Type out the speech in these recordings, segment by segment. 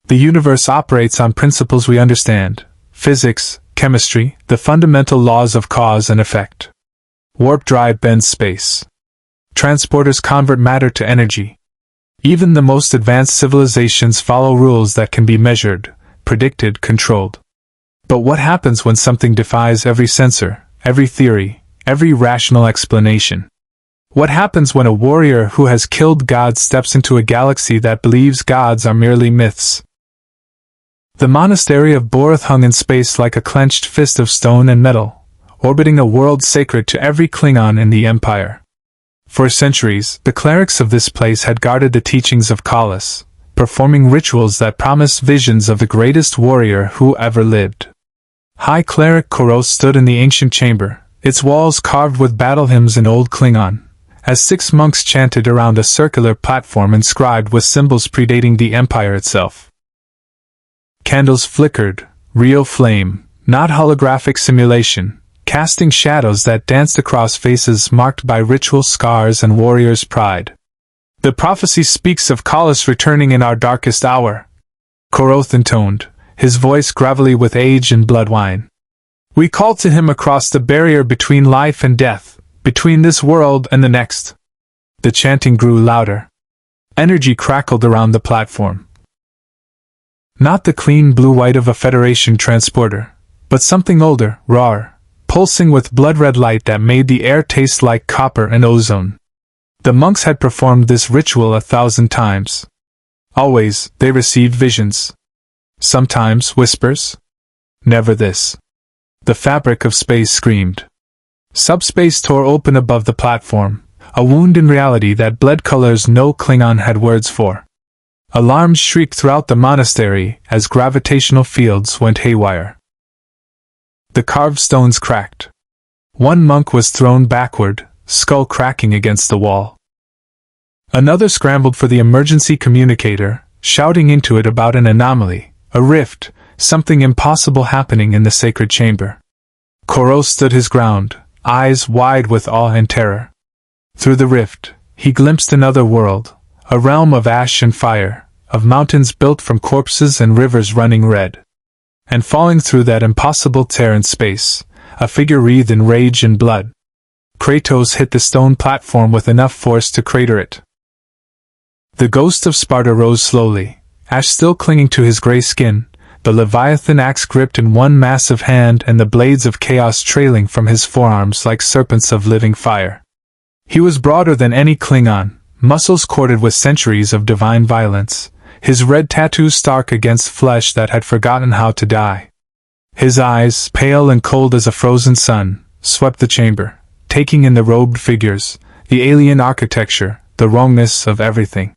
The universe operates on principles we understand: physics, chemistry, the fundamental laws of cause and effect. Warp drive bends space. Transporters convert matter to energy. Even the most advanced civilizations follow rules that can be measured, predicted, controlled. But what happens when something defies every sensor, every theory, every rational explanation? What happens when a warrior who has killed gods steps into a galaxy that believes gods are merely myths? The monastery of Boreth hung in space like a clenched fist of stone and metal, orbiting a world sacred to every Klingon in the Empire. For centuries, the clerics of this place had guarded the teachings of Kalas, performing rituals that promised visions of the greatest warrior who ever lived. High Cleric Kratos stood in the ancient chamber, its walls carved with battle hymns in Old Klingon, as 6 monks chanted around a circular platform inscribed with symbols predating the Empire itself. Candles flickered, real flame, not holographic simulation, casting shadows that danced across faces marked by ritual scars and warriors' pride. The prophecy speaks of Kalas returning in our darkest hour, Koroth intoned, his voice gravelly with age and blood wine. We call to him across the barrier between life and death, between this world and the next. The chanting grew louder. Energy crackled around the platform. Not the clean blue-white of a Federation transporter, but something older, rawer, pulsing with blood-red light that made the air taste like copper and ozone. The monks had performed this ritual 1,000 times. Always, they received visions. Sometimes whispers. Never this. The fabric of space screamed. Subspace tore open above the platform, a wound in reality that bled colors no Klingon had words for. Alarms shrieked throughout the monastery as gravitational fields went haywire. The carved stones cracked. One monk was thrown backward, skull cracking against the wall. Another scrambled for the emergency communicator, shouting into it about an anomaly, a rift, something impossible happening in the sacred chamber. Koroth stood his ground, eyes wide with awe and terror. Through the rift, he glimpsed another world, a realm of ash and fire, of mountains built from corpses and rivers running red. And falling through that impossible tear in space, a figure wreathed in rage and blood. Kratos hit the stone platform with enough force to crater it. The Ghost of Sparta rose slowly, ash still clinging to his gray skin, the Leviathan axe gripped in one massive hand and the blades of chaos trailing from his forearms like serpents of living fire. He was broader than any Klingon, muscles corded with centuries of divine violence, his red tattoos stark against flesh that had forgotten how to die. His eyes, pale and cold as a frozen sun, swept the chamber, taking in the robed figures, the alien architecture, the wrongness of everything.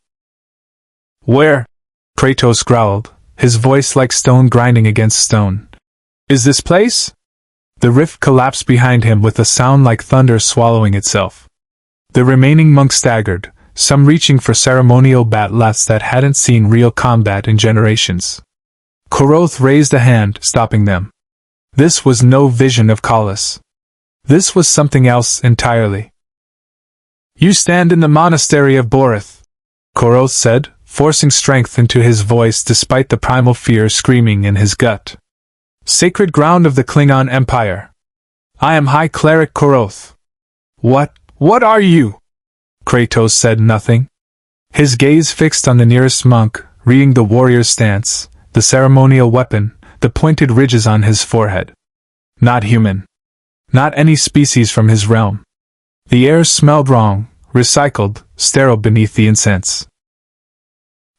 Where? Kratos growled, his voice like stone grinding against stone. Is this place? The rift collapsed behind him with a sound like thunder swallowing itself. The remaining monks staggered, some reaching for ceremonial bat'leths that hadn't seen real combat in generations. Koroth raised a hand, stopping them. This was no vision of Kalas. This was something else entirely. You stand in the monastery of Boreth, Koroth said, forcing strength into his voice despite the primal fear screaming in his gut. Sacred ground of the Klingon Empire. I am High Cleric Koroth. What are you? Kratos said nothing. His gaze fixed on the nearest monk, reading the warrior's stance, the ceremonial weapon, the pointed ridges on his forehead. Not human. Not any species from his realm. The air smelled wrong, recycled, sterile beneath the incense.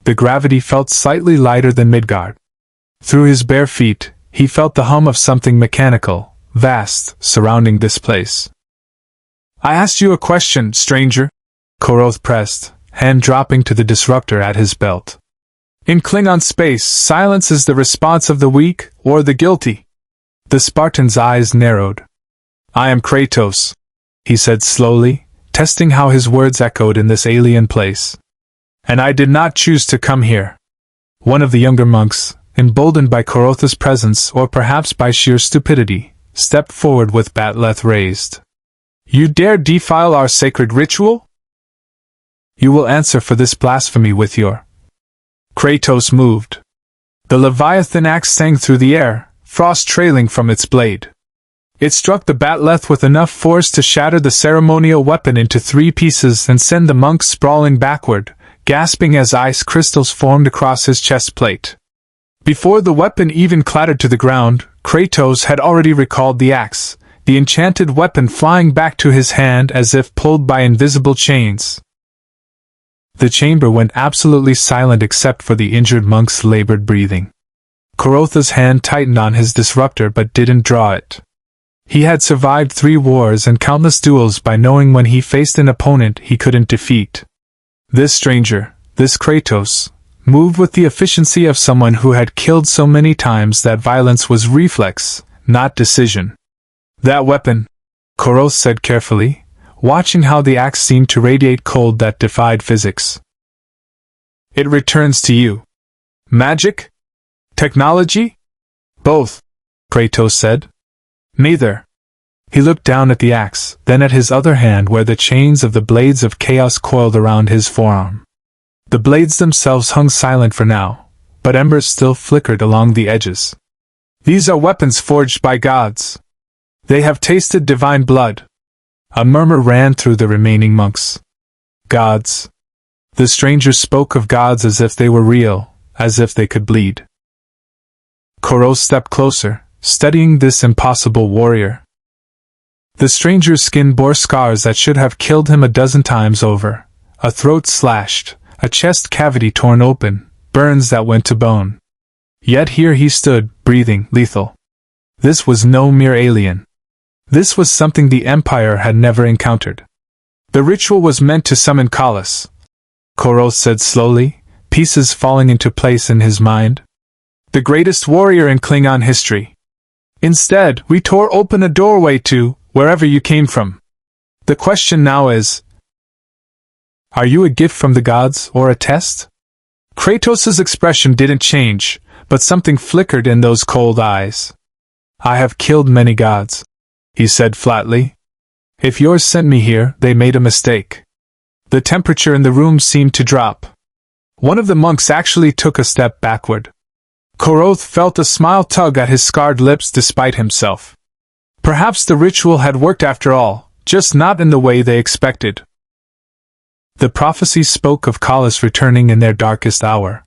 The gravity felt slightly lighter than Midgard. Through his bare feet, he felt the hum of something mechanical, vast, surrounding this place. I asked you a question, stranger, Koroth pressed, hand dropping to the disruptor at his belt. In Klingon space, silence is the response of the weak, or the guilty. The Spartan's eyes narrowed. I am Kratos, he said slowly, testing how his words echoed in this alien place. And I did not choose to come here. One of the younger monks, emboldened by Koroth's presence or perhaps by sheer stupidity, stepped forward with bat'leth raised. You dare defile our sacred ritual? You will answer for this blasphemy with your... Kratos moved. The Leviathan axe sang through the air, frost trailing from its blade. It struck the bat'leth with enough force to shatter the ceremonial weapon into 3 pieces and send the monk sprawling backward, gasping as ice crystals formed across his chest plate. Before the weapon even clattered to the ground, Kratos had already recalled the axe, the enchanted weapon flying back to his hand as if pulled by invisible chains. The chamber went absolutely silent except for the injured monk's labored breathing. Korotha's hand tightened on his disruptor but didn't draw it. He had survived 3 wars and countless duels by knowing when he faced an opponent he couldn't defeat. This stranger, this Kratos, moved with the efficiency of someone who had killed so many times that violence was reflex, not decision. That weapon, Koros said carefully, watching how the axe seemed to radiate cold that defied physics. It returns to you. Magic? Technology? Both, Kratos said. Neither. He looked down at the axe, then at his other hand where the chains of the blades of chaos coiled around his forearm. The blades themselves hung silent for now, but embers still flickered along the edges. These are weapons forged by gods. They have tasted divine blood. A murmur ran through the remaining monks. Gods. The stranger spoke of gods as if they were real, as if they could bleed. Koros stepped closer, studying this impossible warrior. The stranger's skin bore scars that should have killed him a dozen times over, a throat slashed, a chest cavity torn open, burns that went to bone. Yet here he stood, breathing, lethal. This was no mere alien. This was something the Empire had never encountered. The ritual was meant to summon Kalas, Koros said slowly, pieces falling into place in his mind. The greatest warrior in Klingon history. Instead, we tore open a doorway to wherever you came from. The question now is, are you a gift from the gods or a test? Kratos' expression didn't change, but something flickered in those cold eyes. I have killed many gods, he said flatly. If yours sent me here, they made a mistake. The temperature in the room seemed to drop. One of the monks actually took a step backward. Koroth felt a smile tug at his scarred lips despite himself. Perhaps the ritual had worked after all, just not in the way they expected. The prophecies spoke of Kalas returning in their darkest hour.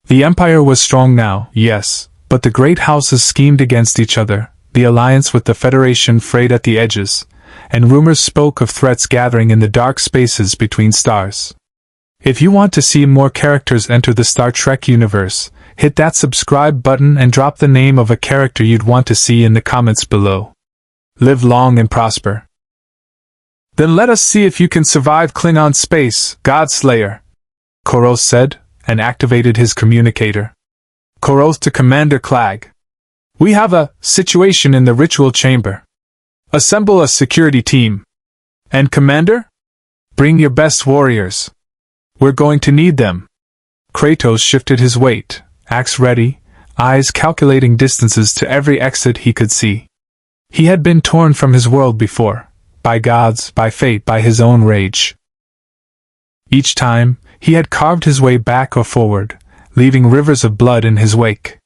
The Empire was strong now, yes, but the great houses schemed against each other, the alliance with the Federation frayed at the edges, and rumors spoke of threats gathering in the dark spaces between stars. If you want to see more characters enter the Star Trek universe, hit that subscribe button and drop the name of a character you'd want to see in the comments below. Live long and prosper. Then let us see if you can survive Klingon space, godslayer, Koros said, and activated his communicator. Koros to Commander Clag. We have a situation in the ritual chamber. Assemble a security team. And Commander? Bring your best warriors. We're going to need them. Kratos shifted his weight, axe ready, eyes calculating distances to every exit he could see. He had been torn from his world before, by gods, by fate, by his own rage. Each time, he had carved his way back or forward, leaving rivers of blood in his wake.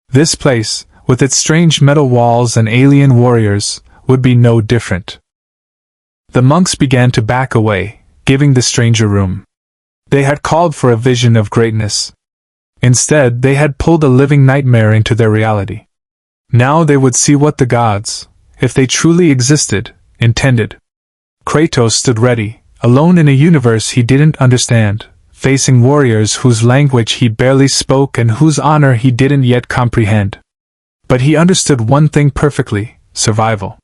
This place, with its strange metal walls and alien warriors, would be no different. The monks began to back away, giving the stranger room. They had called for a vision of greatness. Instead, they had pulled a living nightmare into their reality. Now they would see what the gods, if they truly existed, intended. Kratos stood ready, alone in a universe he didn't understand, facing warriors whose language he barely spoke and whose honor he didn't yet comprehend. But he understood one thing perfectly: survival.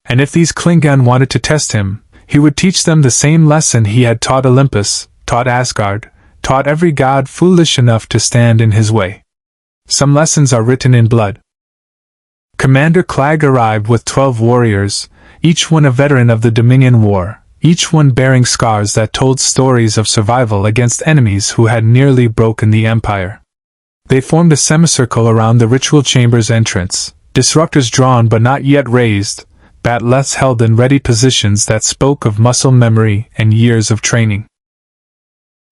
And if these Klingon wanted to test him, he would teach them the same lesson he had taught Olympus, taught Asgard, taught every god foolish enough to stand in his way. Some lessons are written in blood. Commander Clag arrived with 12 warriors, each one a veteran of the Dominion War, each one bearing scars that told stories of survival against enemies who had nearly broken the Empire. They formed a semicircle around the ritual chamber's entrance, disruptors drawn but not yet raised, bat'leths held in ready positions that spoke of muscle memory and years of training.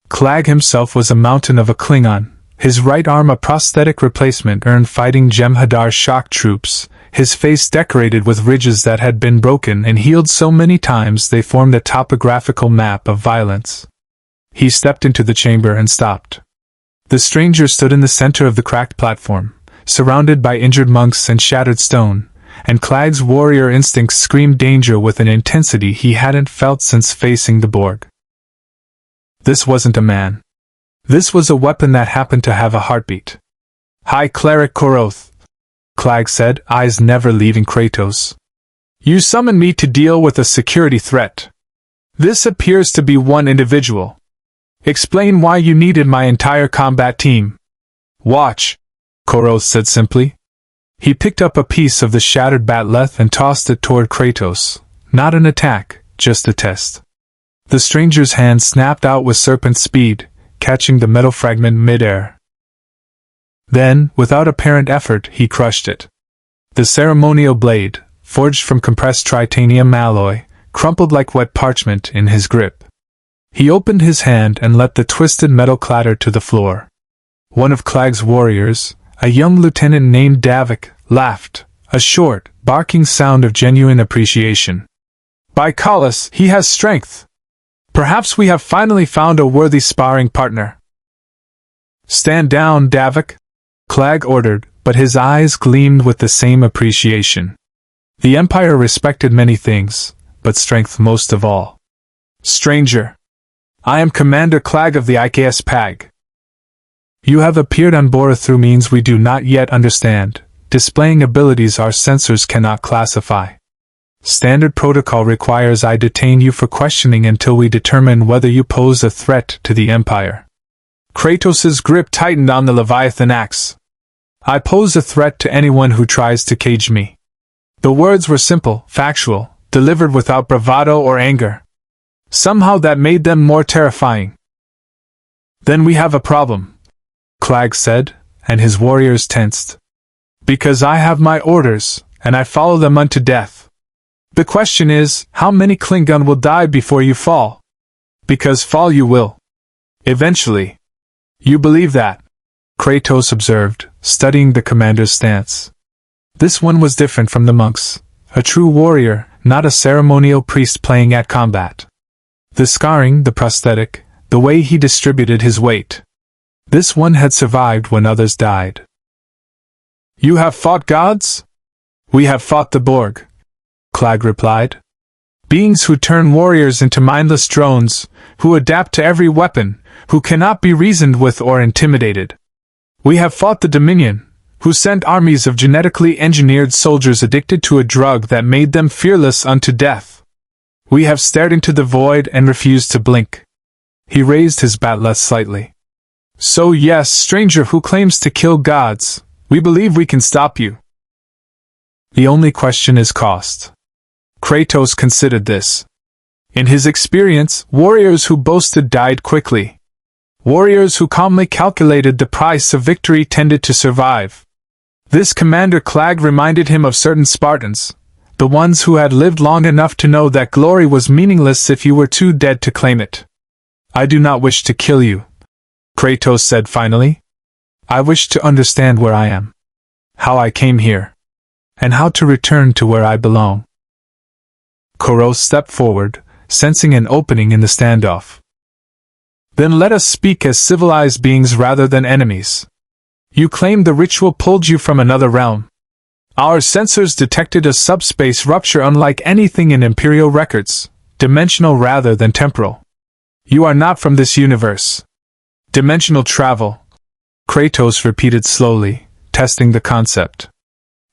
Clag himself was a mountain of a Klingon, his right arm a prosthetic replacement earned fighting Jem'Hadar shock troops, his face decorated with ridges that had been broken and healed so many times they formed a topographical map of violence. He stepped into the chamber and stopped. The stranger stood in the center of the cracked platform, surrounded by injured monks and shattered stone, and Klag's warrior instincts screamed danger with an intensity he hadn't felt since facing the Borg. This wasn't a man. This was a weapon that happened to have a heartbeat. "High Cleric Koroth," Klag said, eyes never leaving Kratos. "You summoned me to deal with a security threat. This appears to be one individual. Explain why you needed my entire combat team." "Watch," Koroth said simply. He picked up a piece of the shattered bat'leth and tossed it toward Kratos. Not an attack, just a test. The stranger's hand snapped out with serpent speed, catching the metal fragment mid-air. Then, without apparent effort, he crushed it. The ceremonial blade, forged from compressed tritanium alloy, crumpled like wet parchment in his grip. He opened his hand and let the twisted metal clatter to the floor. One of Klag's warriors, a young lieutenant named Davik, laughed, a short, barking sound of genuine appreciation. "By Khalas, he has strength. Perhaps we have finally found a worthy sparring partner." "Stand down, Davik," Klag ordered, but his eyes gleamed with the same appreciation. The Empire respected many things, but strength most of all. "Stranger, I am Commander Klag of the IKS PAG. You have appeared on Boreth through means we do not yet understand, displaying abilities our sensors cannot classify. Standard protocol requires I detain you for questioning until we determine whether you pose a threat to the Empire." Kratos's grip tightened on the Leviathan axe. "I pose a threat to anyone who tries to cage me." The words were simple, factual, delivered without bravado or anger. Somehow that made them more terrifying. "Then we have a problem," Klag said, and his warriors tensed. "Because I have my orders, and I follow them unto death. The question is, how many Klingon will die before you fall? Because fall you will. Eventually. You believe that?" Kratos observed, studying the commander's stance. This one was different from the monks, a true warrior, not a ceremonial priest playing at combat. The scarring, the prosthetic, the way he distributed his weight. This one had survived when others died. "You have fought gods? We have fought the Borg," Klag replied. "Beings who turn warriors into mindless drones, who adapt to every weapon, who cannot be reasoned with or intimidated. We have fought the Dominion, who sent armies of genetically engineered soldiers addicted to a drug that made them fearless unto death. We have stared into the void and refused to blink." He raised his bat'leth slightly. "So yes, stranger who claims to kill gods, we believe we can stop you. The only question is cost." Kratos considered this. In his experience, warriors who boasted died quickly. Warriors who calmly calculated the price of victory tended to survive. This Commander Klag reminded him of certain Spartans, the ones who had lived long enough to know that glory was meaningless if you were too dead to claim it. "I do not wish to kill you," Kratos said finally. "I wish to understand where I am, how I came here, and how to return to where I belong." Koroth stepped forward, sensing an opening in the standoff. "Then let us speak as civilized beings rather than enemies. You claim the ritual pulled you from another realm. Our sensors detected a subspace rupture unlike anything in Imperial records, dimensional rather than temporal. You are not from this universe. Dimensional travel," Kratos repeated slowly, testing the concept.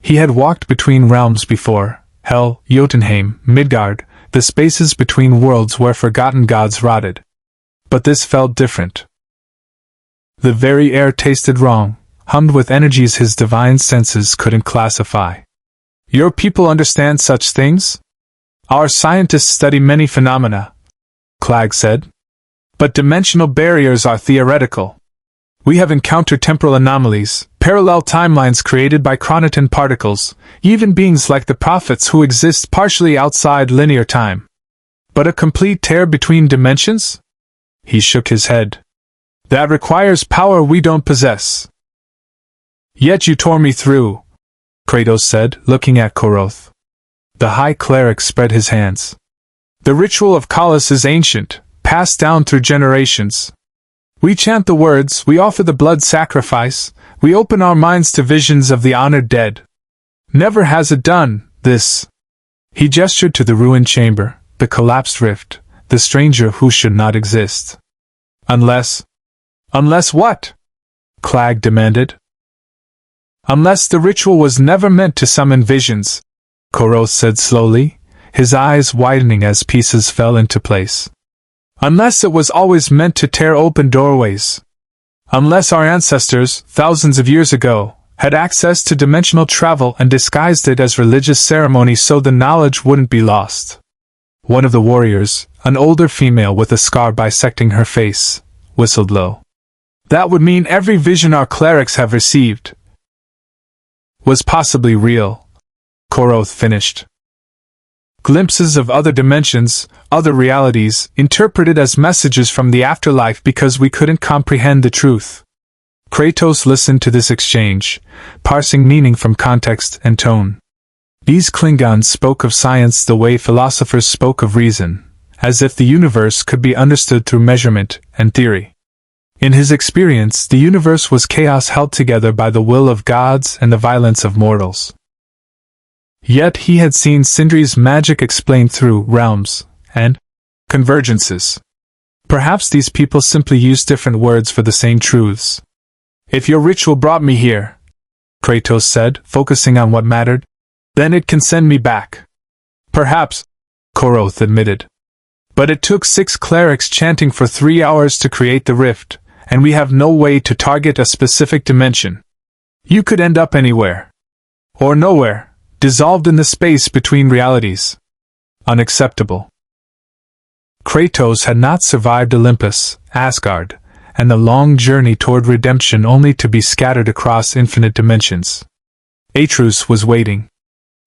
He had walked between realms before, Hell, Jotunheim, Midgard, the spaces between worlds where forgotten gods rotted. But this felt different. The very air tasted wrong, hummed with energies his divine senses couldn't classify. "Your people understand such things? Our scientists study many phenomena," Klag said. "But dimensional barriers are theoretical. We have encountered temporal anomalies, parallel timelines created by chronoton particles, even beings like the prophets who exist partially outside linear time. But a complete tear between dimensions?" He shook his head. That requires power we don't possess. Yet you tore me through, Kratos said, looking at Koroth. The High Cleric spread his hands. The ritual of Kalas is ancient, passed down through generations. We chant the words, we offer the blood sacrifice, we open our minds to visions of the honored dead. Never has it done this. He gestured to the ruined chamber, the collapsed rift, the stranger who should not exist. Unless what? Clag demanded. Unless the ritual was never meant to summon visions, Koroth said slowly, his eyes widening as pieces fell into place. Unless it was always meant to tear open doorways. Unless our ancestors, thousands of years ago, had access to dimensional travel and disguised it as religious ceremony so the knowledge wouldn't be lost. One of the warriors, an older female with a scar bisecting her face, whistled low. That would mean every vision our clerics have received was possibly real, Koroth finished. Glimpses of other dimensions, other realities, interpreted as messages from the afterlife because we couldn't comprehend the truth. Kratos listened to this exchange, parsing meaning from context and tone. These Klingons spoke of science the way philosophers spoke of reason, as if the universe could be understood through measurement and theory. In his experience, the universe was chaos held together by the will of gods and the violence of mortals. Yet he had seen Sindri's magic explained through realms and convergences. Perhaps these people simply used different words for the same truths. If your ritual brought me here, Kratos said, focusing on what mattered, then it can send me back. Perhaps, Koroth admitted. But it took 6 clerics chanting for 3 hours to create the rift, and we have no way to target a specific dimension. You could end up anywhere. Or nowhere. Dissolved in the space between realities. Unacceptable. Kratos had not survived Olympus, Asgard, and the long journey toward redemption only to be scattered across infinite dimensions. Atreus was waiting.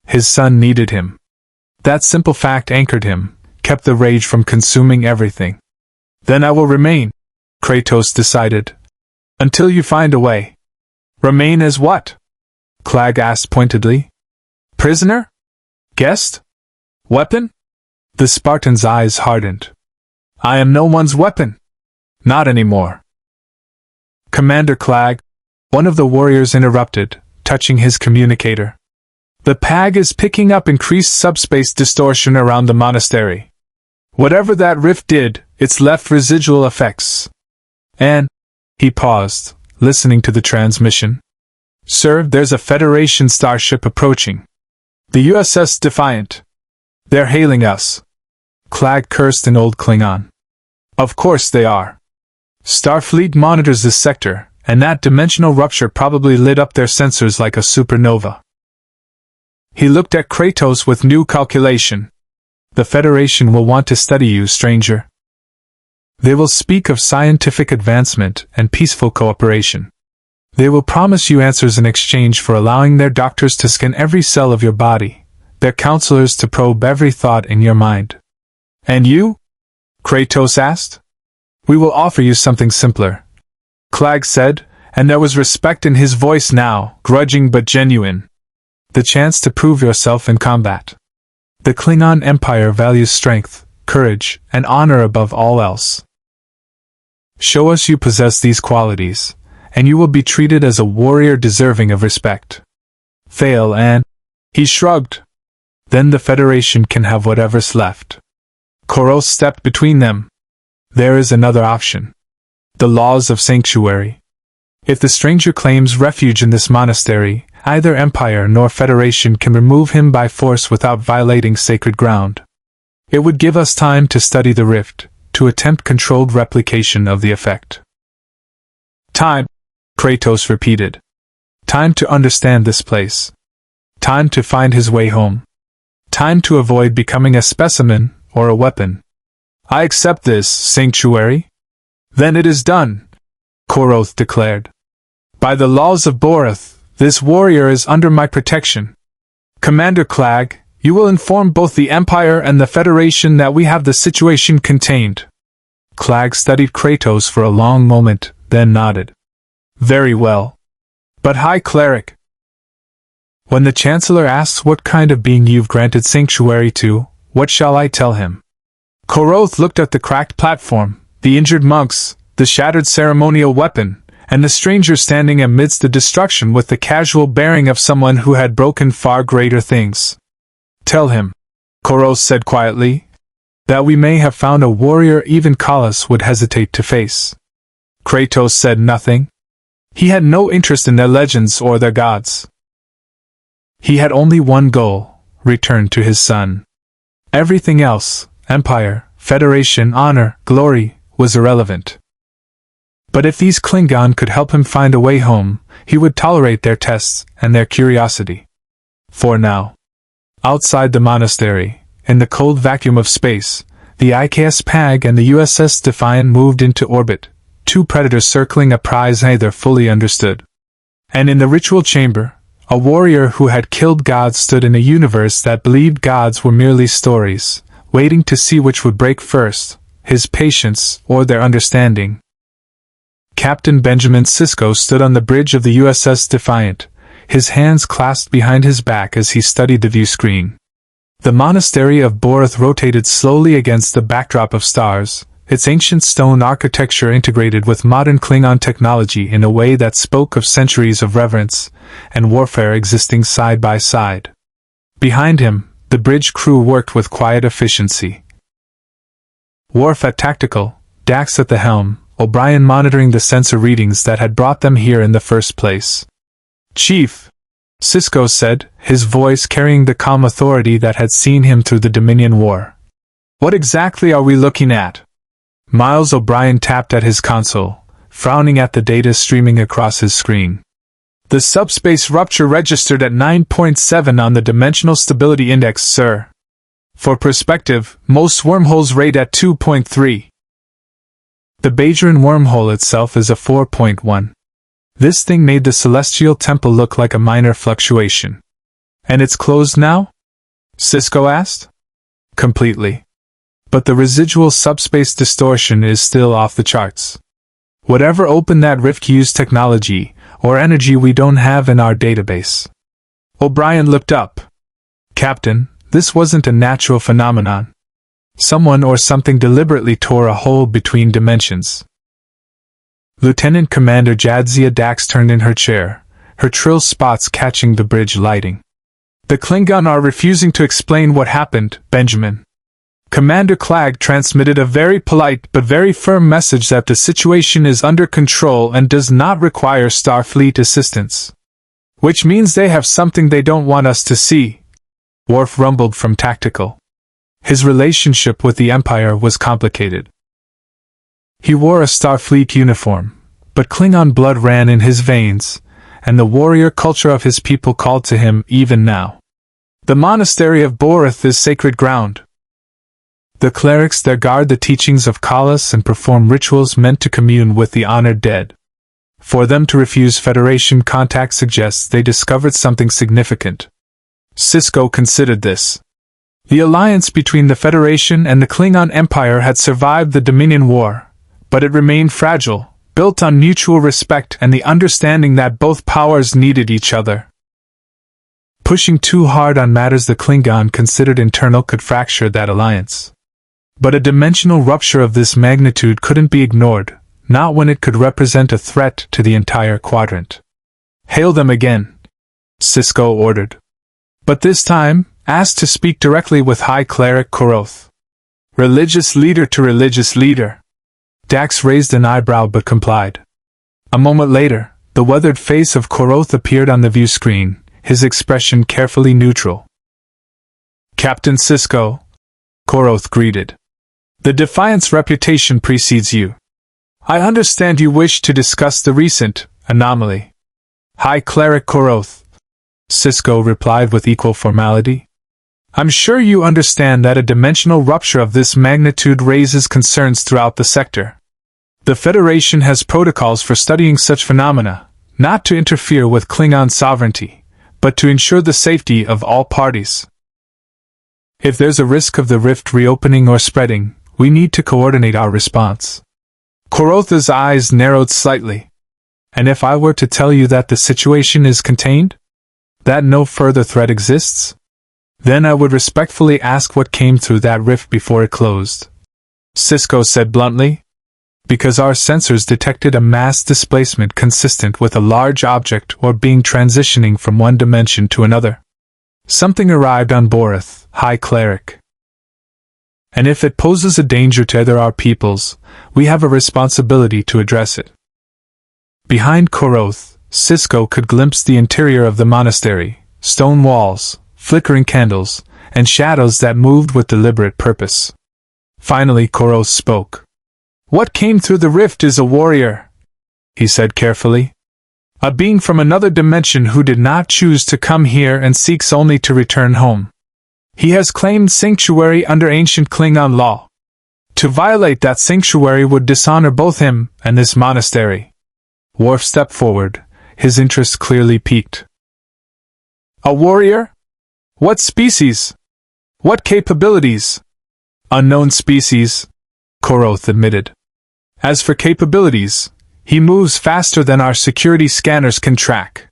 His son needed him. That simple fact anchored him, kept the rage from consuming everything. Then I will remain, Kratos decided. Until you find a way. Remain as what? Clag asked pointedly. Prisoner? Guest? Weapon? The Spartan's eyes hardened. I am no one's weapon. Not anymore. Commander Clag, one of the warriors interrupted, touching his communicator. The PAG is picking up increased subspace distortion around the monastery. Whatever that rift did, it's left residual effects. And, he paused, listening to the transmission. Sir, there's a Federation starship approaching. The USS Defiant. They're hailing us. Clag cursed in Old Klingon. Of course they are. Starfleet monitors this sector, and that dimensional rupture probably lit up their sensors like a supernova. He looked at Kratos with new calculation. The Federation will want to study you, stranger. They will speak of scientific advancement and peaceful cooperation. They will promise you answers in exchange for allowing their doctors to scan every cell of your body, their counselors to probe every thought in your mind. And you? Kratos asked. We will offer you something simpler, Clag said, and there was respect in his voice now, grudging but genuine. The chance to prove yourself in combat. The Klingon Empire values strength, courage, and honor above all else. Show us you possess these qualities, and you will be treated as a warrior deserving of respect. Fail and... He shrugged. Then the Federation can have whatever's left. Koroth stepped between them. There is another option. The laws of sanctuary. If the stranger claims refuge in this monastery, neither Empire nor Federation can remove him by force without violating sacred ground. It would give us time to study the rift, to attempt controlled replication of the effect. Time, Kratos repeated. Time to understand this place. Time to find his way home. Time to avoid becoming a specimen or a weapon. I accept this, sanctuary. Then it is done, Koroth declared. By the laws of Boreth, this warrior is under my protection. Commander Clag, you will inform both the Empire and the Federation that we have the situation contained. Clag studied Kratos for a long moment, then nodded. Very well. But High Cleric, when the Chancellor asks what kind of being you've granted sanctuary to, what shall I tell him? Koroth looked at the cracked platform, the injured monks, the shattered ceremonial weapon, and the stranger standing amidst the destruction with the casual bearing of someone who had broken far greater things. Tell him, Koroth said quietly, that we may have found a warrior even Kalas would hesitate to face. Kratos said nothing. He had no interest in their legends or their gods. He had only one goal: return to his son. Everything else, empire, federation, honor, glory, was irrelevant. But if these Klingon could help him find a way home, he would tolerate their tests and their curiosity. For now. Outside the monastery, in the cold vacuum of space, the IKS Pag and the USS Defiant moved into orbit, two predators circling a prize neither fully understood. And in the ritual chamber, a warrior who had killed gods stood in a universe that believed gods were merely stories, waiting to see which would break first, his patience or their understanding. Captain Benjamin Sisko stood on the bridge of the USS Defiant, his hands clasped behind his back as he studied the view screen. The monastery of Boreth rotated slowly against the backdrop of stars, its ancient stone architecture integrated with modern Klingon technology in a way that spoke of centuries of reverence and warfare existing side by side. Behind him, the bridge crew worked with quiet efficiency. Worf at tactical, Dax at the helm, O'Brien monitoring the sensor readings that had brought them here in the first place. Chief, Sisko said, his voice carrying the calm authority that had seen him through the Dominion War. What exactly are we looking at? Miles O'Brien tapped at his console, frowning at the data streaming across his screen. The subspace rupture registered at 9.7 on the Dimensional Stability Index, sir. For perspective, most wormholes rate at 2.3. The Bajoran wormhole itself is a 4.1. This thing made the Celestial Temple look like a minor fluctuation. And it's closed now? Sisko asked. Completely. But the residual subspace distortion is still off the charts. Whatever opened that rift used technology or energy we don't have in our database. O'Brien looked up. Captain, this wasn't a natural phenomenon. Someone or something deliberately tore a hole between dimensions. Lieutenant Commander Jadzia Dax turned in her chair, her trill spots catching the bridge lighting. The Klingon are refusing to explain what happened, Benjamin. Commander Clag transmitted a very polite but very firm message that the situation is under control and does not require Starfleet assistance. Which means they have something they don't want us to see. Worf rumbled from tactical. His relationship with the Empire was complicated. He wore a Starfleet uniform, but Klingon blood ran in his veins, and the warrior culture of his people called to him even now. The monastery of Boreth is sacred ground. The clerics there guard the teachings of Kalas and perform rituals meant to commune with the honored dead. For them to refuse Federation contact suggests they discovered something significant. Sisko considered this. The alliance between the Federation and the Klingon Empire had survived the Dominion War, but it remained fragile, built on mutual respect and the understanding that both powers needed each other. Pushing too hard on matters the Klingon considered internal could fracture that alliance. But a dimensional rupture of this magnitude couldn't be ignored, not when it could represent a threat to the entire quadrant. Hail them again, Sisko ordered. But this time, asked to speak directly with High Cleric Koroth. Religious leader to religious leader. Dax raised an eyebrow but complied. A moment later, the weathered face of Koroth appeared on the view screen, his expression carefully neutral. Captain Sisko, Koroth greeted. The Defiant's reputation precedes you. I understand you wish to discuss the recent anomaly. High Cleric Koroth, Sisko replied with equal formality. I'm sure you understand that a dimensional rupture of this magnitude raises concerns throughout the sector. The Federation has protocols for studying such phenomena, not to interfere with Klingon sovereignty, but to ensure the safety of all parties. If there's a risk of the rift reopening or spreading, We need to coordinate our response. Korotha's eyes narrowed slightly. And if I were to tell you that the situation is contained? That no further threat exists? Then I would respectfully ask what came through that rift before it closed. Sisko said bluntly. Because our sensors detected a mass displacement consistent with a large object or being transitioning from one dimension to another. Something arrived on Boreth, High Cleric. And if it poses a danger to either our peoples, we have a responsibility to address it. Behind Koroth, Sisko could glimpse the interior of the monastery, stone walls, flickering candles, and shadows that moved with deliberate purpose. Finally Koroth spoke. What came through the rift is a warrior, he said carefully. A being from another dimension who did not choose to come here and seeks only to return home. He has claimed sanctuary under ancient Klingon law. To violate that sanctuary would dishonor both him and this monastery. Worf stepped forward, his interest clearly piqued. A warrior? What species? What capabilities? Unknown species, Koroth admitted. As for capabilities, he moves faster than our security scanners can track.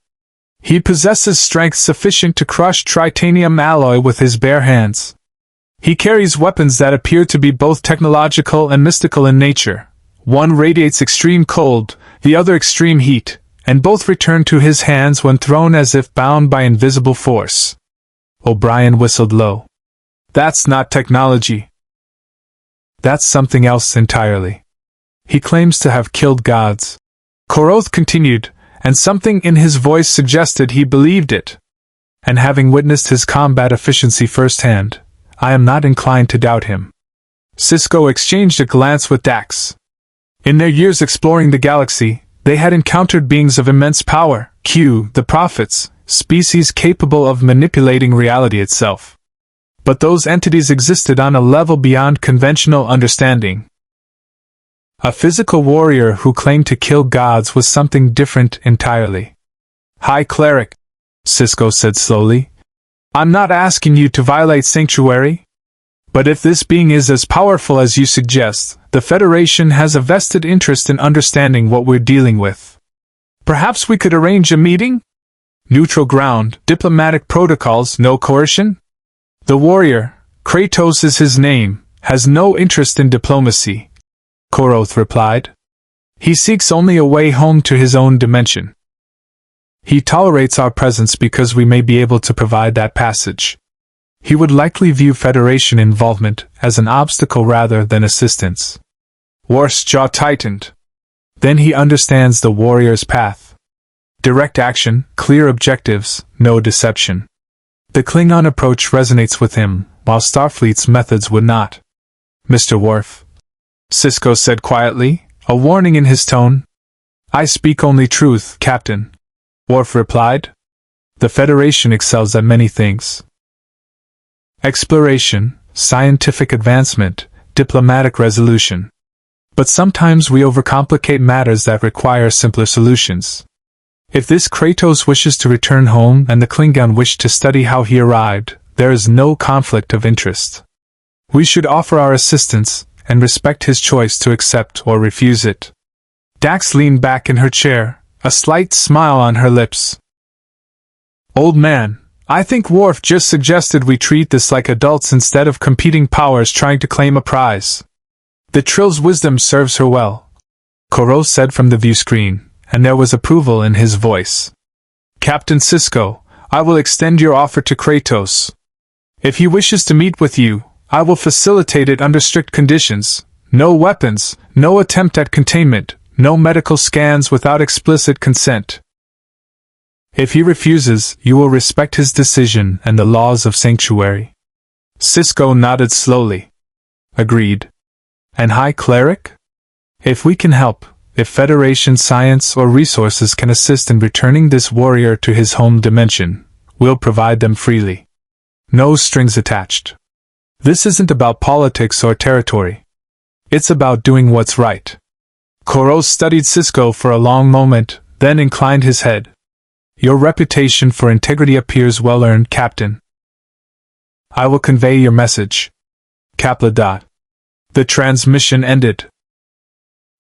He possesses strength sufficient to crush tritanium alloy with his bare hands. He carries weapons that appear to be both technological and mystical in nature. One radiates extreme cold, the other extreme heat, and both return to his hands when thrown as if bound by invisible force. O'Brien whistled low. That's not technology. That's something else entirely. He claims to have killed gods. Koroth continued, and something in his voice suggested he believed it. And having witnessed his combat efficiency firsthand, I am not inclined to doubt him. Sisko exchanged a glance with Dax. In their years exploring the galaxy, they had encountered beings of immense power, the prophets, species capable of manipulating reality itself. But those entities existed on a level beyond conventional understanding. A physical warrior who claimed to kill gods was something different entirely. High Cleric, Sisko said slowly, I'm not asking you to violate sanctuary. But if this being is as powerful as you suggest, the Federation has a vested interest in understanding what we're dealing with. Perhaps we could arrange a meeting? Neutral ground, diplomatic protocols, no coercion? The warrior, Kratos is his name, has no interest in diplomacy, Koroth replied. He seeks only a way home to his own dimension. He tolerates our presence because we may be able to provide that passage. He would likely view Federation involvement as an obstacle rather than assistance. Worf's jaw tightened. Then he understands the warrior's path. Direct action, clear objectives, no deception. The Klingon approach resonates with him, while Starfleet's methods would not. Mr. Worf, Sisko said quietly, a warning in his tone. I speak only truth, Captain, Worf replied. The Federation excels at many things. Exploration, scientific advancement, diplomatic resolution. But sometimes we overcomplicate matters that require simpler solutions. If this Kratos wishes to return home and the Klingon wish to study how he arrived, there is no conflict of interest. We should offer our assistance and respect his choice to accept or refuse it. Dax leaned back in her chair, a slight smile on her lips. Old man, I think Worf just suggested we treat this like adults instead of competing powers trying to claim a prize. The Trill's wisdom serves her well, Koroth said from the view screen, and there was approval in his voice. Captain Sisko, I will extend your offer to Kratos. If he wishes to meet with you, I will facilitate it under strict conditions. No weapons, no attempt at containment, no medical scans without explicit consent. If he refuses, you will respect his decision and the laws of Sanctuary. Sisko nodded slowly. Agreed. And High Cleric? If we can help, if Federation science or resources can assist in returning this warrior to his home dimension, we'll provide them freely. No strings attached. This isn't about politics or territory. It's about doing what's right. Koroth studied Sisko for a long moment, then inclined his head. Your reputation for integrity appears well earned, Captain. I will convey your message. Kapla. The transmission ended.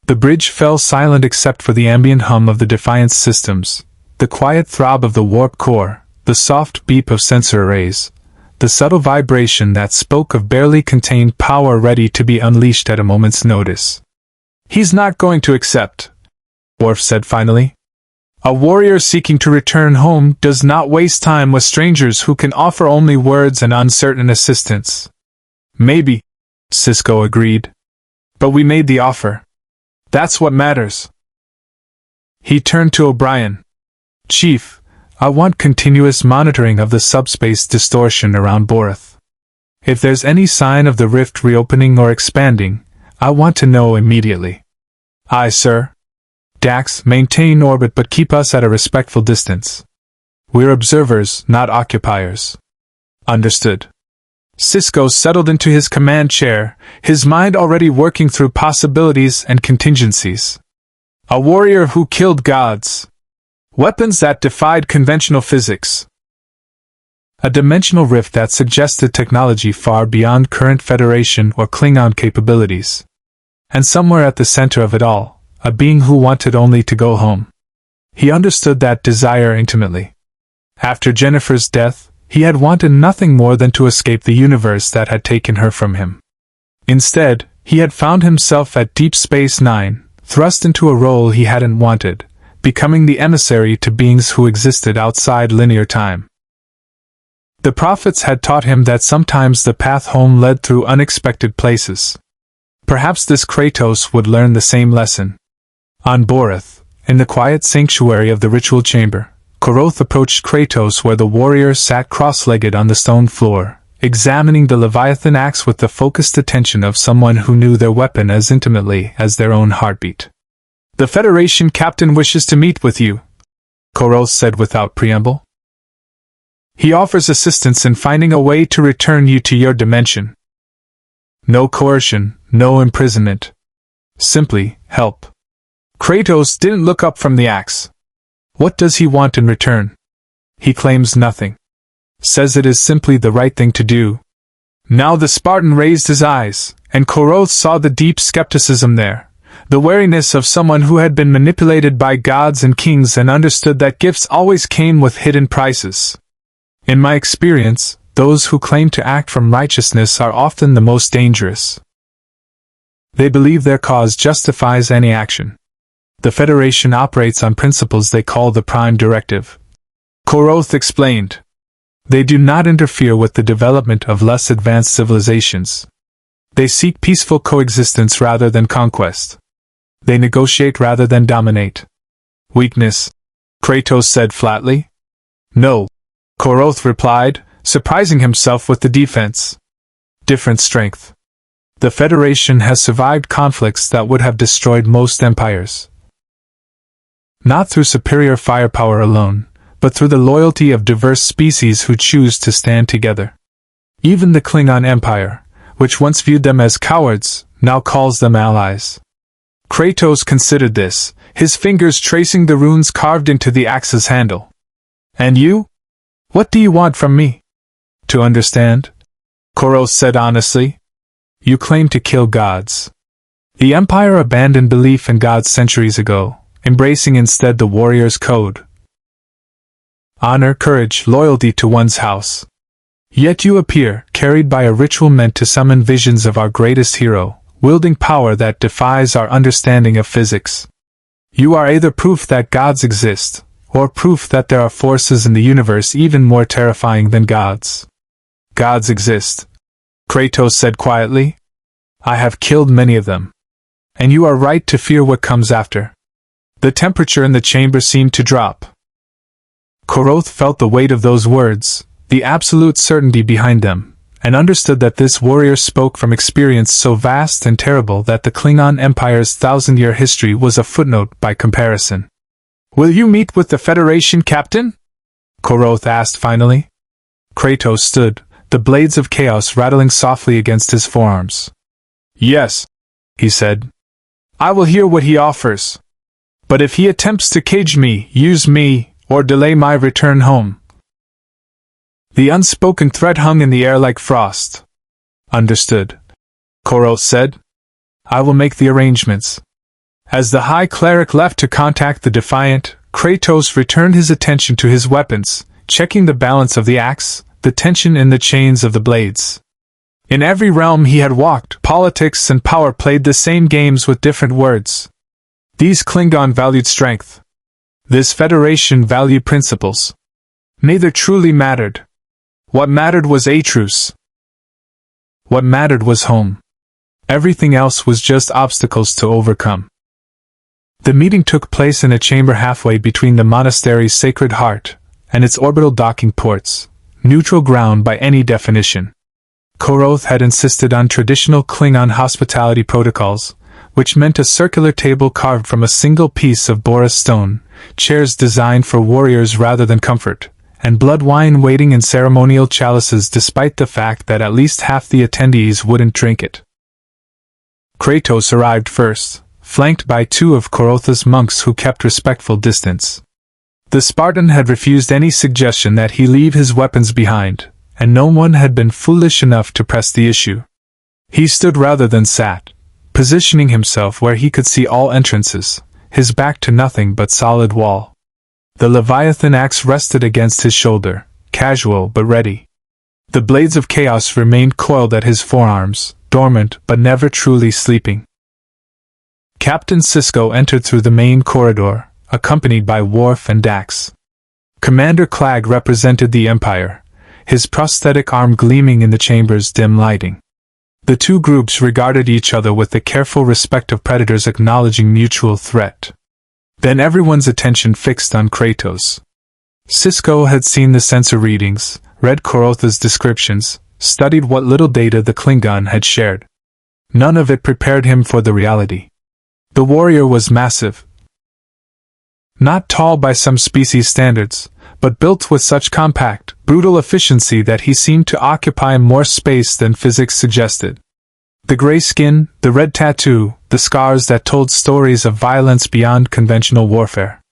The bridge fell silent except for the ambient hum of the Defiance systems, the quiet throb of the warp core, the soft beep of sensor arrays, the subtle vibration that spoke of barely contained power ready to be unleashed at a moment's notice. "He's not going to accept," Worf said finally. "A warrior seeking to return home does not waste time with strangers who can offer only words and uncertain assistance." "Maybe," Sisko agreed. "But we made the offer. That's what matters." He turned to O'Brien. "Chief, I want continuous monitoring of the subspace distortion around Boreth. If there's any sign of the rift reopening or expanding, I want to know immediately." "Aye, sir." "Dax, maintain orbit but keep us at a respectful distance. We're observers, not occupiers." "Understood." Sisko settled into his command chair, his mind already working through possibilities and contingencies. A warrior who killed gods. Weapons that defied conventional physics. A dimensional rift that suggested technology far beyond current Federation or Klingon capabilities. And somewhere at the center of it all, a being who wanted only to go home. He understood that desire intimately. After Jennifer's death, he had wanted nothing more than to escape the universe that had taken her from him. Instead, he had found himself at Deep Space Nine, thrust into a role he hadn't wanted, becoming the emissary to beings who existed outside linear time. The prophets had taught him that sometimes the path home led through unexpected places. Perhaps this Kratos would learn the same lesson. On Boreth, in the quiet sanctuary of the ritual chamber, Koroth approached Kratos where the warrior sat cross-legged on the stone floor, examining the Leviathan axe with the focused attention of someone who knew their weapon as intimately as their own heartbeat. "The Federation captain wishes to meet with you," Koroth said without preamble. "He offers assistance in finding a way to return you to your dimension. No coercion, no imprisonment. Simply, help." Kratos didn't look up from the axe. "What does he want in return?" "He claims nothing. Says it is simply the right thing to do." Now the Spartan raised his eyes, and Koroth saw the deep skepticism there, the wariness of someone who had been manipulated by gods and kings and understood that gifts always came with hidden prices. "In my experience, those who claim to act from righteousness are often the most dangerous. They believe their cause justifies any action. The Federation operates on principles they call the Prime Directive," Koroth explained. "They do not interfere with the development of less advanced civilizations. They seek peaceful coexistence rather than conquest. They negotiate rather than dominate." "Weakness?" Kratos said flatly. "No," Koroth replied, surprising himself with the defense. "Different strength. The Federation has survived conflicts that would have destroyed most empires. Not through superior firepower alone, but through the loyalty of diverse species who choose to stand together. Even the Klingon Empire, which once viewed them as cowards, now calls them allies." Kratos considered this, his fingers tracing the runes carved into the axe's handle. "And you? What do you want from me?" "To understand," Koroth said honestly. "You claim to kill gods. The Empire abandoned belief in gods centuries ago, embracing instead the warrior's code. Honor, courage, loyalty to one's house. Yet you appear, carried by a ritual meant to summon visions of our greatest hero, wielding power that defies our understanding of physics. You are either proof that gods exist, or proof that there are forces in the universe even more terrifying than gods." "Gods exist," Kratos said quietly. "I have killed many of them. And you are right to fear what comes after." The temperature in the chamber seemed to drop. Koroth felt the weight of those words, the absolute certainty behind them, and understood that this warrior spoke from experience so vast and terrible that the Klingon Empire's 1,000-year history was a footnote by comparison. "Will you meet with the Federation captain?" Koroth asked finally. Kratos stood, the blades of chaos rattling softly against his forearms. "Yes," he said. "I will hear what he offers. But if he attempts to cage me, use me, or delay my return home." The unspoken threat hung in the air like frost. "Understood," Koroth said. I will make the arrangements. As the High Cleric left to contact the Defiant, Kratos returned his attention to his weapons, checking the balance of the axe, the tension in the chains of the blades. In every realm he had walked, politics and power played the same games with different words. These Klingon valued strength. This Federation valued principles. Neither truly mattered. What mattered was a truce. What mattered was home. Everything else was just obstacles to overcome. The meeting took place in a chamber halfway between the monastery's Sacred Heart and its orbital docking ports, neutral ground by any definition. Boreth had insisted on traditional Klingon hospitality protocols, which meant a circular table carved from a single piece of Boreth stone, chairs designed for warriors rather than comfort, and blood wine waiting in ceremonial chalices despite the fact that at least half the attendees wouldn't drink it. Kratos arrived first, flanked by two of Boreth's monks who kept respectful distance. The Spartan had refused any suggestion that he leave his weapons behind, and no one had been foolish enough to press the issue. He stood rather than sat, positioning himself where he could see all entrances, his back to nothing but solid wall. The Leviathan axe rested against his shoulder, casual but ready. The blades of chaos remained coiled at his forearms, dormant but never truly sleeping. Captain Sisko entered through the main corridor, accompanied by Worf and Dax. Commander Clag represented the Empire, his prosthetic arm gleaming in the chamber's dim lighting. The two groups regarded each other with the careful respect of predators acknowledging mutual threat. Then everyone's attention fixed on Kratos. Sisko had seen the sensor readings, read Boreth's descriptions, studied what little data the Klingon had shared. None of it prepared him for the reality. The warrior was massive. Not tall by some species standards, but built with such compact, brutal efficiency that he seemed to occupy more space than physics suggested. The gray skin, the red tattoo, the scars that told stories of violence beyond conventional warfare.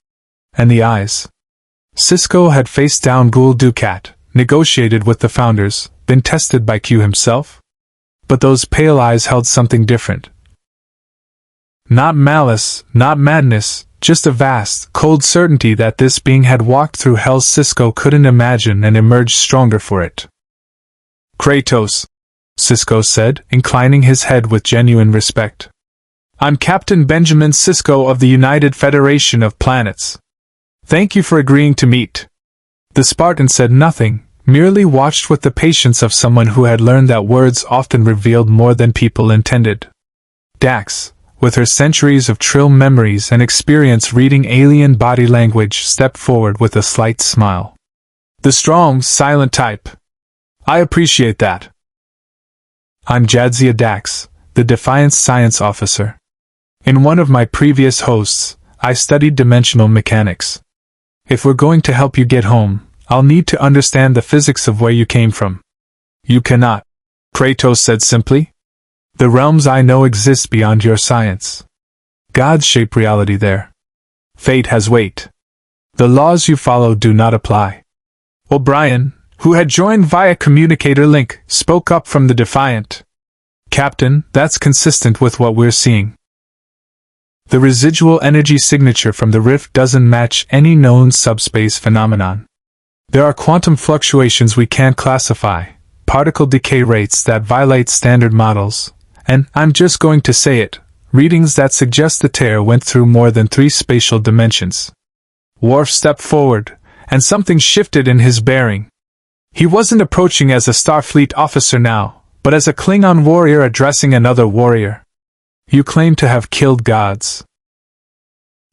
And the eyes. Sisko had faced down Gul Dukat, negotiated with the Founders, been tested by Q himself. But those pale eyes held something different. Not malice, not madness, just a vast, cold certainty that this being had walked through hell Sisko couldn't imagine and emerged stronger for it. Kratos, Sisko said, inclining his head with genuine respect. I'm Captain Benjamin Sisko of the United Federation of Planets. Thank you for agreeing to meet. The Spartan said nothing, merely watched with the patience of someone who had learned that words often revealed more than people intended. Dax, with her centuries of Trill memories and experience reading alien body language, stepped forward with a slight smile. The strong, silent type. I appreciate that. I'm Jadzia Dax, the Defiance Science Officer. In one of my previous hosts, I studied dimensional mechanics. If we're going to help you get home, I'll need to understand the physics of where you came from. You cannot, Kratos said simply. The realms I know exist beyond your science. Gods shape reality there. Fate has weight. The laws you follow do not apply. O'Brien, who had joined via communicator link, spoke up from the Defiant. Captain, that's consistent with what we're seeing. The residual energy signature from the rift doesn't match any known subspace phenomenon. There are quantum fluctuations we can't classify, particle decay rates that violate standard models, and, I'm just going to say it, readings that suggest the tear went through more than 3 spatial dimensions. Worf stepped forward, and something shifted in his bearing. He wasn't approaching as a Starfleet officer now, but as a Klingon warrior addressing another warrior. You claim to have killed gods.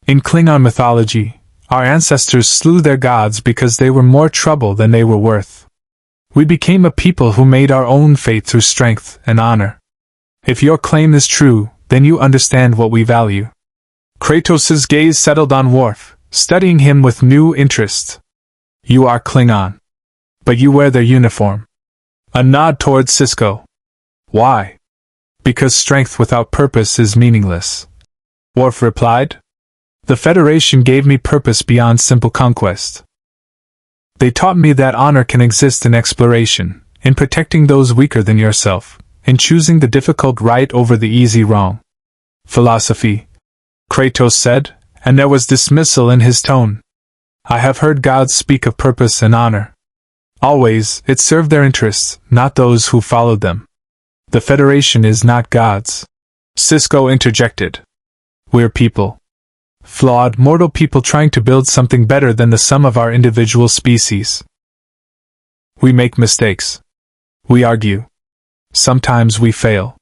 In Klingon mythology, our ancestors slew their gods because they were more trouble than they were worth. We became a people who made our own fate through strength and honor. If your claim is true, then you understand what we value. Kratos' gaze settled on Worf, studying him with new interest. You are Klingon. But you wear their uniform. A nod toward Sisko. Why? Because strength without purpose is meaningless. Worf replied. The Federation gave me purpose beyond simple conquest. They taught me that honor can exist in exploration, in protecting those weaker than yourself, in choosing the difficult right over the easy wrong. Philosophy, Kratos said, and there was dismissal in his tone. I have heard gods speak of purpose and honor. Always, it served their interests, not those who followed them. The Federation is not gods. Sisko interjected. We're people. Flawed, mortal people trying to build something better than the sum of our individual species. We make mistakes. We argue. Sometimes we fail.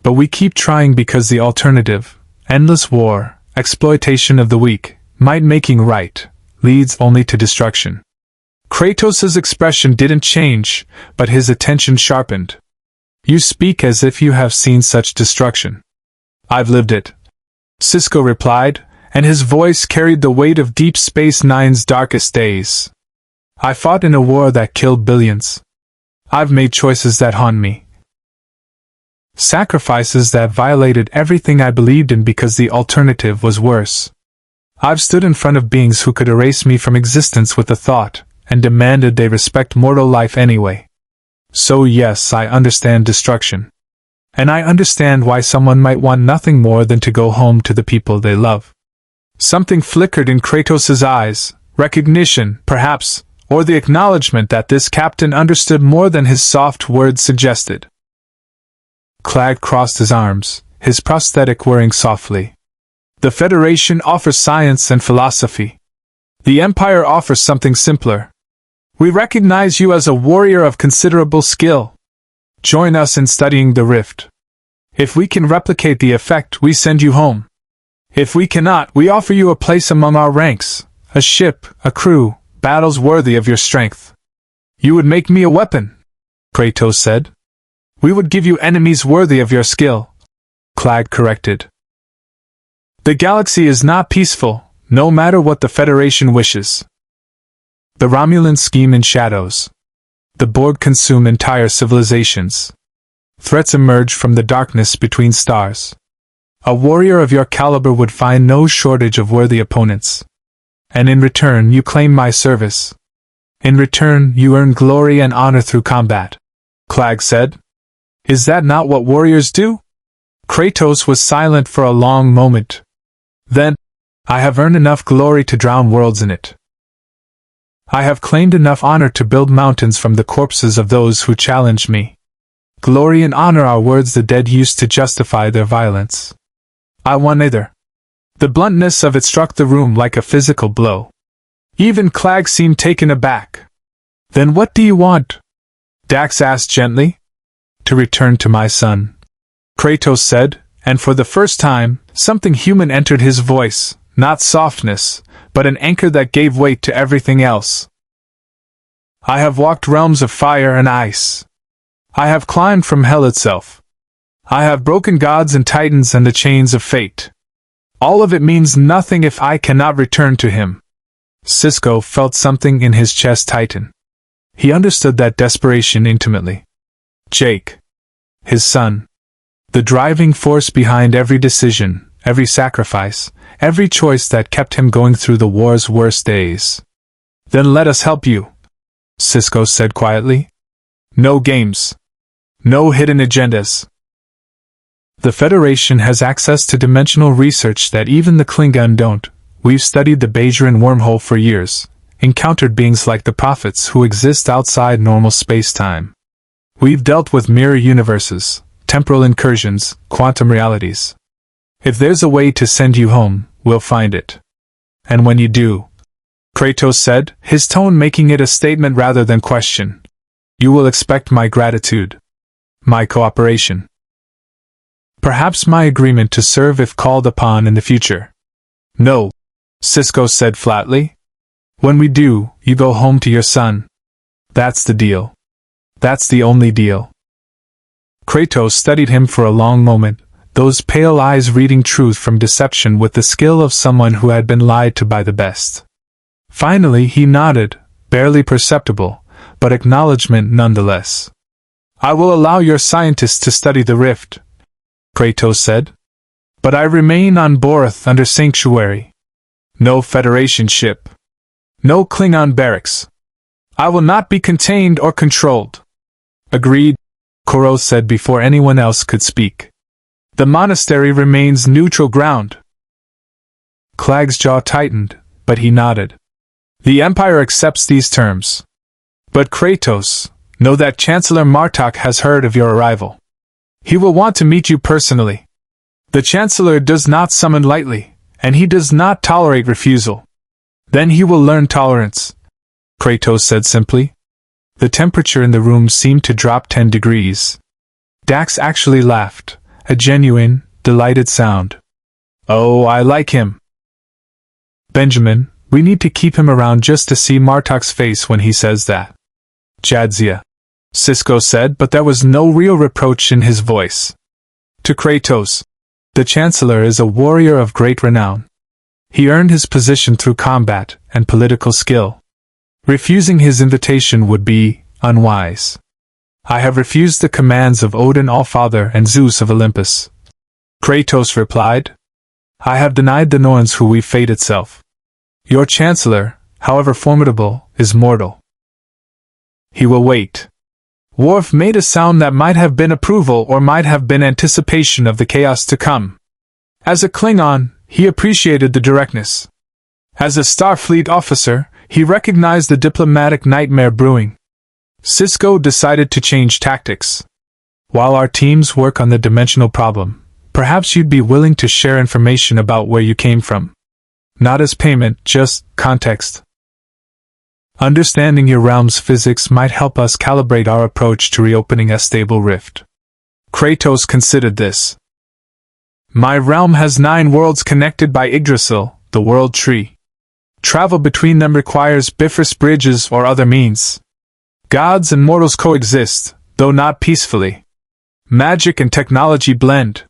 But we keep trying because the alternative, endless war, exploitation of the weak, might making right, leads only to destruction. Kratos' expression didn't change, but his attention sharpened. You speak as if you have seen such destruction. I've lived it, Sisko replied, and his voice carried the weight of Deep Space Nine's darkest days. I fought in a war that killed billions. I've made choices that haunt me. Sacrifices that violated everything I believed in because the alternative was worse. I've stood in front of beings who could erase me from existence with a thought, and demanded they respect mortal life anyway. So yes, I understand destruction. And I understand why someone might want nothing more than to go home to the people they love. Something flickered in Kratos' eyes, recognition, perhaps, or the acknowledgement that this captain understood more than his soft words suggested. Clag crossed his arms, his prosthetic whirring softly. The Federation offers science and philosophy. The Empire offers something simpler. We recognize you as a warrior of considerable skill. Join us in studying the rift. If we can replicate the effect, we send you home. If we cannot, we offer you a place among our ranks, a ship, a crew, battles worthy of your strength. You would make me a weapon, Kratos said. We would give you enemies worthy of your skill, Clag corrected. The galaxy is not peaceful, no matter what the Federation wishes. The Romulans scheme in shadows. The Borg consume entire civilizations. Threats emerge from the darkness between stars. A warrior of your caliber would find no shortage of worthy opponents. And in return you claim my service. In return you earn glory and honor through combat, Clag said. Is that not what warriors do? Kratos was silent for a long moment. Then, I have earned enough glory to drown worlds in it. I have claimed enough honor to build mountains from the corpses of those who challenged me. Glory and honor are words the dead used to justify their violence. I want neither. The bluntness of it struck the room like a physical blow. Even Clag seemed taken aback. Then what do you want? Dax asked gently. To return to my son, Kratos said, and for the first time, something human entered his voice, not softness, but an anchor that gave weight to everything else. I have walked realms of fire and ice. I have climbed from hell itself. I have broken gods and titans and the chains of fate. All of it means nothing if I cannot return to him. Sisko felt something in his chest tighten. He understood that desperation intimately. Jake, his son, the driving force behind every decision, every sacrifice, every choice that kept him going through the war's worst days. Then let us help you, Sisko said quietly. No games. No hidden agendas. The Federation has access to dimensional research that even the Klingon don't. We've studied the Bajoran wormhole for years, encountered beings like the prophets who exist outside normal space-time. We've dealt with mirror universes, temporal incursions, quantum realities. If there's a way to send you home, we'll find it. And when you do, Kratos said, his tone making it a statement rather than question, you will expect my gratitude, my cooperation. Perhaps my agreement to serve if called upon in the future. No, Sisko said flatly. When we do, you go home to your son. That's the deal. That's the only deal. Kratos studied him for a long moment, those pale eyes reading truth from deception with the skill of someone who had been lied to by the best. Finally he nodded, barely perceptible, but acknowledgement nonetheless. I will allow your scientists to study the rift, Kratos said. But I remain on Boreth under sanctuary. No Federation ship. No Klingon barracks. I will not be contained or controlled. Agreed, Koro said before anyone else could speak. The monastery remains neutral ground. Klag's jaw tightened, but he nodded. The Empire accepts these terms. But Kratos, know that Chancellor Martok has heard of your arrival. He will want to meet you personally. The Chancellor does not summon lightly, and he does not tolerate refusal. Then he will learn tolerance, Kratos said simply. The temperature in the room seemed to drop 10 degrees. Dax actually laughed, a genuine, delighted sound. Oh, I like him. Benjamin, we need to keep him around just to see Martok's face when he says that. Jadzia, Sisko said, but there was no real reproach in his voice. To Kratos, the Chancellor is a warrior of great renown. He earned his position through combat and political skill. Refusing his invitation would be unwise. I have refused the commands of Odin Allfather and Zeus of Olympus. Kratos replied. I have denied the Norns who weave fate itself. Your Chancellor, however formidable, is mortal. He will wait. Worf made a sound that might have been approval or might have been anticipation of the chaos to come. As a Klingon, he appreciated the directness. As a Starfleet officer, he recognized the diplomatic nightmare brewing. Sisko decided to change tactics. While our teams work on the dimensional problem, perhaps you'd be willing to share information about where you came from. Not as payment, just context. Understanding your realm's physics might help us calibrate our approach to reopening a stable rift. Kratos considered this. My realm has 9 worlds connected by Yggdrasil, the world tree. Travel between them requires bifrost bridges or other means. Gods and mortals coexist, though not peacefully. Magic and technology blend.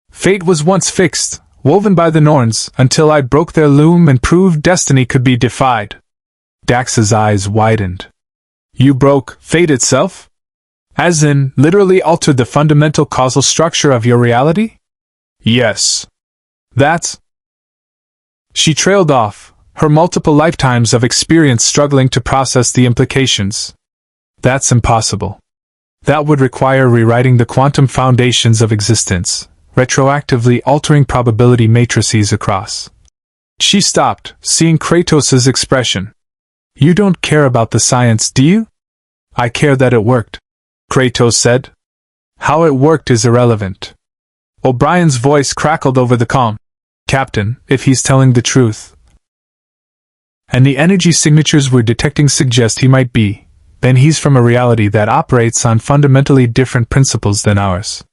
Fate was once fixed, woven by the Norns, until I broke their loom and proved destiny could be defied. Dax's eyes widened. You broke fate itself? As in, literally altered the fundamental causal structure of your reality? Yes. That's... She trailed off, her multiple lifetimes of experience struggling to process the implications. That's impossible. That would require rewriting the quantum foundations of existence, retroactively altering probability matrices across. She stopped, seeing Kratos' expression. You don't care about the science, do you? I care that it worked, Kratos said. How it worked is irrelevant. O'Brien's voice crackled over the calm. Captain, if he's telling the truth. And the energy signatures we're detecting suggest he might be, then he's from a reality that operates on fundamentally different principles than ours.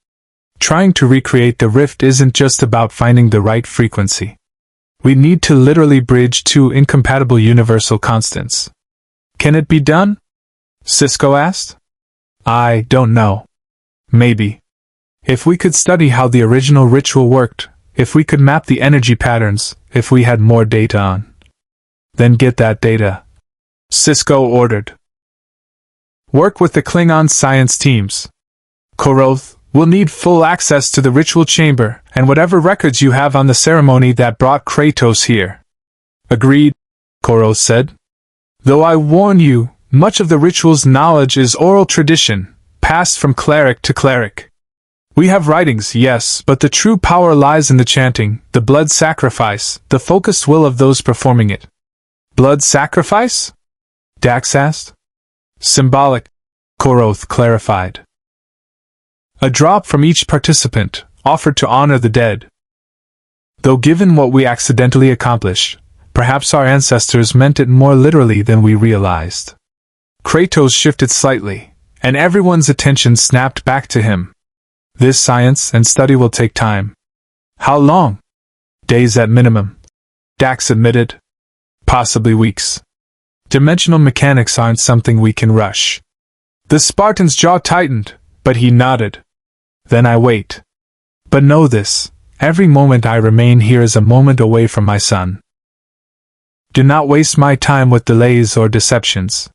Trying to recreate the rift isn't just about finding the right frequency. We need to literally bridge 2 incompatible universal constants. Can it be done? Sisko asked. I don't know. Maybe. If we could study how the original ritual worked, if we could map the energy patterns, if we had more data on. Then get that data. Sisko ordered. Work with the Klingon science teams. Koroth, we'll need full access to the ritual chamber and whatever records you have on the ceremony that brought Kratos here. Agreed, Koroth said. Though I warn you, much of the ritual's knowledge is oral tradition, passed from cleric to cleric. We have writings, yes, but the true power lies in the chanting, the blood sacrifice, the focused will of those performing it. Blood sacrifice? Dax asked. Symbolic, Koroth clarified. A drop from each participant, offered to honor the dead. Though given what we accidentally accomplished, perhaps our ancestors meant it more literally than we realized. Kratos shifted slightly, and everyone's attention snapped back to him. This science and study will take time. How long? Days at minimum. Dax admitted. Possibly weeks. Dimensional mechanics aren't something we can rush. The Spartan's jaw tightened, but he nodded. Then I wait. But know this, every moment I remain here is a moment away from my son. Do not waste my time with delays or deceptions.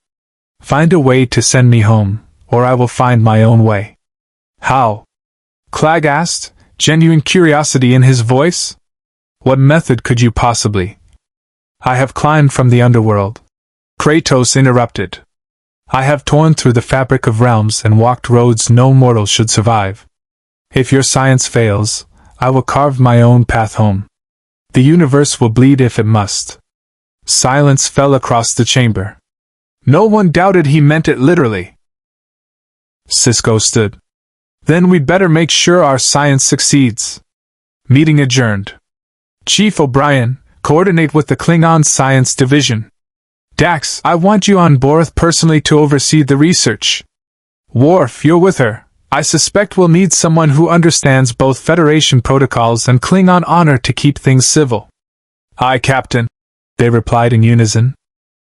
Find a way to send me home, or I will find my own way. How? Klag asked, genuine curiosity in his voice. What method could you possibly? I have climbed from the underworld. Kratos interrupted. I have torn through the fabric of realms and walked roads no mortal should survive. If your science fails, I will carve my own path home. The universe will bleed if it must." Silence fell across the chamber. No one doubted he meant it literally. Sisko stood. "Then we'd better make sure our science succeeds." Meeting adjourned. "Chief O'Brien, coordinate with the Klingon Science Division. Dax, I want you on Boreth personally to oversee the research. Worf, you're with her. I suspect we'll need someone who understands both Federation protocols and Klingon honor to keep things civil." "Aye, Captain," they replied in unison.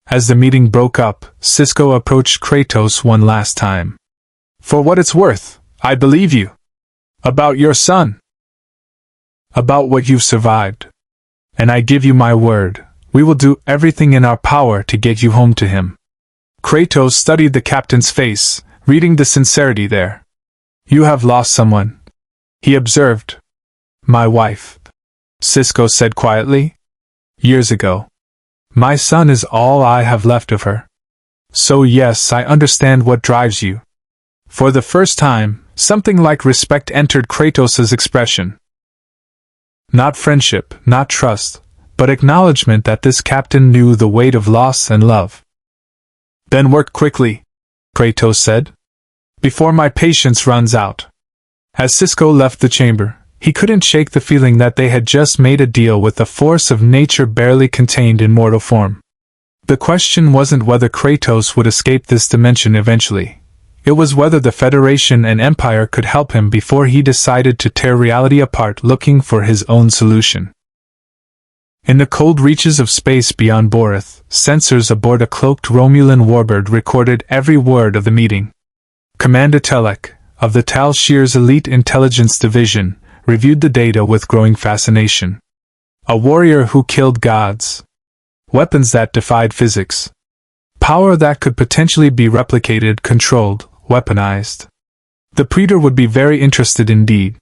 As the meeting broke up, Sisko approached Kratos one last time. "For what it's worth, I believe you. About your son. About what you've survived. And I give you my word, we will do everything in our power to get you home to him." Kratos studied the captain's face, reading the sincerity there. "You have lost someone," he observed. "My wife," Sisko said quietly. "Years ago. My son is all I have left of her. So yes, I understand what drives you." For the first time, something like respect entered Kratos's expression. Not friendship, not trust, but acknowledgement that this captain knew the weight of loss and love. "Then work quickly," Kratos said, "before my patience runs out." As Sisko left the chamber, he couldn't shake the feeling that they had just made a deal with the force of nature barely contained in mortal form. The question wasn't whether Kratos would escape this dimension eventually. It was whether the Federation and Empire could help him before he decided to tear reality apart looking for his own solution. In the cold reaches of space beyond Boreth, sensors aboard a cloaked Romulan warbird recorded every word of the meeting. Commander Telek, of the Tal Shiar's Elite Intelligence Division, reviewed the data with growing fascination. A warrior who killed gods. Weapons that defied physics. Power that could potentially be replicated, controlled, weaponized. The Praetor would be very interested indeed.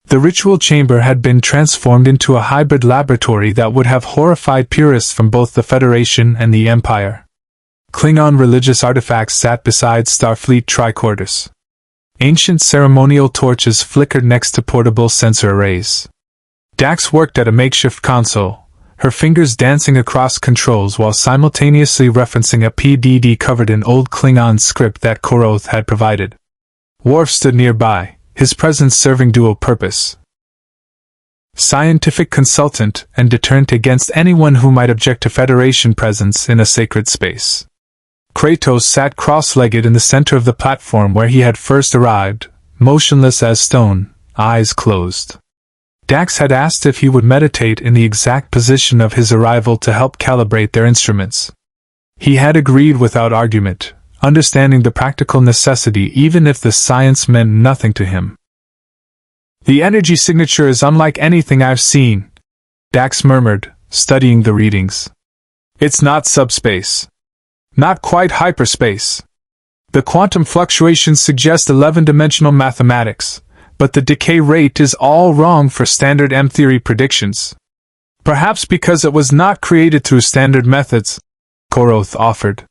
The ritual chamber had been transformed into a hybrid laboratory that would have horrified purists from both the Federation and the Empire. Klingon religious artifacts sat beside Starfleet tricorders. Ancient ceremonial torches flickered next to portable sensor arrays. Dax worked at a makeshift console, her fingers dancing across controls while simultaneously referencing a PDD covered in old Klingon script that Koroth had provided. Worf stood nearby, his presence serving dual purpose. Scientific consultant and deterrent against anyone who might object to Federation presence in a sacred space. Kratos sat cross-legged in the center of the platform where he had first arrived, motionless as stone, eyes closed. Dax had asked if he would meditate in the exact position of his arrival to help calibrate their instruments. He had agreed without argument, understanding the practical necessity even if the science meant nothing to him. "The energy signature is unlike anything I've seen," Dax murmured, studying the readings. "It's not subspace. Not quite hyperspace. The quantum fluctuations suggest 11-dimensional mathematics, but the decay rate is all wrong for standard M-theory predictions. Perhaps because it was not created through standard methods," Koroth offered.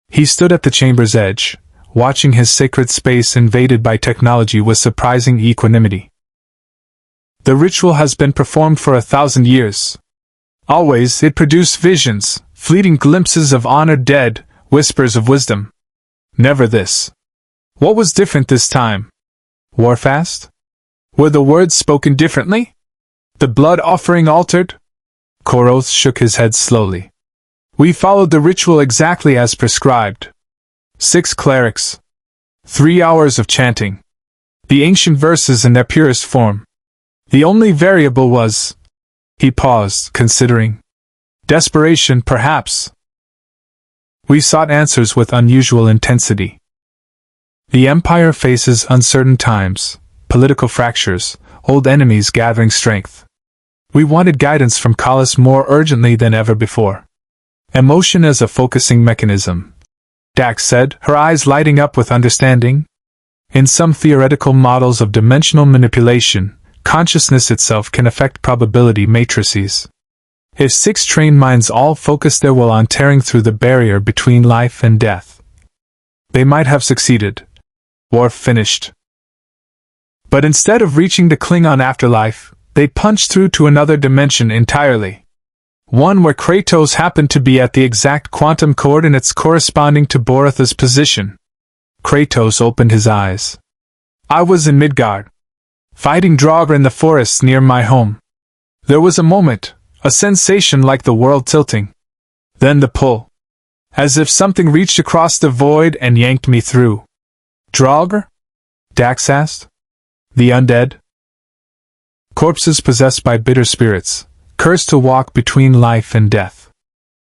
He stood at the chamber's edge, watching his sacred space invaded by technology with surprising equanimity. "The ritual has been performed for 1,000 years. Always it produced visions, fleeting glimpses of honored dead, whispers of wisdom. Never this. What was different this time?" Worf asked. "Were the words spoken differently? The blood offering altered?" Koroth shook his head slowly. "We followed the ritual exactly as prescribed. 6 clerics. 3 hours of chanting. The ancient verses in their purest form. The only variable was—" He paused, considering. "Desperation, perhaps. We sought answers with unusual intensity. The Empire faces uncertain times, political fractures, old enemies gathering strength. We wanted guidance from Kallus more urgently than ever before. Emotion as a focusing mechanism," Dax said, her eyes lighting up with understanding. "In some theoretical models of dimensional manipulation, consciousness itself can affect probability matrices. If 6 trained minds all focused their will on tearing through the barrier between life and death, they might have succeeded," Worf finished. But instead of reaching the Klingon afterlife, they punched through to another dimension entirely. One where Kratos happened to be at the exact quantum coordinates corresponding to Boreth's position. Kratos opened his eyes. I was in Midgard, fighting Draugr in the forests near my home. There was a moment, a sensation like the world tilting. Then the pull. As if something reached across the void and yanked me through. Draugr? Dax asked. The undead? Corpses possessed by bitter spirits, cursed to walk between life and death.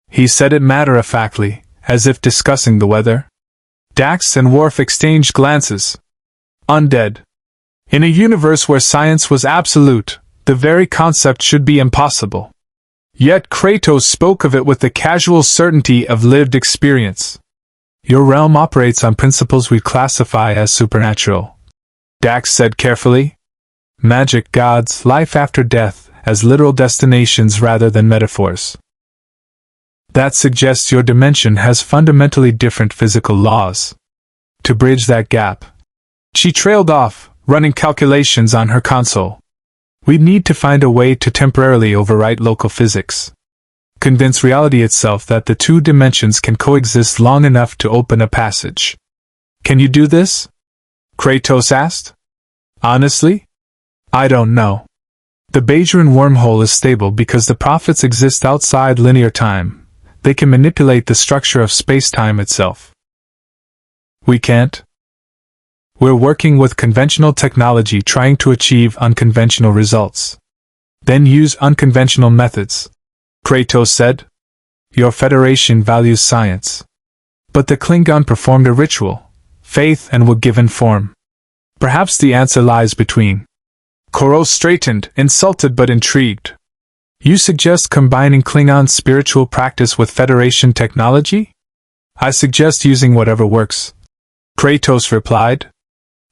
He said it matter-of-factly, as if discussing the weather. Dax and Worf exchanged glances. Undead. In a universe where science was absolute, the very concept should be impossible. Yet Kratos spoke of it with the casual certainty of lived experience. Your realm operates on principles we classify as supernatural, Dax said carefully. Magic, gods, life after death, as literal destinations rather than metaphors. That suggests your dimension has fundamentally different physical laws. To bridge that gap, she trailed off, running calculations on her console. We'd need to find a way to temporarily overwrite local physics. Convince reality itself that the two dimensions can coexist long enough to open a passage. Can you do this? Kratos asked. Honestly? I don't know. The Bajoran wormhole is stable because the prophets exist outside linear time. They can manipulate the structure of space-time itself. We can't? We're working with conventional technology trying to achieve unconventional results. Then use unconventional methods, Kratos said. Your Federation values science. But the Klingon performed a ritual, faith, and were given form. Perhaps the answer lies between. Koros straightened, insulted but intrigued. You suggest combining Klingon spiritual practice with Federation technology? I suggest using whatever works, Kratos replied.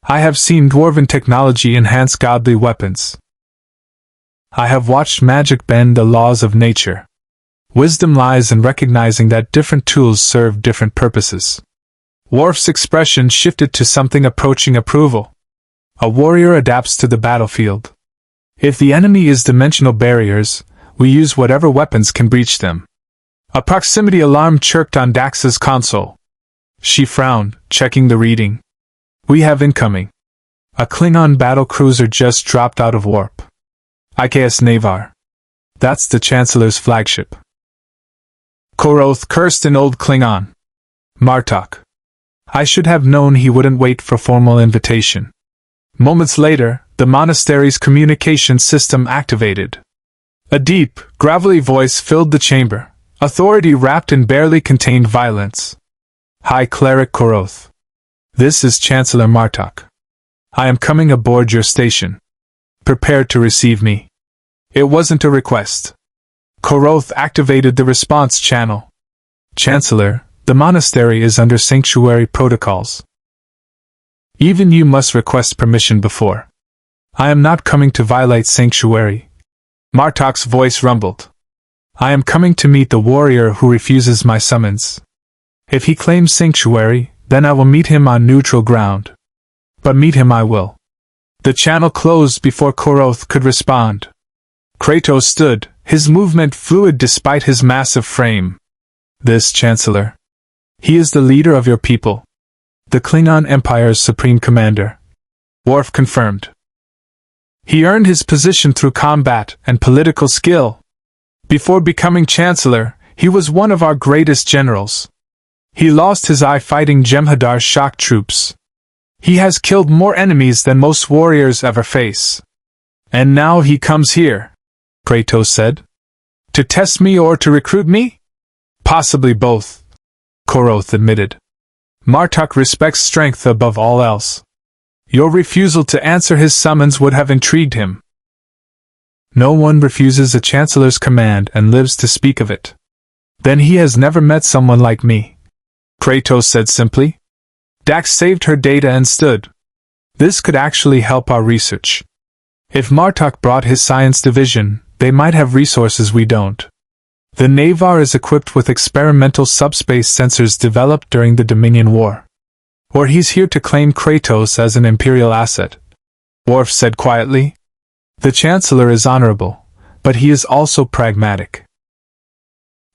I have seen dwarven technology enhance godly weapons. I have watched magic bend the laws of nature. Wisdom lies in recognizing that different tools serve different purposes. Worf's expression shifted to something approaching approval. A warrior adapts to the battlefield. If the enemy is dimensional barriers, we use whatever weapons can breach them. A proximity alarm chirped on Dax's console. She frowned, checking the reading. We have incoming. A Klingon battle cruiser just dropped out of warp. IKS Navar. That's the Chancellor's flagship. Koroth cursed in Old Klingon. Martok. I should have known he wouldn't wait for formal invitation. Moments later, the monastery's communication system activated. A deep, gravelly voice filled the chamber, authority wrapped in barely contained violence. High Cleric Koroth. This is Chancellor Martok. I am coming aboard your station. Prepare to receive me. It wasn't a request. Koroth activated the response channel. Chancellor, the monastery is under sanctuary protocols. Even you must request permission before. I am not coming to violate sanctuary. Martok's voice rumbled. I am coming to meet the warrior who refuses my summons. If he claims sanctuary, then I will meet him on neutral ground. But meet him I will. The channel closed before Koroth could respond. Kratos stood, his movement fluid despite his massive frame. This Chancellor. He is the leader of your people. The Klingon Empire's supreme commander. Worf confirmed. He earned his position through combat and political skill. Before becoming Chancellor, he was one of our greatest generals. He lost his eye fighting Jem'Hadar's shock troops. He has killed more enemies than most warriors ever face. And now he comes here, Kratos said. To test me or to recruit me? Possibly both, Koroth admitted. Martok respects strength above all else. Your refusal to answer his summons would have intrigued him. No one refuses a Chancellor's command and lives to speak of it. Then he has never met someone like me, Kratos said simply. Dax saved her data and stood. This could actually help our research. If Martok brought his science division, they might have resources we don't. The Navar is equipped with experimental subspace sensors developed during the Dominion War. Or he's here to claim Kratos as an Imperial asset. Worf said quietly. The Chancellor is honorable, but he is also pragmatic.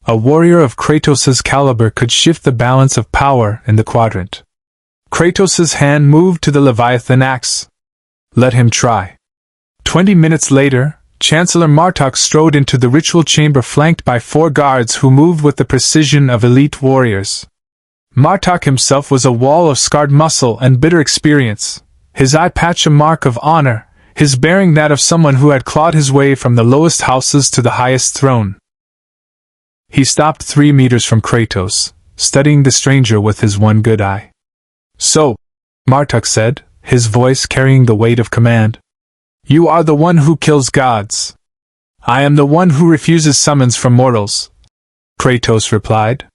A warrior of Kratos' caliber could shift the balance of power in the quadrant. Kratos' hand moved to the Leviathan axe. Let him try. 20 minutes later, Chancellor Martok strode into the ritual chamber flanked by 4 guards who moved with the precision of elite warriors. Martok himself was a wall of scarred muscle and bitter experience, his eye patch a mark of honor, his bearing that of someone who had clawed his way from the lowest houses to the highest throne. He stopped 3 meters from Kratos, studying the stranger with his one good eye. So, Martok said, his voice carrying the weight of command. You are the one who kills gods. I am the one who refuses summons from mortals. Kratos replied.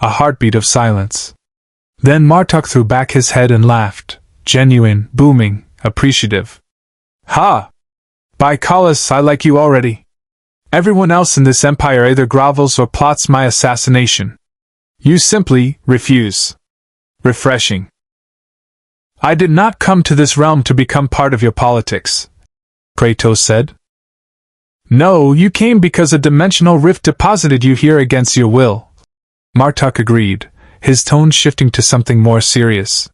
A heartbeat of silence. Then Martok threw back his head and laughed, genuine, booming, appreciative. Ha! By Khalas, I like you already. Everyone else in this empire either grovels or plots my assassination. You simply refuse. Refreshing. I did not come to this realm to become part of your politics, Kratos said. No, you came because a dimensional rift deposited you here against your will. Martok agreed, his tone shifting to something more serious.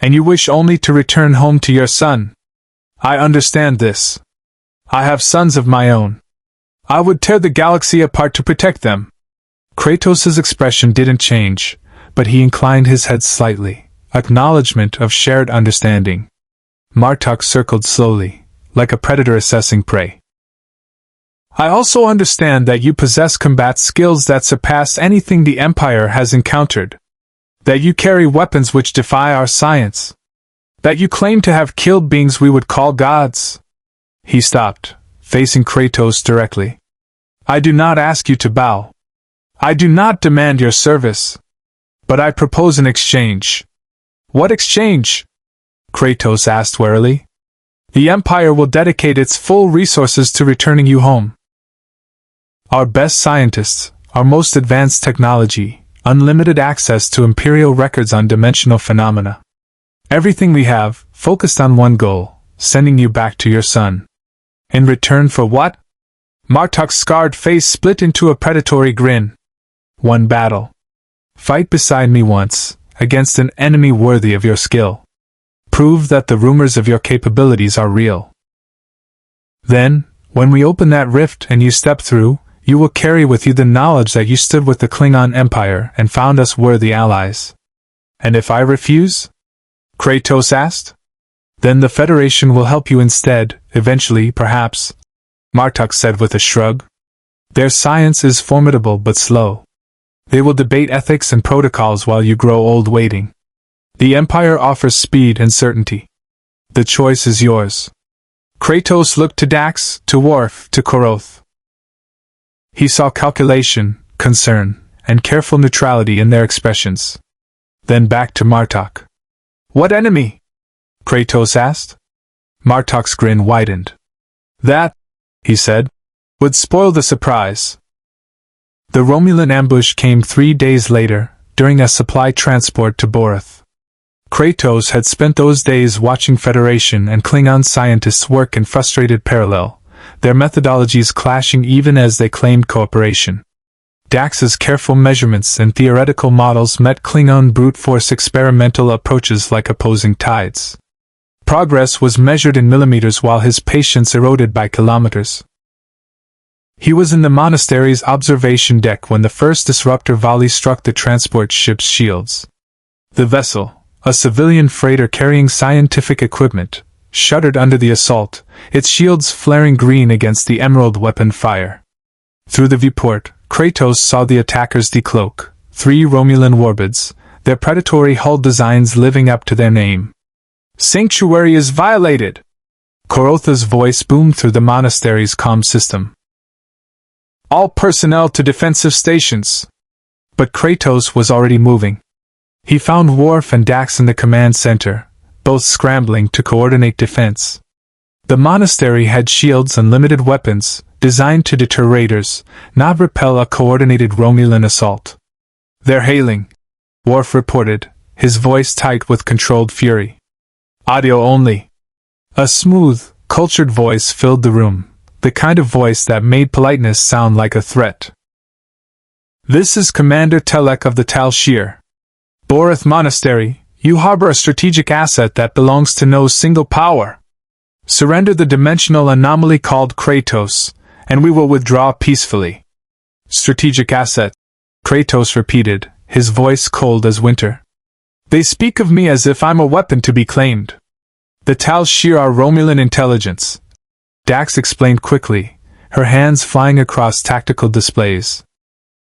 And you wish only to return home to your son. I understand this. I have sons of my own. I would tear the galaxy apart to protect them. Kratos' expression didn't change, but he inclined his head slightly, acknowledgement of shared understanding. Martok circled slowly, like a predator assessing prey. I also understand that you possess combat skills that surpass anything the Empire has encountered. That you carry weapons which defy our science. That you claim to have killed beings we would call gods. He stopped, facing Kratos directly. I do not ask you to bow. I do not demand your service. But I propose an exchange. What exchange? Kratos asked warily. The Empire will dedicate its full resources to returning you home. Our best scientists, our most advanced technology, unlimited access to Imperial records on dimensional phenomena. Everything we have, focused on one goal, sending you back to your son. In return for what? Martok's scarred face split into a predatory grin. One battle. Fight beside me once, against an enemy worthy of your skill. Prove that the rumors of your capabilities are real. Then, when we open that rift and you step through, you will carry with you the knowledge that you stood with the Klingon Empire and found us worthy allies. And if I refuse? Kratos asked. Then the Federation will help you instead, eventually, perhaps, Martok said with a shrug. Their science is formidable but slow. They will debate ethics and protocols while you grow old waiting. The Empire offers speed and certainty. The choice is yours. Kratos looked to Dax, to Worf, to Koroth. He saw calculation, concern, and careful neutrality in their expressions. Then back to Martok. What enemy? Kratos asked. Martok's grin widened. That, he said, would spoil the surprise. The Romulan ambush came 3 days later, during a supply transport to Boreth. Kratos had spent those days watching Federation and Klingon scientists work in frustrated parallel, their methodologies clashing even as they claimed cooperation. Dax's careful measurements and theoretical models met Klingon brute force experimental approaches like opposing tides. Progress was measured in millimeters while his patience eroded by kilometers. He was in the monastery's observation deck when the first disruptor volley struck the transport ship's shields. The vessel, a civilian freighter carrying scientific equipment, shuddered under the assault, its shields flaring green against the emerald weapon fire. Through the viewport, Kratos saw the attackers decloak, 3 Romulan warbids, their predatory hull designs living up to their name. Sanctuary is violated! Korotha's voice boomed through the monastery's comm system. All personnel to defensive stations! But Kratos was already moving. He found Worf and Dax in the command center, both scrambling to coordinate defense. The monastery had shields and limited weapons, designed to deter raiders, not repel a coordinated Romulan assault. They're hailing, Worf reported, his voice tight with controlled fury. Audio only. A smooth, cultured voice filled the room, the kind of voice that made politeness sound like a threat. "This is Commander Telek of the Tal Shiar. Boreth Monastery, you harbor a strategic asset that belongs to no single power. Surrender the dimensional anomaly called Kratos, and we will withdraw peacefully." "Strategic asset," Kratos repeated, his voice cold as winter. "They speak of me as if I'm a weapon to be claimed." "The Tal Shiar are Romulan intelligence," Dax explained quickly, her hands flying across tactical displays.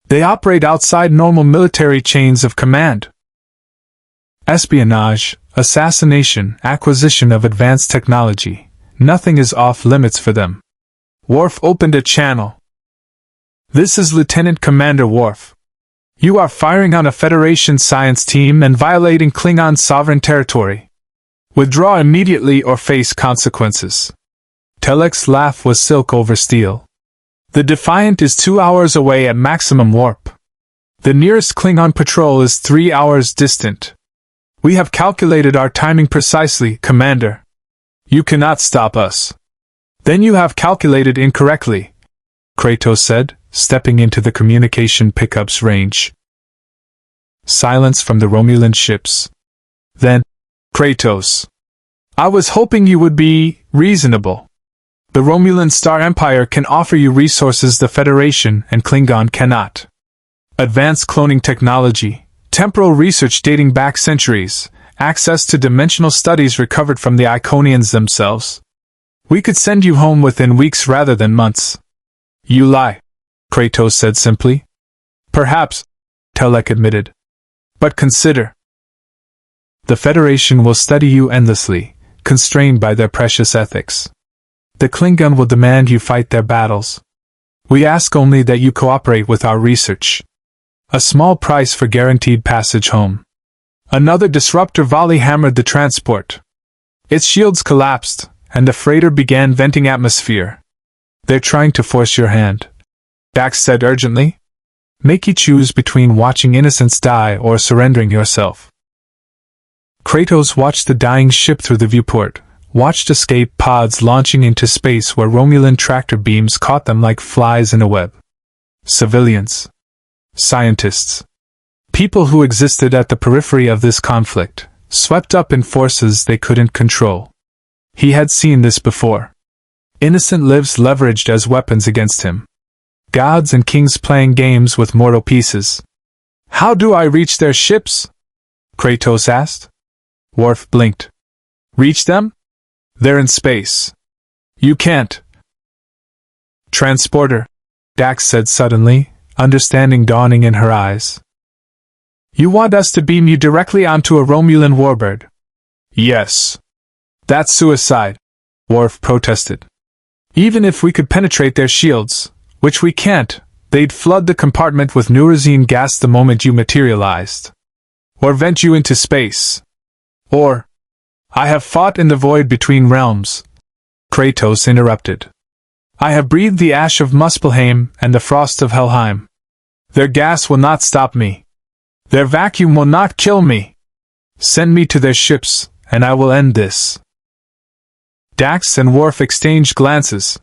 "They operate outside normal military chains of command. Espionage, assassination, acquisition of advanced technology, nothing is off limits for them." Worf opened a channel. "This is Lieutenant Commander Worf. You are firing on a Federation science team and violating Klingon sovereign territory. Withdraw immediately or face consequences." Telek's laugh was silk over steel. "The Defiant is 2 hours away at maximum warp. The nearest Klingon patrol is 3 hours distant. We have calculated our timing precisely, Commander. You cannot stop us." "Then you have calculated incorrectly," Kratos said, stepping into the communication pickup's range. Silence from the Romulan ships. Then, "Kratos, I was hoping you would be reasonable. The Romulan Star Empire can offer you resources the Federation and Klingon cannot. Advanced cloning technology, temporal research dating back centuries, access to dimensional studies recovered from the Iconians themselves. We could send you home within weeks rather than months." "You lie," Kratos said simply. "Perhaps," Telek admitted. "But consider. The Federation will study you endlessly, constrained by their precious ethics. The Klingon will demand you fight their battles. We ask only that you cooperate with our research. A small price for guaranteed passage home." Another disruptor volley hammered the transport. Its shields collapsed, and the freighter began venting atmosphere. "They're trying to force your hand," Dax said urgently. "Make you choose between watching innocents die or surrendering yourself." Kratos watched the dying ship through the viewport, watched escape pods launching into space where Romulan tractor beams caught them like flies in a web. Civilians. Scientists. People who existed at the periphery of this conflict, swept up in forces they couldn't control. He had seen this before. Innocent lives leveraged as weapons against him. Gods and kings playing games with mortal pieces. "How do I reach their ships?" Kratos asked. Worf blinked. "Reach them? They're in space. You can't." "Transporter," Dax said suddenly, understanding dawning in her eyes. "You want us to beam you directly onto a Romulan warbird?" "Yes." "That's suicide," Worf protested. "Even if we could penetrate their shields, which we can't, they'd flood the compartment with Neurazine gas the moment you materialized. Or vent you into space. Or, I have fought in the void between realms," Kratos interrupted. "I have breathed the ash of Muspelheim and the frost of Helheim. Their gas will not stop me. Their vacuum will not kill me. Send me to their ships, and I will end this." Dax and Worf exchanged glances.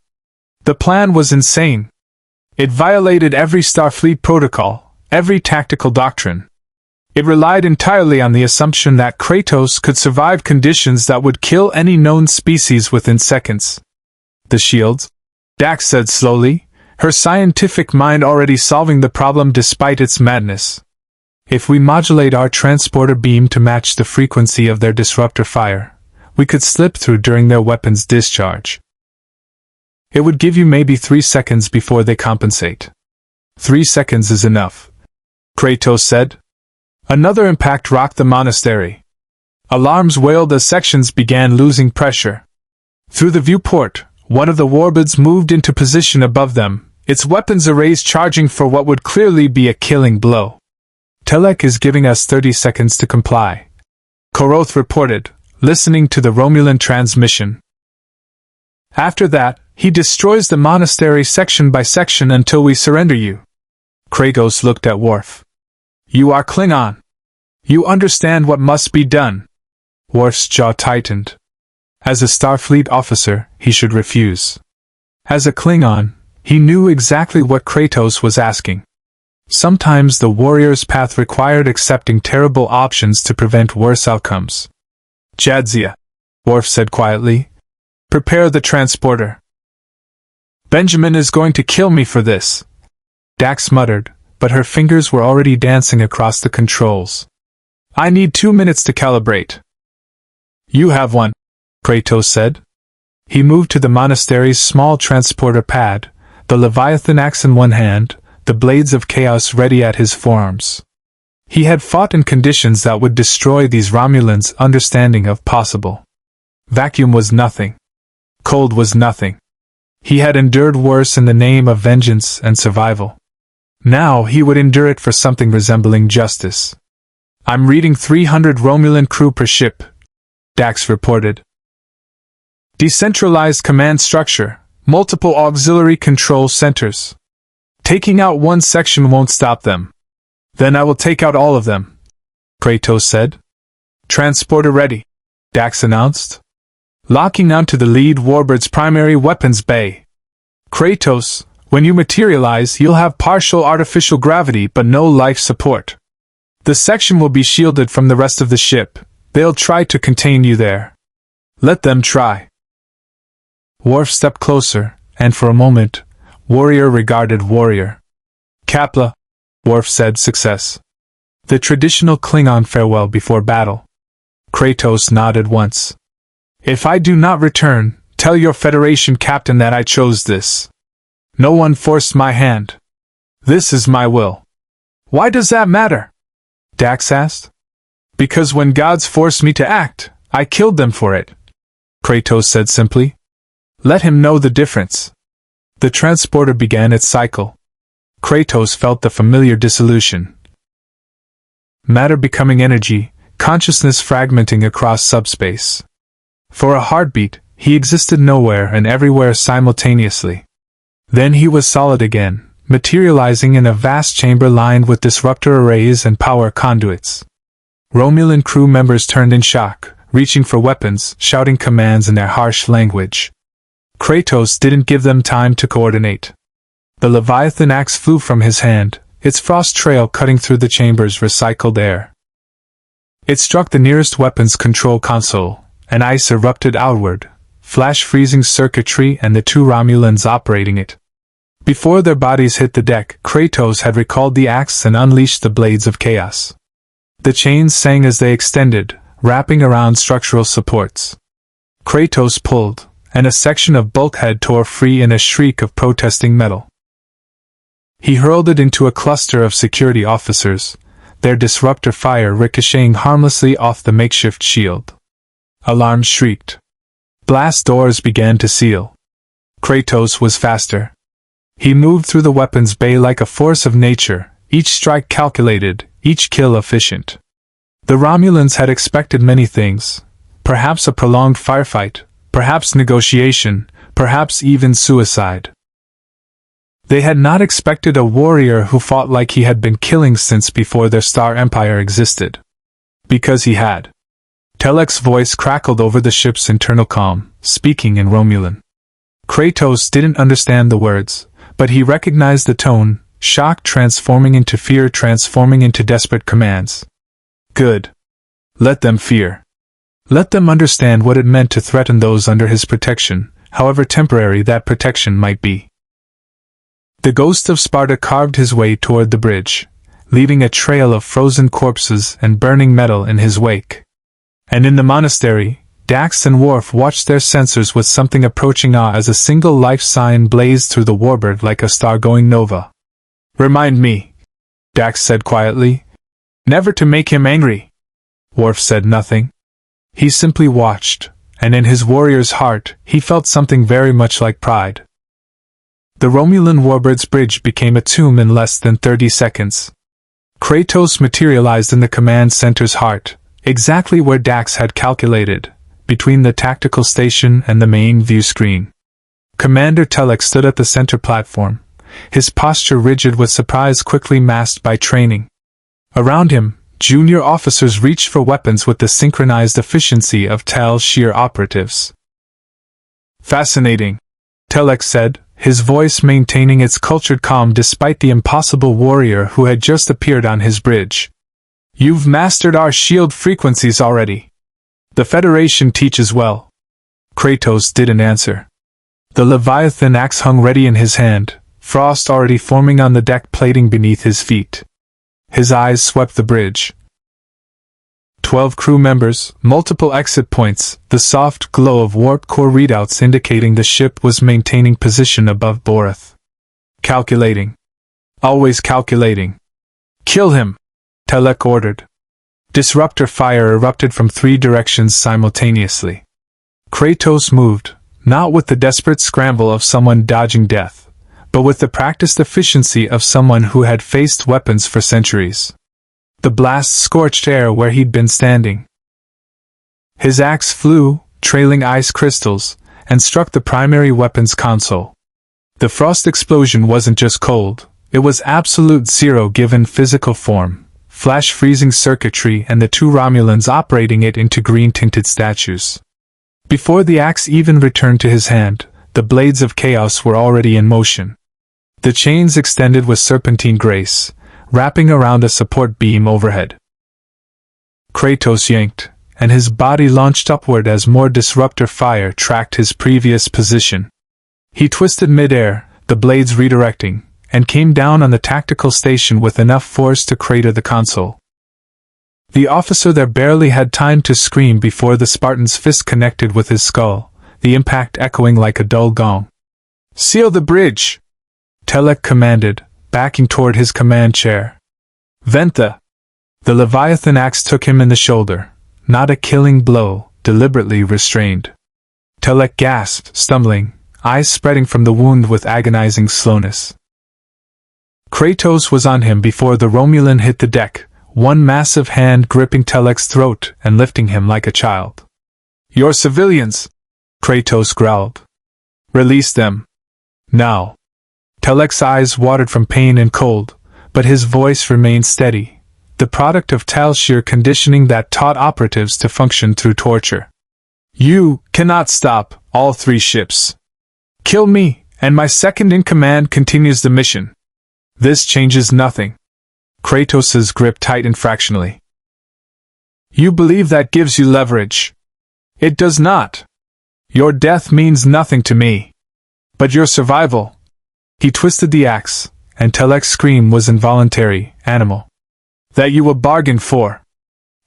The plan was insane. It violated every Starfleet protocol, every tactical doctrine. It relied entirely on the assumption that Kratos could survive conditions that would kill any known species within seconds. "The shields," Dax said slowly, her scientific mind already solving the problem despite its madness. "If we modulate our transporter beam to match the frequency of their disruptor fire, we could slip through during their weapons discharge. It would give you maybe 3 seconds before they compensate." "3 seconds is enough," Kratos said. Another impact rocked the monastery. Alarms wailed as sections began losing pressure. Through the viewport, one of the warbirds moved into position above them, its weapons arrays charging for what would clearly be a killing blow. "Telek is giving us 30 seconds to comply," Koroth reported, listening to the Romulan transmission. "After that, he destroys the monastery section by section until we surrender you." Kratos looked at Worf. "You are Klingon. You understand what must be done." Worf's jaw tightened. As a Starfleet officer, he should refuse. As a Klingon, he knew exactly what Kratos was asking. Sometimes the warrior's path required accepting terrible options to prevent worse outcomes. Jadzia, Worf said quietly. Prepare the transporter. Benjamin is going to kill me for this, Dax muttered, but her fingers were already dancing across the controls. I need 2 minutes to calibrate. You have one, Kratos said. He moved to the monastery's small transporter pad, the Leviathan axe in one hand, the blades of chaos ready at his forearms. He had fought in conditions that would destroy these Romulans' understanding of possible. Vacuum was nothing. Cold was nothing. He had endured worse in the name of vengeance and survival. Now he would endure it for something resembling justice. I'm reading 300 Romulan crew per ship, Dax reported. Decentralized command structure, multiple auxiliary control centers. Taking out one section won't stop them. Then I will take out all of them, Kratos said. Transporter ready, Dax announced. Locking onto the lead warbird's primary weapons bay. Kratos, when you materialize, you'll have partial artificial gravity but no life support. The section will be shielded from the rest of the ship. They'll try to contain you there. Let them try. Worf stepped closer, and for a moment, warrior regarded warrior. Kapla, Worf said, success. The traditional Klingon farewell before battle. Kratos nodded once. If I do not return, tell your Federation captain that I chose this. No one forced my hand. This is my will. Why does that matter? Dax asked. Because when gods forced me to act, I killed them for it, Kratos said simply. Let him know the difference. The transporter began its cycle. Kratos felt the familiar dissolution. Matter becoming energy, consciousness fragmenting across subspace. For a heartbeat, he existed nowhere and everywhere simultaneously. Then he was solid again, materializing in a vast chamber lined with disruptor arrays and power conduits. Romulan crew members turned in shock, reaching for weapons, shouting commands in their harsh language. Kratos didn't give them time to coordinate. The Leviathan axe flew from his hand, its frost trail cutting through the chamber's recycled air. It struck the nearest weapons control console, and ice erupted outward, flash-freezing circuitry and the two Romulans operating it. Before their bodies hit the deck, Kratos had recalled the axe and unleashed the blades of chaos. The chains sang as they extended, wrapping around structural supports. Kratos pulled, and a section of bulkhead tore free in a shriek of protesting metal. He hurled it into a cluster of security officers, their disruptor fire ricocheting harmlessly off the makeshift shield. Alarms shrieked. Blast doors began to seal. Kratos was faster. He moved through the weapons bay like a force of nature, each strike calculated, each kill efficient. The Romulans had expected many things, perhaps a prolonged firefight, perhaps negotiation, perhaps even suicide. They had not expected a warrior who fought like he had been killing since before their star empire existed. Because he had. Telek's voice crackled over the ship's internal calm, speaking in Romulan. Kratos didn't understand the words, but he recognized the tone, shock transforming into fear transforming into desperate commands. Good. Let them fear. Let them understand what it meant to threaten those under his protection, however temporary that protection might be. The Ghost of Sparta carved his way toward the bridge, leaving a trail of frozen corpses and burning metal in his wake. And in the monastery, Dax and Worf watched their sensors with something approaching awe as a single life sign blazed through the warbird like a star going nova. Remind me, Dax said quietly. Never to make him angry. Worf said nothing. He simply watched, and in his warrior's heart, he felt something very much like pride. The Romulan warbird's bridge became a tomb in less than 30 seconds. Kratos materialized in the command center's heart, exactly where Dax had calculated, between the tactical station and the main view screen. Commander Telek stood at the center platform, his posture rigid with surprise quickly masked by training. Around him, junior officers reached for weapons with the synchronized efficiency of Tal Shiar operatives. Fascinating, Telek said, his voice maintaining its cultured calm despite the impossible warrior who had just appeared on his bridge. You've mastered our shield frequencies already. The Federation teaches well. Kratos didn't answer. The Leviathan axe hung ready in his hand, frost already forming on the deck plating beneath his feet. His eyes swept the bridge. 12 crew members, multiple exit points, the soft glow of warp core readouts indicating the ship was maintaining position above Boreth. Calculating. Always calculating. Kill him, Telek ordered. Disruptor fire erupted from 3 directions simultaneously. Kratos moved, not with the desperate scramble of someone dodging death, but with the practiced efficiency of someone who had faced weapons for centuries. The blast scorched air where he'd been standing. His axe flew, trailing ice crystals, and struck the primary weapons console. The frost explosion wasn't just cold, it was absolute zero given physical form, flash-freezing circuitry and the 2 Romulans operating it into green-tinted statues. Before the axe even returned to his hand, the blades of chaos were already in motion. The chains extended with serpentine grace, wrapping around a support beam overhead. Kratos yanked, and his body launched upward as more disruptor fire tracked his previous position. He twisted mid-air, the blades redirecting, and came down on the tactical station with enough force to crater the console. The officer there barely had time to scream before the Spartan's fist connected with his skull, the impact echoing like a dull gong. "Seal the bridge!" Telek commanded, backing toward his command chair. "Ventha!" The Leviathan axe took him in the shoulder, not a killing blow, deliberately restrained. Telek gasped, stumbling, eyes spreading from the wound with agonizing slowness. Kratos was on him before the Romulan hit the deck, one massive hand gripping Telek's throat and lifting him like a child. "You're civilians!" Kratos growled. "Release them. Now." Telek's eyes watered from pain and cold, but his voice remained steady, the product of Tal Shiar conditioning that taught operatives to function through torture. "You cannot stop all 3 ships. Kill me, and my second-in-command continues the mission. This changes nothing." Kratos's grip tightened fractionally. "You believe that gives you leverage. It does not. Your death means nothing to me. But your survival." He twisted the axe, and Telek's scream was involuntary, animal. "That you will bargain for."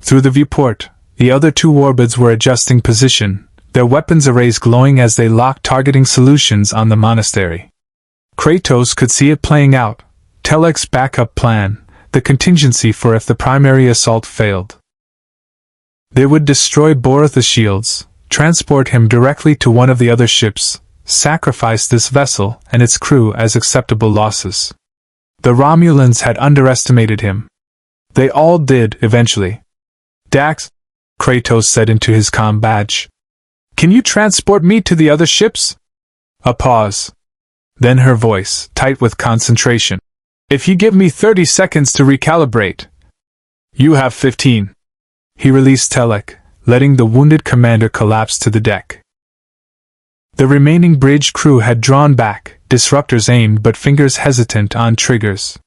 Through the viewport, the other 2 warbids were adjusting position, their weapons arrays glowing as they locked targeting solutions on the monastery. Kratos could see it playing out, Telek's backup plan, the contingency for if the primary assault failed. They would destroy Boreth's shields, transport him directly to one of the other ships, sacrifice this vessel and its crew as acceptable losses. The Romulans had underestimated him. They all did, eventually. "Dax," Kratos said into his comm badge. "Can you transport me to the other ships?" A pause. Then her voice, tight with concentration. "If you give me 30 seconds to recalibrate." "You have 15. He released Telek, letting the wounded commander collapse to the deck. The remaining bridge crew had drawn back, disruptors aimed but fingers hesitant on triggers.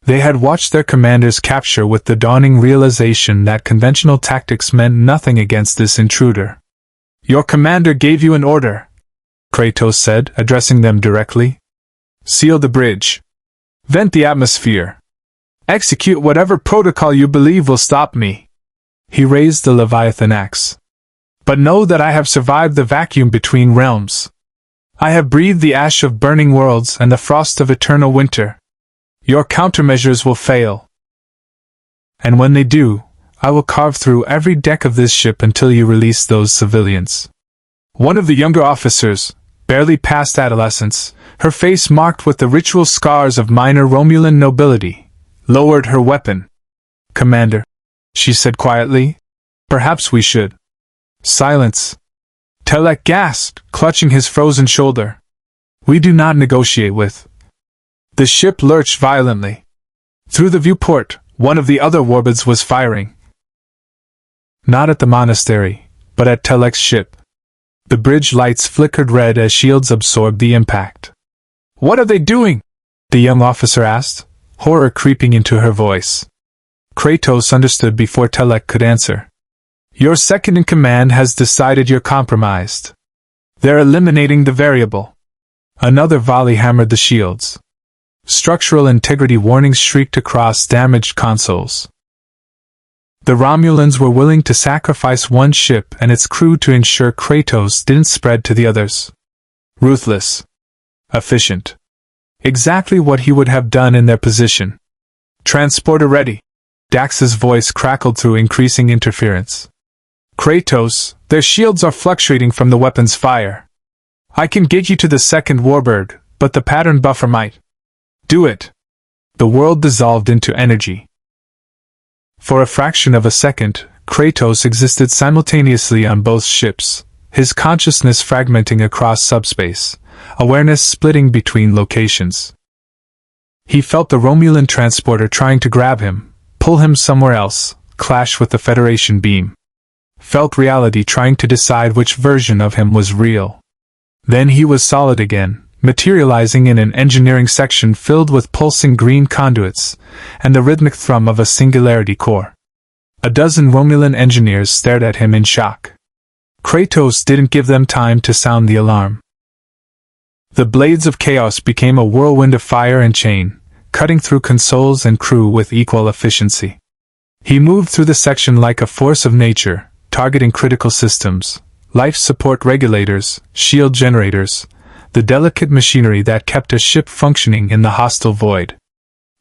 They had watched their commanders capture with the dawning realization that conventional tactics meant nothing against this intruder. "Your commander gave you an order," Kratos said, addressing them directly. "Seal the bridge. Vent the atmosphere. Execute whatever protocol you believe will stop me." He raised the Leviathan axe. "But know that I have survived the vacuum between realms. I have breathed the ash of burning worlds and the frost of eternal winter. Your countermeasures will fail. And when they do, I will carve through every deck of this ship until you release those civilians." One of the younger officers, barely past adolescence, her face marked with the ritual scars of minor Romulan nobility, lowered her weapon. "Commander," she said quietly, "perhaps we should." Silence. Telek gasped, clutching his frozen shoulder. "We do not negotiate with." The ship lurched violently. Through the viewport, one of the other warbids was firing. Not at the monastery, but at Telek's ship. The bridge lights flickered red as shields absorbed the impact. "What are they doing?" the young officer asked, horror creeping into her voice. Kratos understood before Telek could answer. "Your second-in-command has decided you're compromised. They're eliminating the variable." Another volley hammered the shields. Structural integrity warnings shrieked across damaged consoles. The Romulans were willing to sacrifice one ship and its crew to ensure Kratos didn't spread to the others. Ruthless. Efficient. Exactly what he would have done in their position. "Transporter ready." Dax's voice crackled through increasing interference. "Kratos, their shields are fluctuating from the weapon's fire. I can get you to the second warbird, but the pattern buffer might." "Do it." The world dissolved into energy. For a fraction of a second, Kratos existed simultaneously on both ships, his consciousness fragmenting across subspace, awareness splitting between locations. He felt the Romulan transporter trying to grab him, pull him somewhere else, clash with the Federation beam. Felt reality trying to decide which version of him was real. Then he was solid again, materializing in an engineering section filled with pulsing green conduits, and the rhythmic thrum of a singularity core. A dozen Romulan engineers stared at him in shock. Kratos didn't give them time to sound the alarm. The blades of chaos became a whirlwind of fire and chain, cutting through consoles and crew with equal efficiency. He moved through the section like a force of nature, targeting critical systems, life support regulators, shield generators, the delicate machinery that kept a ship functioning in the hostile void.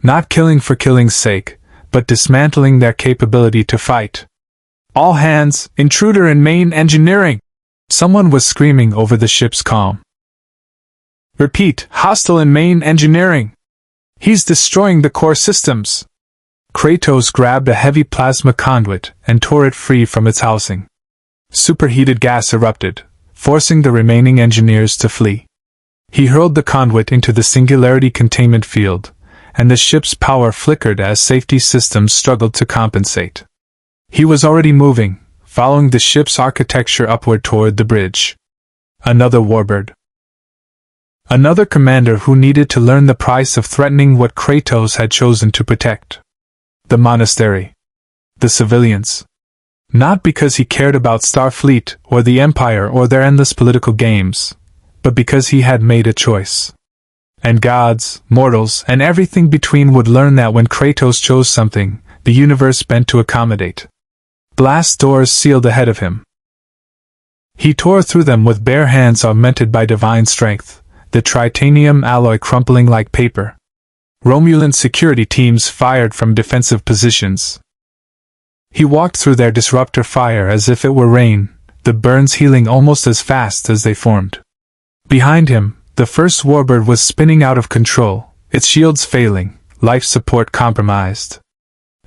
Not killing for killing's sake, but dismantling their capability to fight. "All hands, intruder in main engineering!" Someone was screaming over the ship's calm. "Repeat, hostile in main engineering! He's destroying the core systems!" Kratos grabbed a heavy plasma conduit and tore it free from its housing. Superheated gas erupted, forcing the remaining engineers to flee. He hurled the conduit into the singularity containment field, and the ship's power flickered as safety systems struggled to compensate. He was already moving, following the ship's architecture upward toward the bridge. Another warbird. Another commander who needed to learn the price of threatening what Kratos had chosen to protect. The monastery. The civilians. Not because he cared about Starfleet or the Empire or their endless political games, but because he had made a choice. And gods, mortals, and everything between would learn that when Kratos chose something, the universe bent to accommodate. Glass doors sealed ahead of him. He tore through them with bare hands augmented by divine strength, the tritanium alloy crumpling like paper. Romulan security teams fired from defensive positions. He walked through their disruptor fire as if it were rain, the burns healing almost as fast as they formed. Behind him, the first warbird was spinning out of control, its shields failing, life support compromised.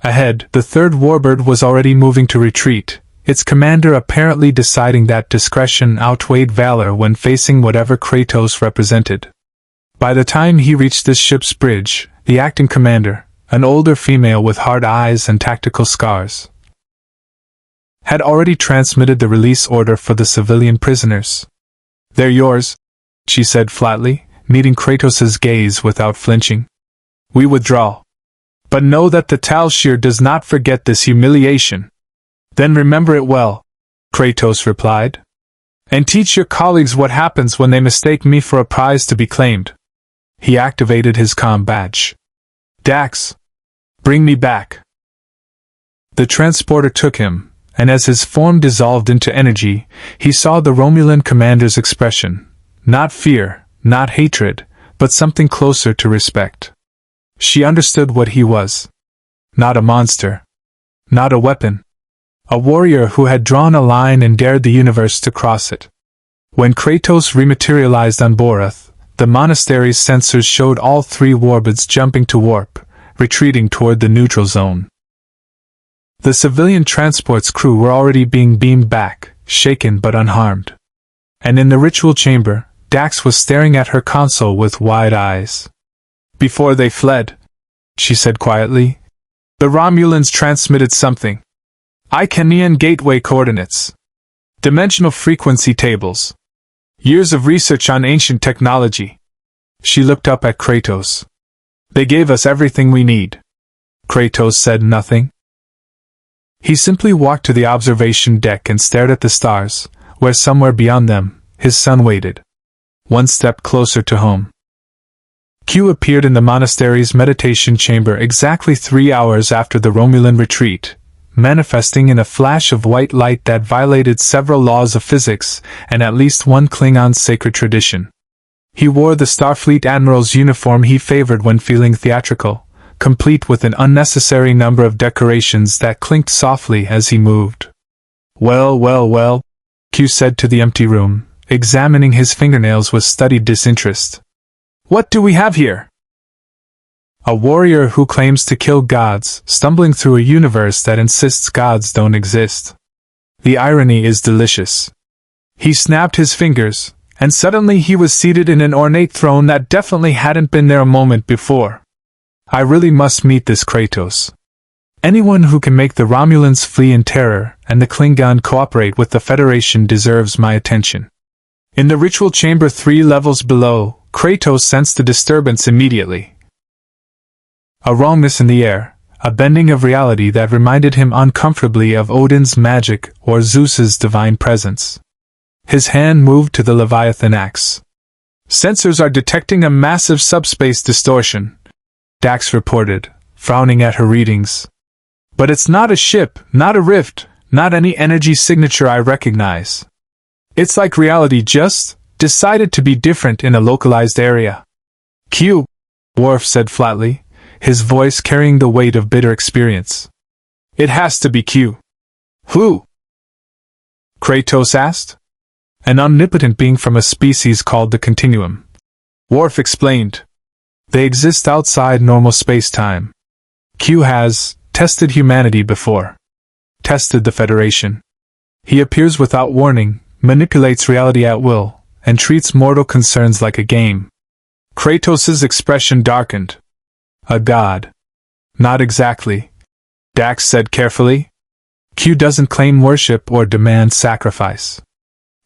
Ahead, the third warbird was already moving to retreat, its commander apparently deciding that discretion outweighed valor when facing whatever Kratos represented. By the time he reached this ship's bridge, the acting commander, an older female with hard eyes and tactical scars, had already transmitted the release order for the civilian prisoners. "They're yours," she said flatly, meeting Kratos' gaze without flinching. "We withdraw. But know that the Tal Shiar does not forget this humiliation." "Then remember it well," Kratos replied. "And teach your colleagues what happens when they mistake me for a prize to be claimed." He activated his comm badge. "Dax, bring me back." The transporter took him, and as his form dissolved into energy, he saw the Romulan commander's expression. Not fear, not hatred, but something closer to respect. She understood what he was. Not a monster. Not a weapon. A warrior who had drawn a line and dared the universe to cross it. When Kratos rematerialized on Boreth, the monastery's sensors showed all three warbirds jumping to warp, retreating toward the neutral zone. The civilian transport's crew were already being beamed back, shaken but unharmed. And in the ritual chamber, Dax was staring at her console with wide eyes. "Before they fled," she said quietly, "the Romulans transmitted something. Icanian gateway coordinates. Dimensional frequency tables. Years of research on ancient technology. She looked up at Kratos. They gave us everything we need. Kratos said nothing. He simply walked to the observation deck and stared at the stars, where somewhere beyond them, his son waited. One step closer to home. Q appeared in the monastery's meditation chamber exactly 3 hours after the Romulan retreat, manifesting in a flash of white light that violated several laws of physics and at least one Klingon's sacred tradition. He wore the Starfleet admiral's uniform he favored when feeling theatrical, complete with an unnecessary number of decorations that clinked softly as he moved. Well, Q said to the empty room, examining his fingernails with studied disinterest. What do we have here? A warrior who claims to kill gods, stumbling through a universe that insists gods don't exist. The irony is delicious. He snapped his fingers, and suddenly he was seated in an ornate throne that definitely hadn't been there a moment before. I really must meet this Kratos. Anyone who can make the Romulans flee in terror and the Klingon cooperate with the Federation deserves my attention. In the ritual chamber 3 levels below, Kratos sensed a disturbance immediately. A wrongness in the air, a bending of reality that reminded him uncomfortably of Odin's magic or Zeus's divine presence. His hand moved to the Leviathan axe. Sensors are detecting a massive subspace distortion, Dax reported, frowning at her readings. But it's not a ship, not a rift, not any energy signature I recognize. It's like reality just decided to be different in a localized area. Q, Worf said flatly, his voice carrying the weight of bitter experience. It has to be Q. Who? Kratos asked. An omnipotent being from a species called the Continuum. Worf explained. They exist outside normal space-time. Q has tested humanity before. Tested the Federation. He appears without warning, manipulates reality at will, and treats mortal concerns like a game. Kratos' expression darkened. A god. Not exactly, Dax said carefully. Q doesn't claim worship or demand sacrifice.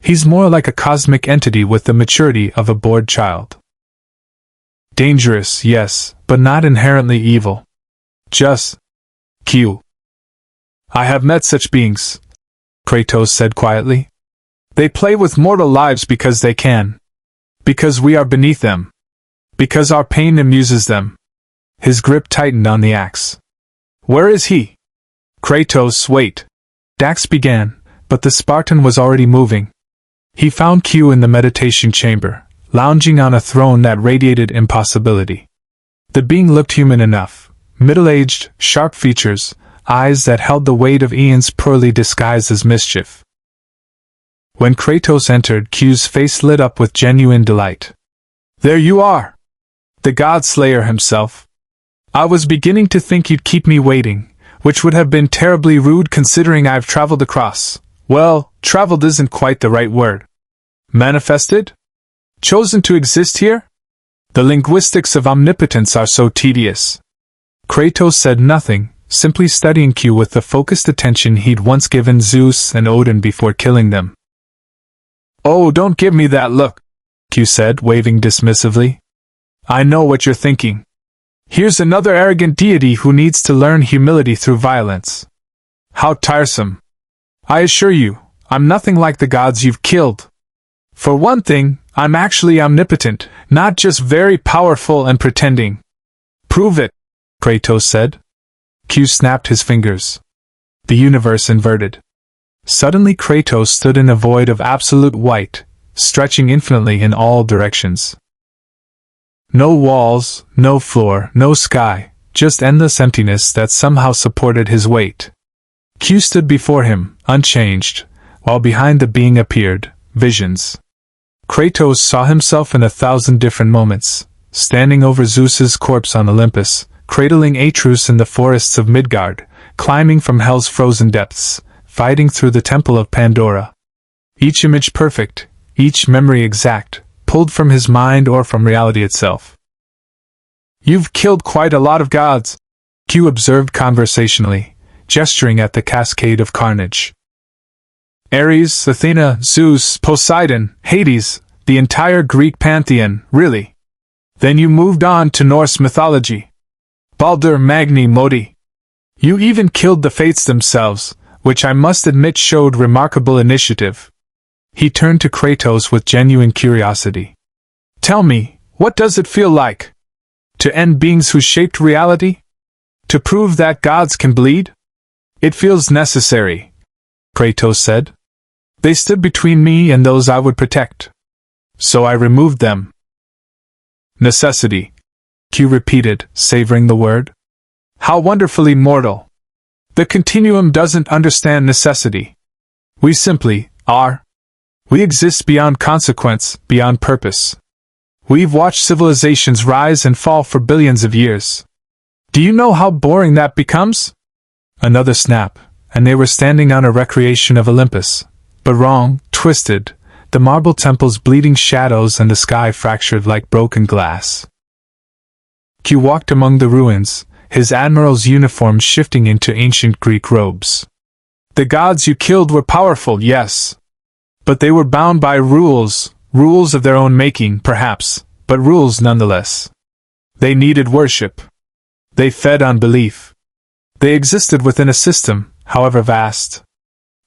He's more like a cosmic entity with the maturity of a bored child. Dangerous, yes, but not inherently evil. Just Q. I have met such beings, Kratos said quietly. They play with mortal lives because they can. Because we are beneath them. Because our pain amuses them. His grip tightened on the axe. Where is he? Kratos, wait. Dax began, but the Spartan was already moving. He found Q in the meditation chamber, lounging on a throne that radiated impossibility. The being looked human enough, middle-aged, sharp features, eyes that held the weight of eons poorly disguised as mischief. When Kratos entered, Q's face lit up with genuine delight. There you are! The godslayer himself. I was beginning to think you'd keep me waiting, which would have been terribly rude considering I've traveled across. Well, traveled isn't quite the right word. Manifested? Chosen to exist here? The linguistics of omnipotence are so tedious. Kratos said nothing, simply studying Q with the focused attention he'd once given Zeus and Odin before killing them. Oh, don't give me that look, Q said, waving dismissively. I know what you're thinking. Here's another arrogant deity who needs to learn humility through violence. How tiresome. I assure you, I'm nothing like the gods you've killed. For one thing, I'm actually omnipotent, not just very powerful and pretending. Prove it, Kratos said. Q snapped his fingers. The universe inverted. Suddenly Kratos stood in a void of absolute white, stretching infinitely in all directions. No walls, no floor, no sky, just endless emptiness that somehow supported his weight. Q stood before him, unchanged, while behind the being appeared visions. Kratos saw himself in 1,000 different moments, standing over Zeus's corpse on Olympus, cradling Atreus in the forests of Midgard, climbing from hell's frozen depths, fighting through the temple of Pandora. Each image perfect, each memory exact, pulled from his mind or from reality itself. You've killed quite a lot of gods, Q observed conversationally, gesturing at the cascade of carnage. Ares, Athena, Zeus, Poseidon, Hades, the entire Greek pantheon, really. Then you moved on to Norse mythology. Baldur, Magni, Modi. You even killed the Fates themselves, which I must admit showed remarkable initiative. He turned to Kratos with genuine curiosity. Tell me, what does it feel like? To end beings who shaped reality? To prove that gods can bleed? It feels necessary, Kratos said. They stood between me and those I would protect. So I removed them. Necessity, Q repeated, savoring the word. How wonderfully mortal. The continuum doesn't understand necessity. We simply are. We exist beyond consequence, beyond purpose. We've watched civilizations rise and fall for billions of years. Do you know how boring that becomes? Another snap, and they were standing on a recreation of Olympus. But wrong, twisted, the marble temple's bleeding shadows and the sky fractured like broken glass. Q walked among the ruins, his admiral's uniform shifting into ancient Greek robes. The gods you killed were powerful, yes. But they were bound by rules of their own making, perhaps, but rules nonetheless. They needed worship. They fed on belief. They existed within a system, however vast.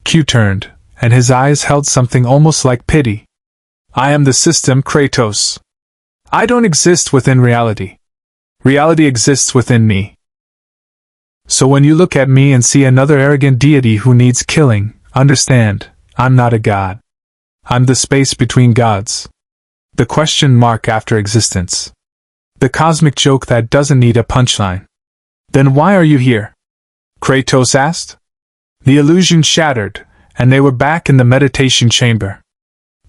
Q turned, and his eyes held something almost like pity. I am the system, Kratos. I don't exist within reality. Reality exists within me. So when you look at me and see another arrogant deity who needs killing, understand, I'm not a god. I'm the space between gods. The question mark after existence. The cosmic joke that doesn't need a punchline. Then why are you here? Kratos asked. The illusion shattered, and they were back in the meditation chamber.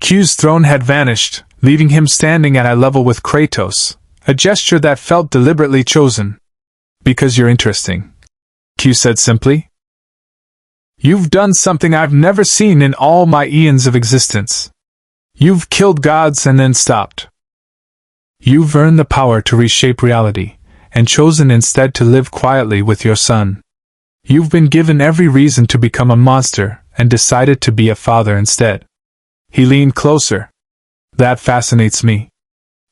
Q's throne had vanished, leaving him standing at eye level with Kratos, a gesture that felt deliberately chosen. Because you're interesting, Q said simply. You've done something I've never seen in all my eons of existence. You've killed gods and then stopped. You've earned the power to reshape reality, and chosen instead to live quietly with your son. You've been given every reason to become a monster, and decided to be a father instead. He leaned closer. That fascinates me.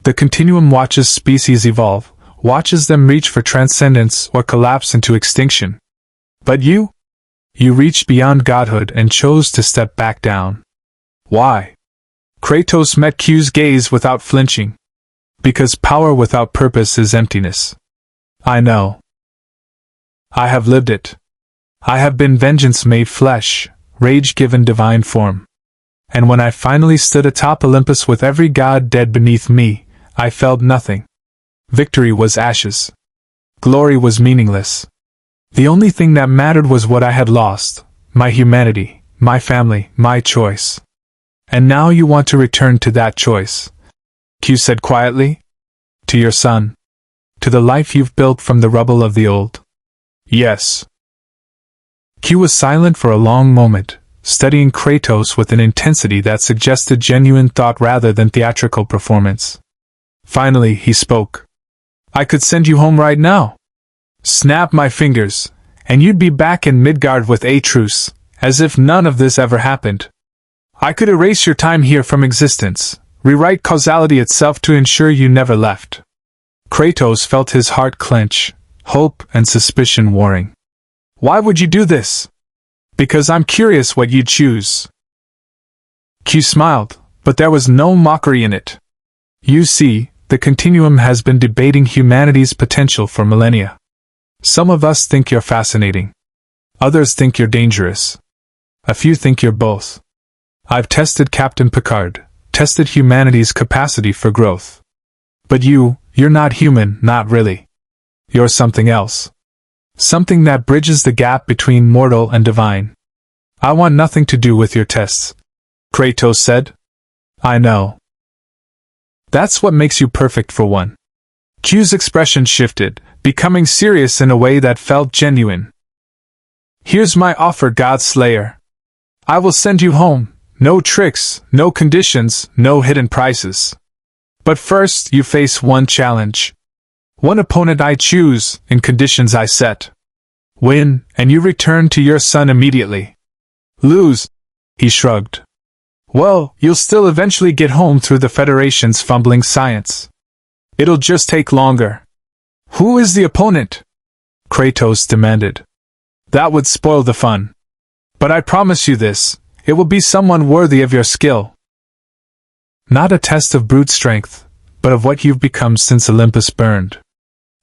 The continuum watches species evolve, watches them reach for transcendence or collapse into extinction. But you reached beyond godhood and chose to step back down. Why? Kratos met Q's gaze without flinching. Because power without purpose is emptiness. I know. I have lived it. I have been vengeance made flesh, rage given divine form. And when I finally stood atop Olympus with every god dead beneath me, I felt nothing. Victory was ashes. Glory was meaningless. The only thing that mattered was what I had lost, my humanity, my family, my choice. And now you want to return to that choice, Q said quietly. To your son. To the life you've built from the rubble of the old. Yes. Q was silent for a long moment, studying Kratos with an intensity that suggested genuine thought rather than theatrical performance. Finally, he spoke. I could send you home right now. Snap my fingers, and you'd be back in Midgard with Atreus, as if none of this ever happened. I could erase your time here from existence, rewrite causality itself to ensure you never left. Kratos felt his heart clench, hope and suspicion warring. Why would you do this? Because I'm curious what you'd choose. Q smiled, but there was no mockery in it. You see, the continuum has been debating humanity's potential for millennia. Some of us think you're fascinating. Others think you're dangerous. A few think you're both. I've tested Captain Picard, tested humanity's capacity for growth. But you're not human, not really. You're something else. Something that bridges the gap between mortal and divine. I want nothing to do with your tests, Kratos said. I know. That's what makes you perfect for one. Q's expression shifted, becoming serious in a way that felt genuine. Here's my offer, godslayer. I will send you home. No tricks, no conditions, no hidden prices. But first, you face one challenge. One opponent I choose, in conditions I set. Win, and you return to your son immediately. Lose, He shrugged. Well, you'll still eventually get home through the Federation's fumbling science. It'll just take longer. Who is the opponent? Kratos demanded. That would spoil the fun. But I promise you this, it will be someone worthy of your skill. Not a test of brute strength, but of what you've become since Olympus burned.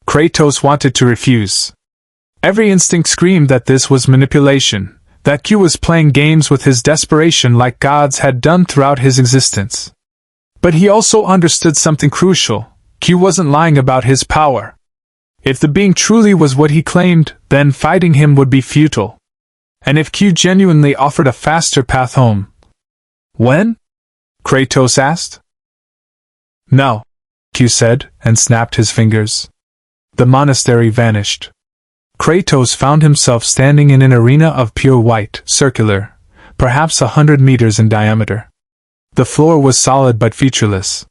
Kratos wanted to refuse. Every instinct screamed that this was manipulation, that Q was playing games with his desperation like gods had done throughout his existence. But he also understood something crucial. Q wasn't lying about his power. If the being truly was what he claimed, then fighting him would be futile. And if Q genuinely offered a faster path home. When? Kratos asked. Now, Q said, and snapped his fingers. The monastery vanished. Kratos found himself standing in an arena of pure white, circular, perhaps 100 meters in diameter. The floor was solid but featureless.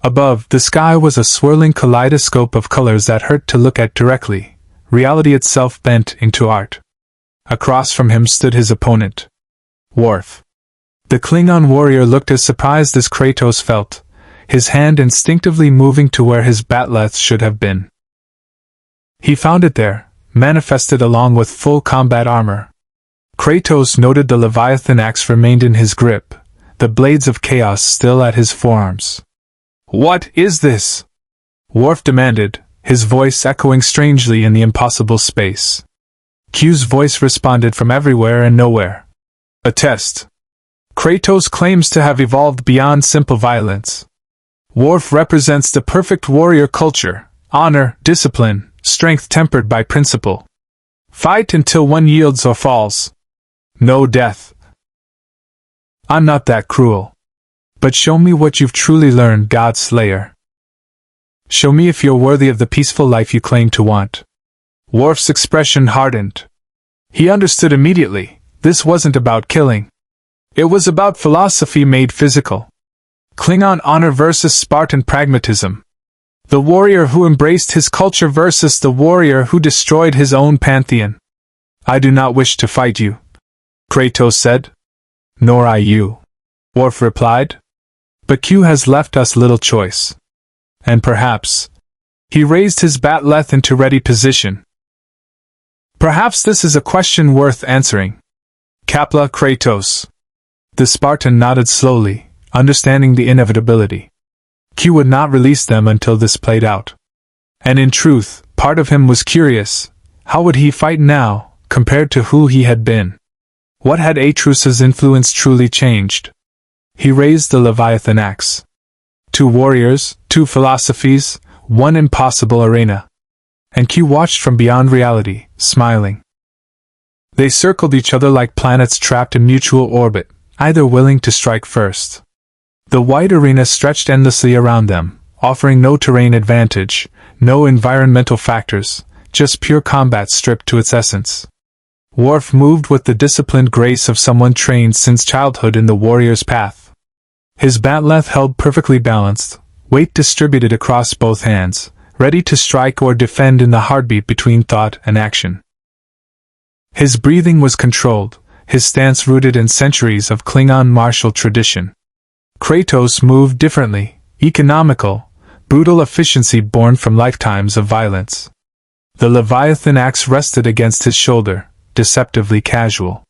Above, the sky was a swirling kaleidoscope of colors that hurt to look at directly, reality itself bent into art. Across from him stood his opponent, Worf. The Klingon warrior looked as surprised as Kratos felt, his hand instinctively moving to where his bat'leth should have been. He found it there, manifested along with full combat armor. Kratos noted the Leviathan axe remained in his grip, the blades of chaos still at his forearms. What is this? Worf demanded, his voice echoing strangely in the impossible space. Q's voice responded from everywhere and nowhere. A test. Kratos claims to have evolved beyond simple violence. Worf represents the perfect warrior culture, honor, discipline, strength tempered by principle. Fight until one yields or falls. No death. I'm not that cruel. But show me what you've truly learned, godslayer. Show me if you're worthy of the peaceful life you claim to want. Worf's expression hardened. He understood immediately, this wasn't about killing. It was about philosophy made physical. Klingon honor versus Spartan pragmatism. The warrior who embraced his culture versus the warrior who destroyed his own pantheon. I do not wish to fight you, Kratos said. Nor I you, Worf replied. But Q has left us little choice. And perhaps... He raised his bat'leth into ready position. Perhaps this is a question worth answering. Kapla Kratos. The Spartan nodded slowly, understanding the inevitability. Q would not release them until this played out. And in truth, part of him was curious. How would he fight now, compared to who he had been? What had Atrus's influence truly changed? He raised the Leviathan axe. Two warriors, two philosophies, one impossible arena. And Q watched from beyond reality, smiling. They circled each other like planets trapped in mutual orbit, either willing to strike first. The white arena stretched endlessly around them, offering no terrain advantage, no environmental factors, just pure combat stripped to its essence. Worf moved with the disciplined grace of someone trained since childhood in the warrior's path. His bat'leth held perfectly balanced, weight distributed across both hands, ready to strike or defend in the heartbeat between thought and action. His breathing was controlled, his stance rooted in centuries of Klingon martial tradition. Kratos moved differently, economical, brutal efficiency born from lifetimes of violence. The Leviathan axe rested against his shoulder, deceptively casual.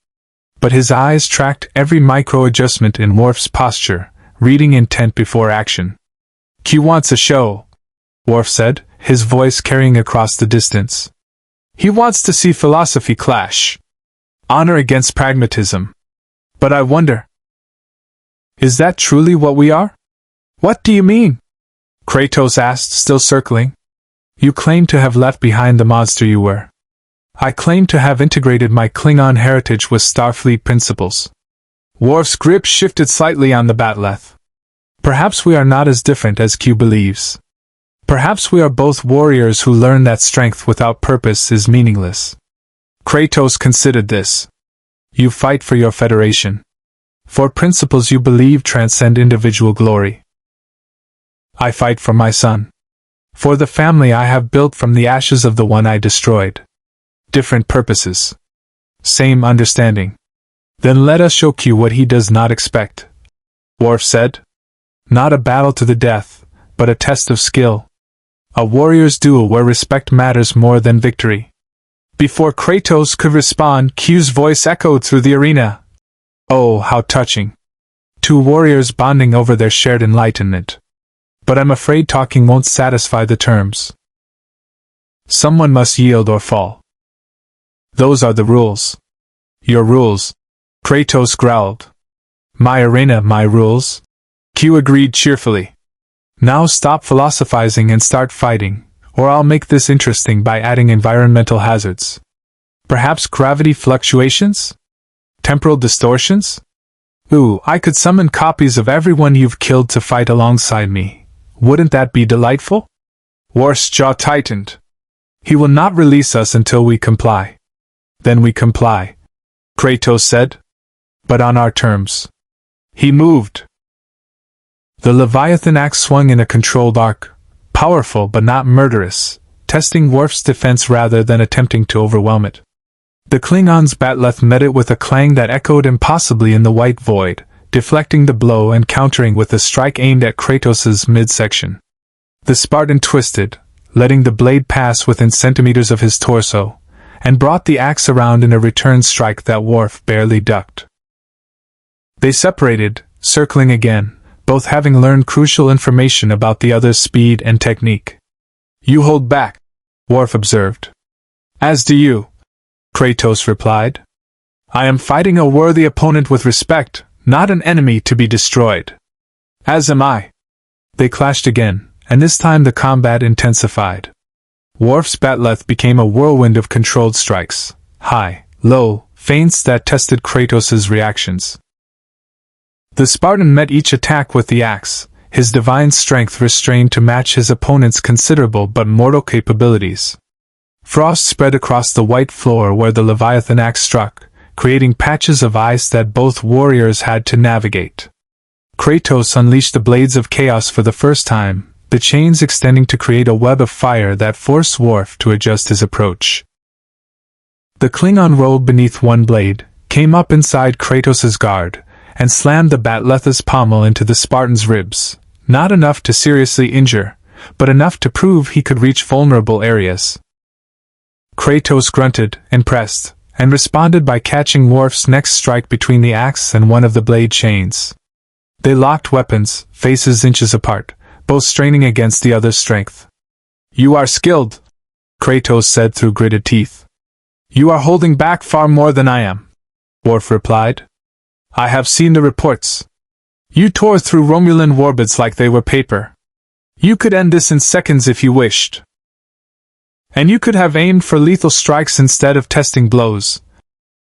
But his eyes tracked every micro-adjustment in Worf's posture, reading intent before action. Q wants a show, Worf said, his voice carrying across the distance. He wants to see philosophy clash. Honor against pragmatism. But I wonder, is that truly what we are? What do you mean? Kratos asked, still circling. You claim to have left behind the monster you were. I claim to have integrated my Klingon heritage with Starfleet principles. Worf's grip shifted slightly on the bat'leth. Perhaps we are not as different as Q believes. Perhaps we are both warriors who learn that strength without purpose is meaningless. Kratos considered this. You fight for your federation. For principles you believe transcend individual glory. I fight for my son. For the family I have built from the ashes of the one I destroyed. Different purposes. Same understanding. Then let us show Q what he does not expect, Worf said. Not a battle to the death, but a test of skill. A warrior's duel where respect matters more than victory. Before Kratos could respond, Q's voice echoed through the arena. Oh, how touching. Two warriors bonding over their shared enlightenment. But I'm afraid talking won't satisfy the terms. Someone must yield or fall. Those are the rules. Your rules, Kratos growled. My arena, my rules. Q agreed cheerfully. Now stop philosophizing and start fighting, or I'll make this interesting by adding environmental hazards. Perhaps gravity fluctuations? Temporal distortions? Ooh, I could summon copies of everyone you've killed to fight alongside me. Wouldn't that be delightful? Worf's jaw tightened. He will not release us until we comply. Then we comply, Kratos said. But on our terms. He moved. The Leviathan axe swung in a controlled arc, powerful but not murderous, testing Worf's defense rather than attempting to overwhelm it. The Klingon's batleth met it with a clang that echoed impossibly in the white void, deflecting the blow and countering with a strike aimed at Kratos's midsection. The Spartan twisted, letting the blade pass within centimeters of his torso, and brought the axe around in a return strike that Worf barely ducked. They separated, circling again, both having learned crucial information about the other's speed and technique. You hold back, Worf observed. As do you, Kratos replied. I am fighting a worthy opponent with respect, not an enemy to be destroyed. As am I. They clashed again, and this time the combat intensified. Worf's batleth became a whirlwind of controlled strikes, high, low, feints that tested Kratos's reactions. The Spartan met each attack with the axe, his divine strength restrained to match his opponent's considerable but mortal capabilities. Frost spread across the white floor where the Leviathan axe struck, creating patches of ice that both warriors had to navigate. Kratos unleashed the blades of chaos for the first time, the chains extending to create a web of fire that forced Worf to adjust his approach. The Klingon rolled beneath one blade, came up inside Kratos's guard, and slammed the batleth's pommel into the Spartan's ribs, not enough to seriously injure, but enough to prove he could reach vulnerable areas. Kratos grunted, impressed, and responded by catching Worf's next strike between the axe and one of the blade chains. They locked weapons, faces inches apart, both straining against the other's strength. You are skilled, Kratos said through gritted teeth. You are holding back far more than I am, Worf replied. I have seen the reports. You tore through Romulan warbits like they were paper. You could end this in seconds if you wished. And you could have aimed for lethal strikes instead of testing blows,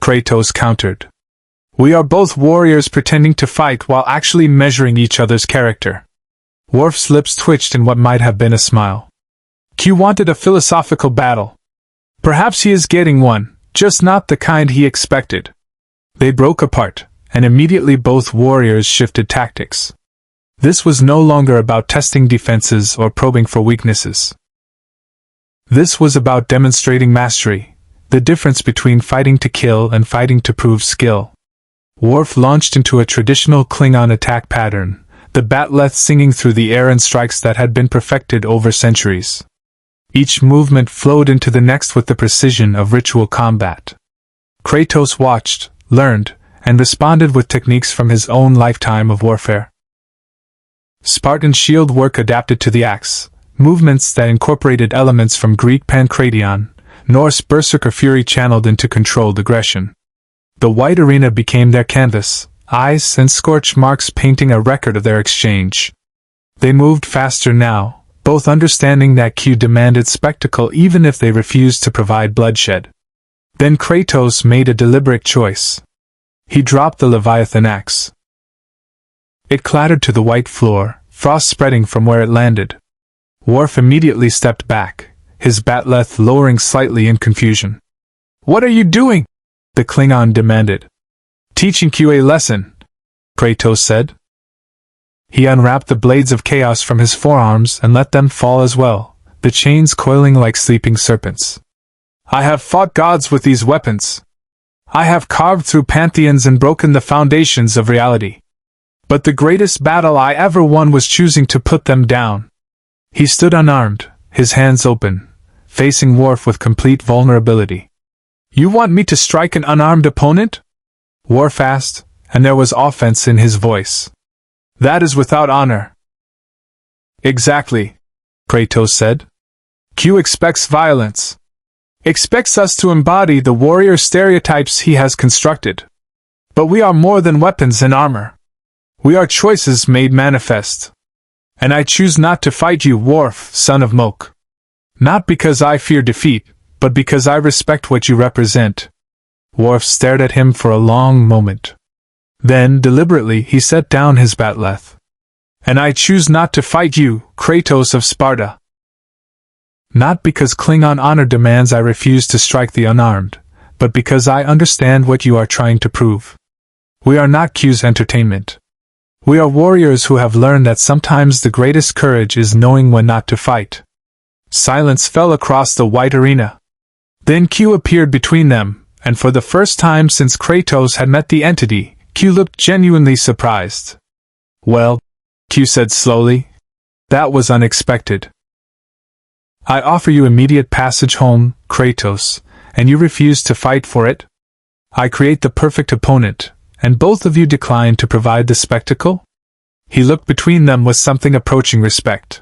Kratos countered. We are both warriors pretending to fight while actually measuring each other's character. Worf's lips twitched in what might have been a smile. Q wanted a philosophical battle. Perhaps he is getting one, just not the kind he expected. They broke apart, and immediately both warriors shifted tactics. This was no longer about testing defenses or probing for weaknesses. This was about demonstrating mastery, the difference between fighting to kill and fighting to prove skill. Worf launched into a traditional Klingon attack pattern, the batleth singing through the air in strikes that had been perfected over centuries. Each movement flowed into the next with the precision of ritual combat. Kratos watched, learned, and responded with techniques from his own lifetime of warfare. Spartan shield work adapted to the axe, movements that incorporated elements from Greek pankration, Norse berserker fury channeled into controlled aggression. The white arena became their canvas, ice and scorch marks painting a record of their exchange. They moved faster now, both understanding that Q demanded spectacle even if they refused to provide bloodshed. Then Kratos made a deliberate choice. He dropped the Leviathan axe. It clattered to the white floor, frost spreading from where it landed. Worf immediately stepped back, his batleth lowering slightly in confusion. What are you doing? The Klingon demanded. Teaching Q a lesson, Kratos said. He unwrapped the blades of chaos from his forearms and let them fall as well, the chains coiling like sleeping serpents. I have fought gods with these weapons. I have carved through pantheons and broken the foundations of reality. But the greatest battle I ever won was choosing to put them down." He stood unarmed, his hands open, facing Worf with complete vulnerability. "You want me to strike an unarmed opponent?" Worf asked, and there was offense in his voice. "That is without honor." "Exactly," Kratos said. "Q expects violence. Expects us to embody the warrior stereotypes he has constructed. But we are more than weapons and armor. We are choices made manifest. And I choose not to fight you, Worf, son of Mok. Not because I fear defeat, but because I respect what you represent." Worf stared at him for a long moment. Then, deliberately, he set down his bat'leth. "And I choose not to fight you, Kratos of Sparta. Not because Klingon honor demands I refuse to strike the unarmed, but because I understand what you are trying to prove. We are not Q's entertainment. We are warriors who have learned that sometimes the greatest courage is knowing when not to fight." Silence fell across the white arena. Then Q appeared between them, and for the first time since Kratos had met the entity, Q looked genuinely surprised. "Well," Q said slowly, "that was unexpected. I offer you immediate passage home, Kratos, and you refuse to fight for it? I create the perfect opponent, and both of you decline to provide the spectacle?" He looked between them with something approaching respect.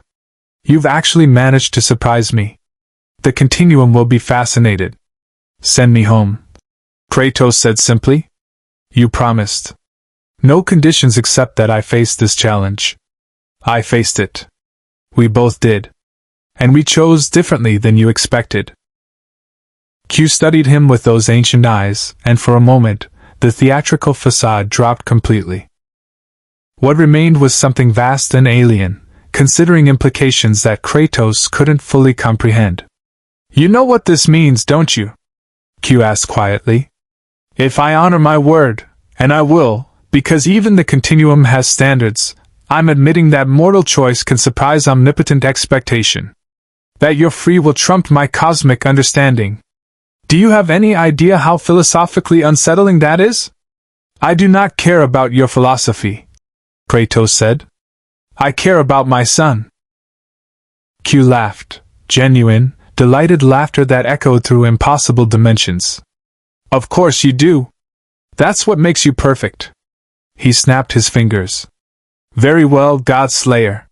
"You've actually managed to surprise me. The Continuum will be fascinated. Send me home," Kratos said simply. "You promised. No conditions except that I face this challenge. I faced it. We both did. And we chose differently than you expected." Q studied him with those ancient eyes, and for a moment, the theatrical facade dropped completely. What remained was something vast and alien, considering implications that Kratos couldn't fully comprehend. "You know what this means, don't you?" Q asked quietly. "If I honor my word, and I will, because even the Continuum has standards, I'm admitting that mortal choice can surprise omnipotent expectation. That your free will trumped my cosmic understanding. Do you have any idea how philosophically unsettling that is?" "I do not care about your philosophy," Kratos said. "I care about my son." Q laughed, genuine, delighted laughter that echoed through impossible dimensions. "Of course you do. That's what makes you perfect." He snapped his fingers. "Very well, godslayer.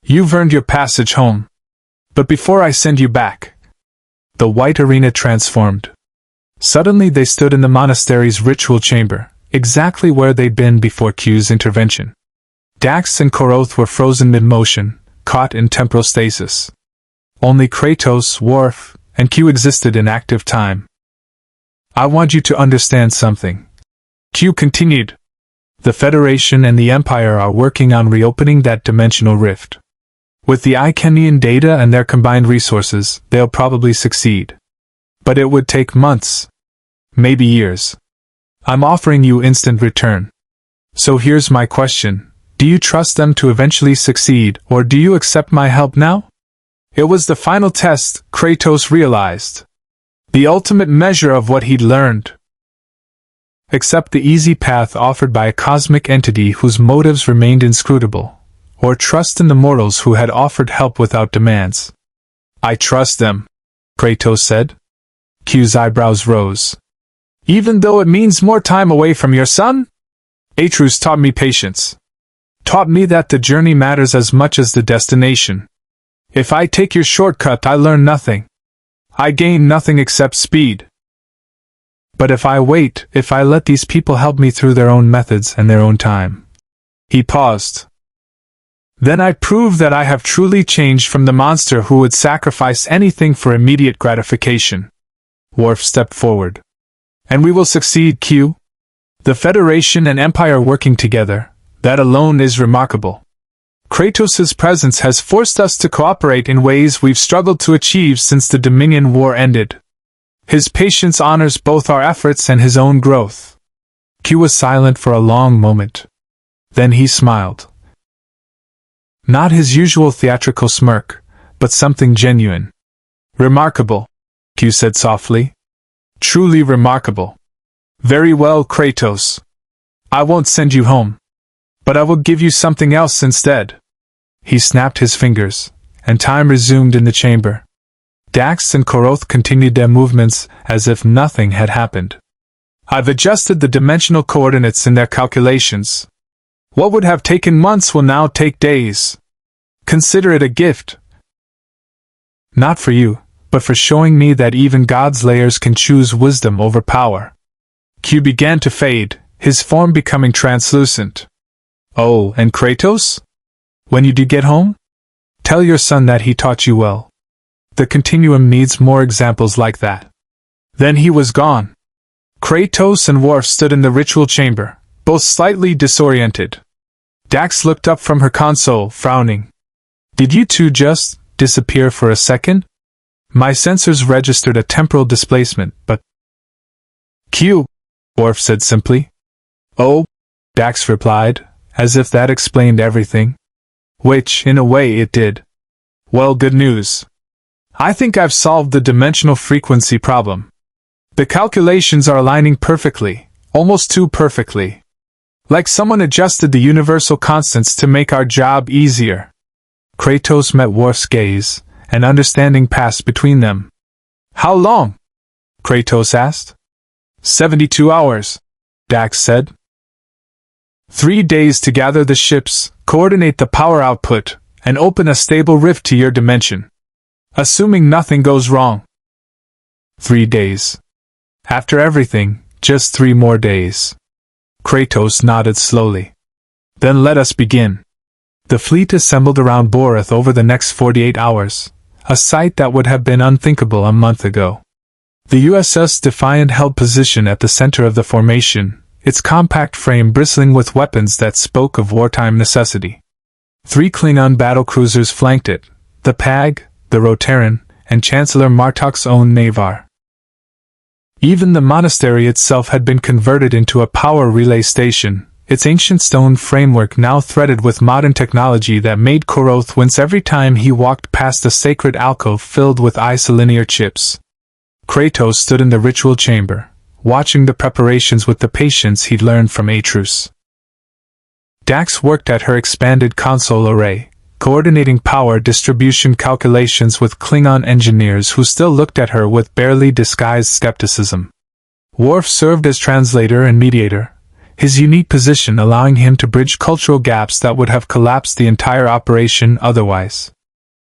You've earned your passage home. But before I send you back..." The white arena transformed. Suddenly they stood in the monastery's ritual chamber, exactly where they'd been before Q's intervention. Dax and Koroth were frozen mid-motion, caught in temporal stasis. Only Kratos, Worf, and Q existed in active time. "I want you to understand something," Q continued. "The Federation and the Empire are working on reopening that dimensional rift. With the Icenian data and their combined resources, they'll probably succeed. But it would take months. Maybe years. I'm offering you instant return. So here's my question. Do you trust them to eventually succeed, or do you accept my help now?" It was the final test, Kratos realized. The ultimate measure of what he'd learned. Accept the easy path offered by a cosmic entity whose motives remained inscrutable. Or trust in the mortals who had offered help without demands. "I trust them," Kratos said. Q's eyebrows rose. "Even though it means more time away from your son?" "Atreus taught me patience. Taught me that the journey matters as much as the destination. If I take your shortcut, I learn nothing. I gain nothing except speed. But if I wait, if I let these people help me through their own methods and their own time..." He paused. "Then I prove that I have truly changed from the monster who would sacrifice anything for immediate gratification." Worf stepped forward. "And we will succeed, Q. The Federation and Empire working together, that alone is remarkable. Kratos' presence has forced us to cooperate in ways we've struggled to achieve since the Dominion War ended. His patience honors both our efforts and his own growth." Q was silent for a long moment. Then he smiled. Not his usual theatrical smirk, but something genuine. "Remarkable," Q said softly. "Truly remarkable. Very well, Kratos. I won't send you home. But I will give you something else instead. He snapped his fingers, and time resumed in the chamber. Dax and Koroth continued their movements as if nothing had happened. I've adjusted the dimensional coordinates in their calculations. What would have taken months will now take days. Consider it a gift. Not for you, but for showing me that even godslayers can choose wisdom over power. Q began to fade, his form becoming translucent. Oh, and Kratos? When you do get home? Tell your son that he taught you well. The continuum needs more examples like that. Then he was gone. Kratos and Worf stood in the ritual chamber, both slightly disoriented. Dax looked up from her console, frowning. Did you two just disappear for a second? My sensors registered a temporal displacement, but... Q, Worf said simply. Oh, Dax replied, as if that explained everything. Which, in a way, it did. Well, good news. I think I've solved the dimensional frequency problem. The calculations are aligning perfectly, almost too perfectly. Like someone adjusted the universal constants to make our job easier. Kratos met Worf's gaze, and understanding passed between them. How long? Kratos asked. 72 hours, Dax said. 3 days to gather the ships, coordinate the power output, and open a stable rift to your dimension. Assuming nothing goes wrong. 3 days. After everything, just 3 more days. Kratos nodded slowly. Then let us begin. The fleet assembled around Boreth over the next 48 hours, a sight that would have been unthinkable a month ago. The USS Defiant held position at the center of the formation, its compact frame bristling with weapons that spoke of wartime necessity. 3 Klingon battlecruisers flanked it, the Pag, the Rotaran, and Chancellor Martok's own Navar. Even the monastery itself had been converted into a power relay station, its ancient stone framework now threaded with modern technology that made Koroth wince every time he walked past a sacred alcove filled with isolinear chips. Kratos stood in the ritual chamber, watching the preparations with the patience he'd learned from Atrus. Dax worked at her expanded console array, coordinating power distribution calculations with Klingon engineers who still looked at her with barely disguised skepticism. Worf served as translator and mediator, his unique position allowing him to bridge cultural gaps that would have collapsed the entire operation otherwise.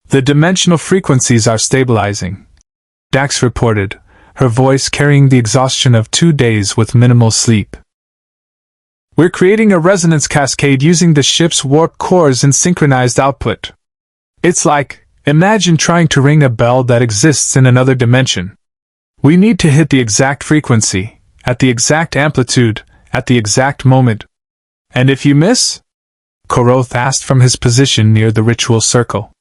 The dimensional frequencies are stabilizing, Dax reported, her voice carrying the exhaustion of 2 days with minimal sleep. We're creating a resonance cascade using the ship's warp cores and synchronized output. It's like, imagine trying to ring a bell that exists in another dimension. We need to hit the exact frequency, at the exact amplitude, at the exact moment. And if you miss? Koroth asked from his position near the ritual circle.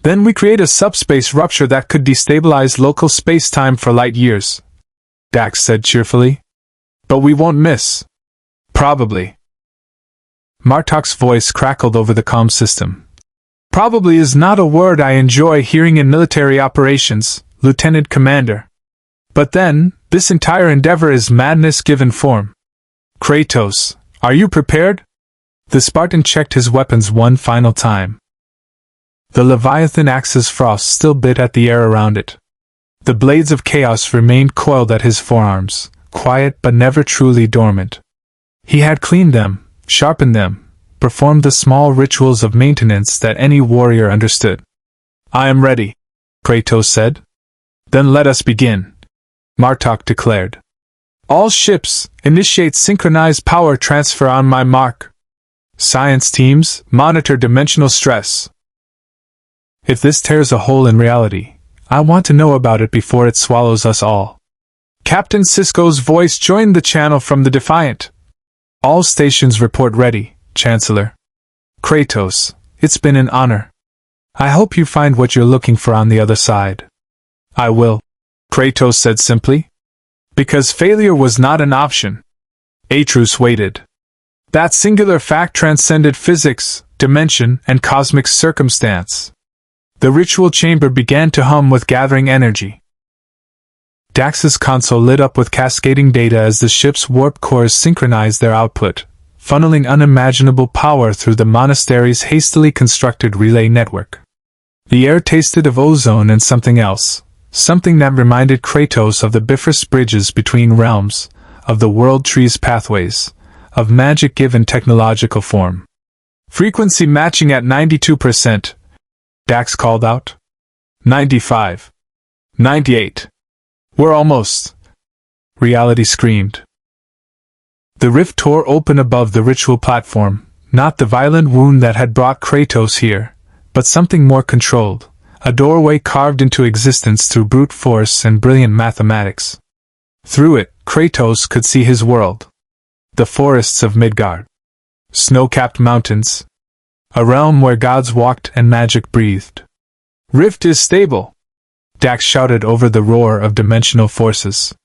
Then we create a subspace rupture that could destabilize local space-time for light years, Dax said cheerfully. But we won't miss. Probably. Martok's voice crackled over the comm system. Probably is not a word I enjoy hearing in military operations, Lieutenant Commander. But then, this entire endeavor is madness given form. Kratos, are you prepared? The Spartan checked his weapons one final time. The Leviathan axe's frost still bit at the air around it. The blades of chaos remained coiled at his forearms, quiet but never truly dormant. He had cleaned them, sharpened them, performed the small rituals of maintenance that any warrior understood. I am ready, Kratos said. Then let us begin, Martok declared. All ships, initiate synchronized power transfer on my mark. Science teams, monitor dimensional stress. If this tears a hole in reality, I want to know about it before it swallows us all. Captain Sisko's voice joined the channel from the Defiant. All stations report ready, Chancellor. Kratos, it's been an honor. I hope you find what you're looking for on the other side. I will, Kratos said simply. Because failure was not an option. Atrus waited. That singular fact transcended physics, dimension, and cosmic circumstance. The ritual chamber began to hum with gathering energy. Dax's console lit up with cascading data as the ship's warp cores synchronized their output, funneling unimaginable power through the monastery's hastily constructed relay network. The air tasted of ozone and something else, something that reminded Kratos of the bifrost bridges between realms, of the world tree's pathways, of magic given technological form. "Frequency matching at 92%, Dax called out. 95. 98. We're almost," reality screamed. The rift tore open above the ritual platform, not the violent wound that had brought Kratos here, but something more controlled, a doorway carved into existence through brute force and brilliant mathematics. Through it, Kratos could see his world. The forests of Midgard. Snow-capped mountains. A realm where gods walked and magic breathed. "Rift is stable," Dax shouted over the roar of dimensional forces.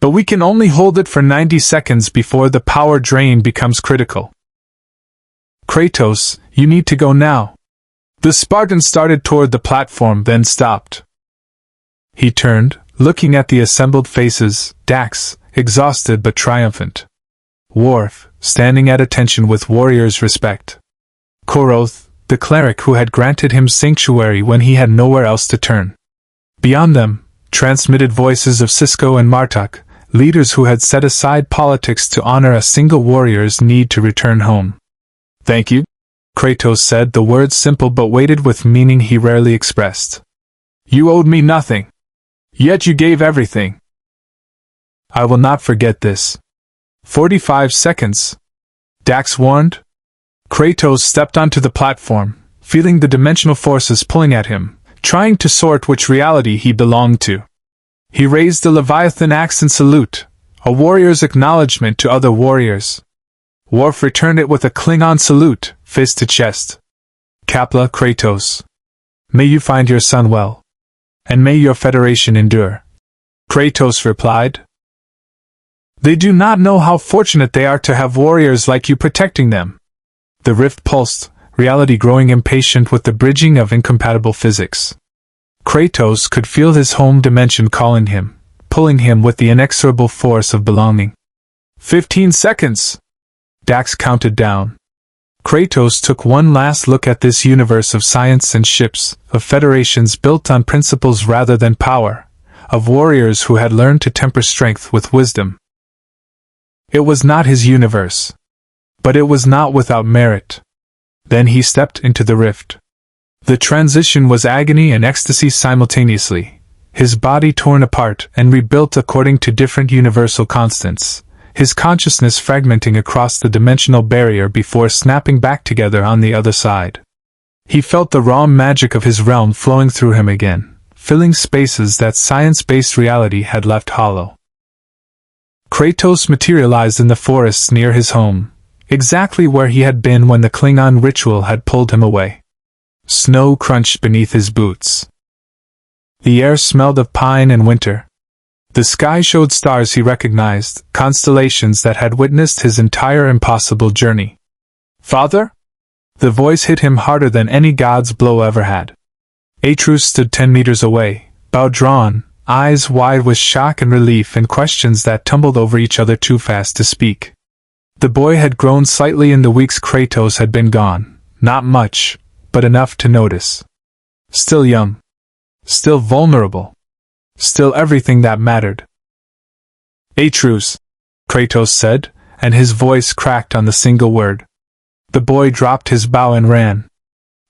"But we can only hold it for 90 seconds before the power drain becomes critical." "Kratos, you need to go now." The Spartan started toward the platform, then stopped. He turned, looking at the assembled faces, Dax, exhausted but triumphant. Worf, standing at attention with warriors' respect. Koroth, the cleric who had granted him sanctuary when he had nowhere else to turn. Beyond them, transmitted voices of Sisko and Martok, leaders who had set aside politics to honor a single warrior's need to return home. "Thank you," Kratos said, the words simple but weighted with meaning he rarely expressed. "You owed me nothing. Yet you gave everything. I will not forget this." 45 seconds, Dax warned. Kratos stepped onto the platform, feeling the dimensional forces pulling at him, trying to sort which reality he belonged to. He raised the Leviathan axe in salute, a warrior's acknowledgement to other warriors. Worf returned it with a Klingon salute, fist to chest. "Kapla, Kratos. May you find your son well. And may your federation endure." Kratos replied. "They do not know how fortunate they are to have warriors like you protecting them." The rift pulsed, reality growing impatient with the bridging of incompatible physics. Kratos could feel his home dimension calling him, pulling him with the inexorable force of belonging. 15 seconds! Dax counted down. Kratos took one last look at this universe of science and ships, of federations built on principles rather than power, of warriors who had learned to temper strength with wisdom. It was not his universe. But it was not without merit. Then he stepped into the rift. The transition was agony and ecstasy simultaneously, his body torn apart and rebuilt according to different universal constants, his consciousness fragmenting across the dimensional barrier before snapping back together on the other side. He felt the raw magic of his realm flowing through him again, filling spaces that science-based reality had left hollow. Kratos materialized in the forests near his home, exactly where he had been when the Klingon ritual had pulled him away. Snow crunched beneath his boots. The air smelled of pine and winter. The sky showed stars he recognized, constellations that had witnessed his entire impossible journey. "Father?" The voice hit him harder than any god's blow ever had. Atreus stood 10 meters away, bow drawn, eyes wide with shock and relief and questions that tumbled over each other too fast to speak. The boy had grown slightly in the weeks Kratos had been gone, not much, but enough to notice. Still young. Still vulnerable. Still everything that mattered. "Atreus," Kratos said, and his voice cracked on the single word. The boy dropped his bow and ran.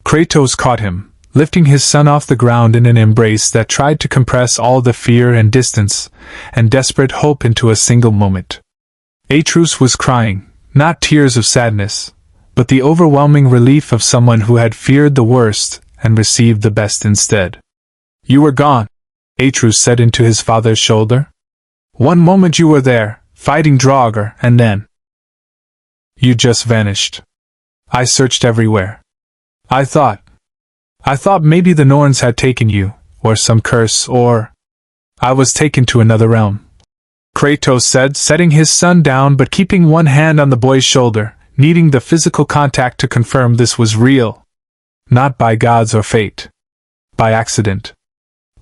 Kratos caught him, lifting his son off the ground in an embrace that tried to compress all the fear and distance, and desperate hope into a single moment. Atreus was crying, not tears of sadness, but the overwhelming relief of someone who had feared the worst and received the best instead. "You were gone," Atreus said into his father's shoulder. "One moment you were there, fighting Draugr, and then you just vanished. I searched everywhere. I thought maybe the Norns had taken you, or some curse, or I was taken to another realm," Kratos said, setting his son down but keeping one hand on the boy's shoulder, needing the physical contact to confirm this was real. Not by gods or fate. By accident.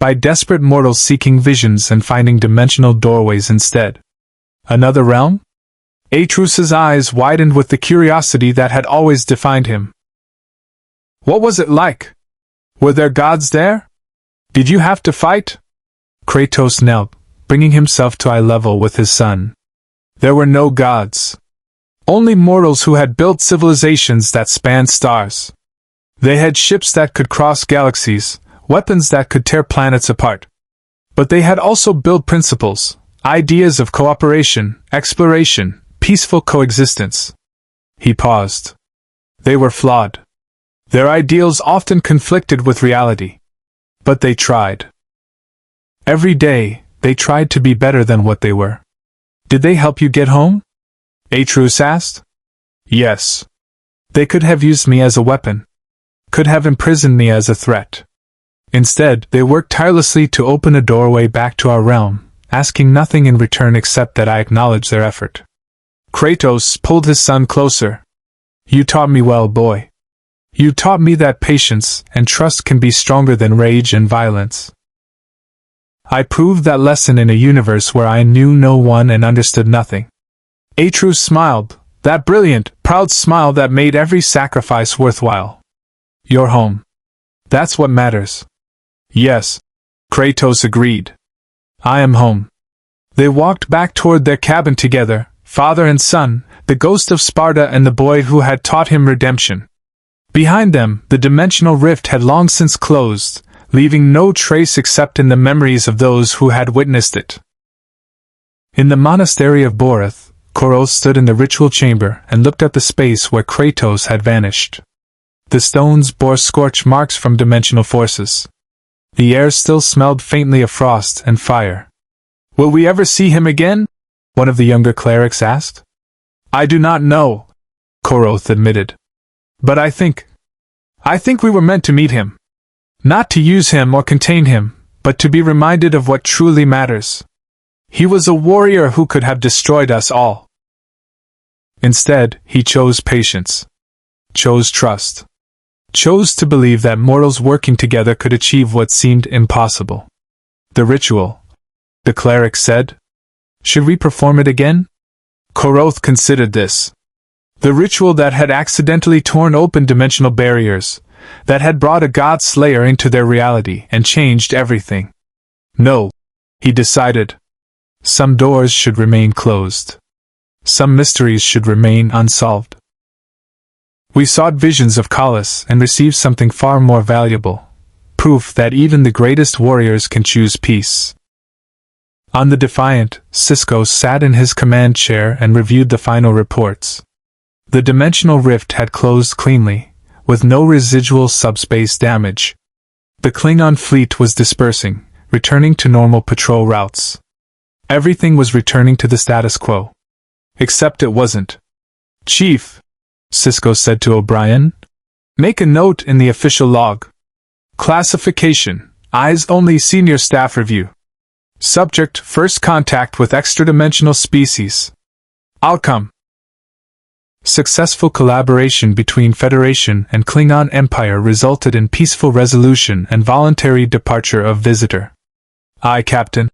by desperate mortals seeking visions and finding dimensional doorways instead. Another realm? Atrus's eyes widened with the curiosity that had always defined him. What was it like? Were there gods there? Did you have to fight? Kratos knelt, bringing himself to eye level with his son. There were no gods. Only mortals who had built civilizations that spanned stars. They had ships that could cross galaxies, weapons that could tear planets apart. But they had also built principles, ideas of cooperation, exploration, peaceful coexistence. He paused. They were flawed. Their ideals often conflicted with reality. But they tried. Every day, they tried to be better than what they were. Did they help you get home? Atrus asked. Yes. They could have used me as a weapon. Could have imprisoned me as a threat. Instead, they worked tirelessly to open a doorway back to our realm, asking nothing in return except that I acknowledge their effort. Kratos pulled his son closer. You taught me well, boy. You taught me that patience and trust can be stronger than rage and violence. I proved that lesson in a universe where I knew no one and understood nothing. Atrus smiled, that brilliant, proud smile that made every sacrifice worthwhile. You're home. That's what matters. Yes, Kratos agreed. I am home. They walked back toward their cabin together, father and son, the Ghost of Sparta and the boy who had taught him redemption. Behind them, the dimensional rift had long since closed, leaving no trace except in the memories of those who had witnessed it. In the monastery of Boreth, Koros stood in the ritual chamber and looked at the space where Kratos had vanished. The stones bore scorch marks from dimensional forces. The air still smelled faintly of frost and fire. Will we ever see him again? One of the younger clerics asked. I do not know, Koros admitted. But I think we were meant to meet him. Not to use him or contain him, but to be reminded of what truly matters. He was a warrior who could have destroyed us all. Instead, he chose patience. Chose trust. Chose to believe that mortals working together could achieve what seemed impossible. The ritual, the cleric said. Should we perform it again? Koroth considered this. The ritual that had accidentally torn open dimensional barriers, that had brought a godslayer into their reality and changed everything. No, he decided. Some doors should remain closed. Some mysteries should remain unsolved. We sought visions of Kalas and received something far more valuable, proof that even the greatest warriors can choose peace. On the Defiant, Sisko sat in his command chair and reviewed the final reports. The dimensional rift had closed cleanly, with no residual subspace damage. The Klingon fleet was dispersing, returning to normal patrol routes. Everything was returning to the status quo. Except it wasn't. Chief, Sisko said to O'Brien, make a note in the official log. Classification, Eyes Only Senior Staff Review. Subject, first contact with extra-dimensional species. Outcome. Successful collaboration between Federation and Klingon Empire resulted in peaceful resolution and voluntary departure of visitor. Aye, Captain,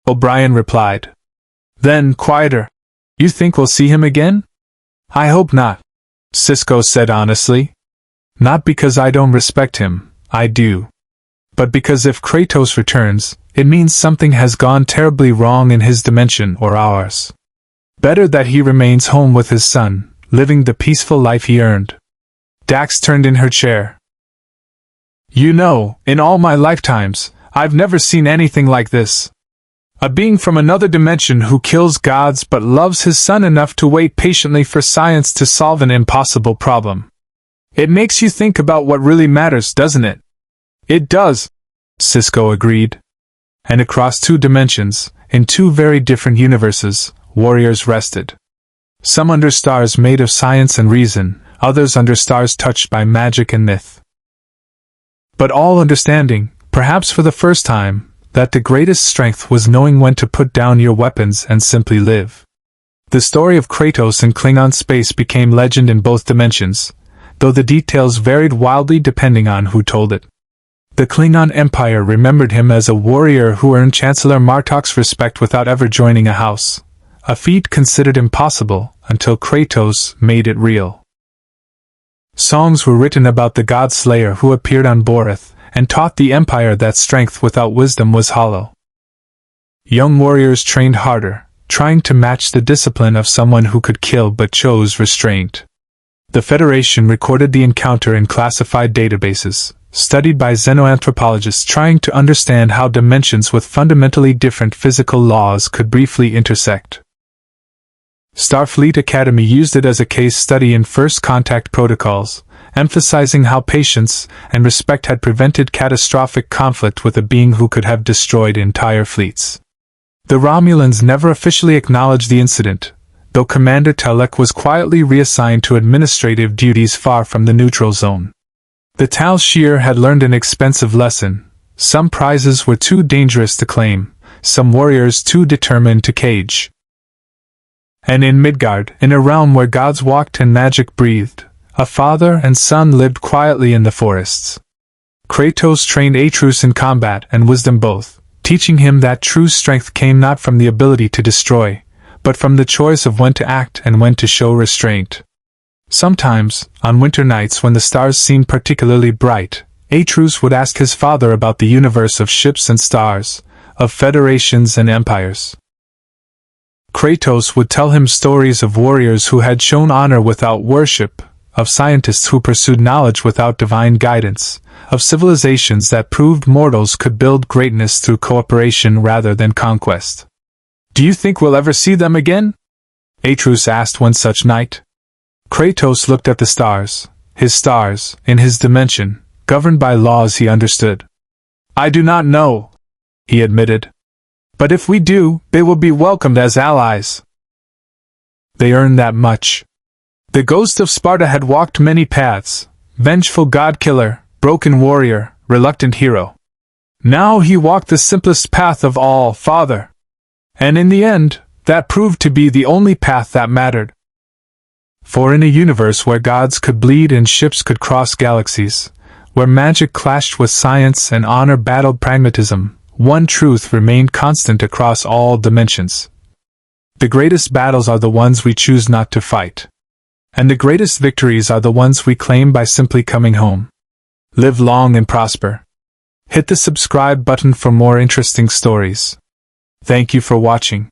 O'Brien replied. Then, quieter. You think we'll see him again? I hope not, Sisko said honestly. Not because I don't respect him, I do. But because if Kratos returns, it means something has gone terribly wrong in his dimension or ours. Better that he remains home with his son, living the peaceful life he earned. Dax turned in her chair. You know, in all my lifetimes, I've never seen anything like this. A being from another dimension who kills gods but loves his son enough to wait patiently for science to solve an impossible problem. It makes you think about what really matters, doesn't it? It does, Sisko agreed. And across 2 dimensions, in 2 very different universes, warriors rested. Some under stars made of science and reason, others under stars touched by magic and myth. But all understanding, perhaps for the first time, that the greatest strength was knowing when to put down your weapons and simply live. The story of Kratos in Klingon space became legend in both dimensions, though the details varied wildly depending on who told it. The Klingon Empire remembered him as a warrior who earned Chancellor Martok's respect without ever joining a house, a feat considered impossible until Kratos made it real. Songs were written about the godslayer who appeared on Boreth and taught the Empire that strength without wisdom was hollow. Young warriors trained harder, trying to match the discipline of someone who could kill but chose restraint. The Federation recorded the encounter in classified databases, studied by xenoanthropologists trying to understand how dimensions with fundamentally different physical laws could briefly intersect. Starfleet Academy used it as a case study in First Contact protocols, emphasizing how patience and respect had prevented catastrophic conflict with a being who could have destroyed entire fleets. The Romulans never officially acknowledged the incident, though Commander Talek was quietly reassigned to administrative duties far from the neutral zone. The Tal Shiar had learned an expensive lesson. Some prizes were too dangerous to claim, some warriors too determined to cage. And in Midgard, in a realm where gods walked and magic breathed, a father and son lived quietly in the forests. Kratos trained Atreus in combat and wisdom both, teaching him that true strength came not from the ability to destroy, but from the choice of when to act and when to show restraint. Sometimes, on winter nights when the stars seemed particularly bright, Atreus would ask his father about the universe of ships and stars, of federations and empires. Kratos would tell him stories of warriors who had shown honor without worship, of scientists who pursued knowledge without divine guidance, of civilizations that proved mortals could build greatness through cooperation rather than conquest. "Do you think we'll ever see them again?" Atreus asked one such night. Kratos looked at the stars, his stars, in his dimension, governed by laws he understood. "I do not know," he admitted. "But if we do, they will be welcomed as allies." They earned that much. The Ghost of Sparta had walked many paths, vengeful god-killer, broken warrior, reluctant hero. Now he walked the simplest path of all, father. And in the end, that proved to be the only path that mattered. For in a universe where gods could bleed and ships could cross galaxies, where magic clashed with science and honor battled pragmatism, one truth remained constant across all dimensions. The greatest battles are the ones we choose not to fight. And the greatest victories are the ones we claim by simply coming home. Live long and prosper. Hit the subscribe button for more interesting stories. Thank you for watching.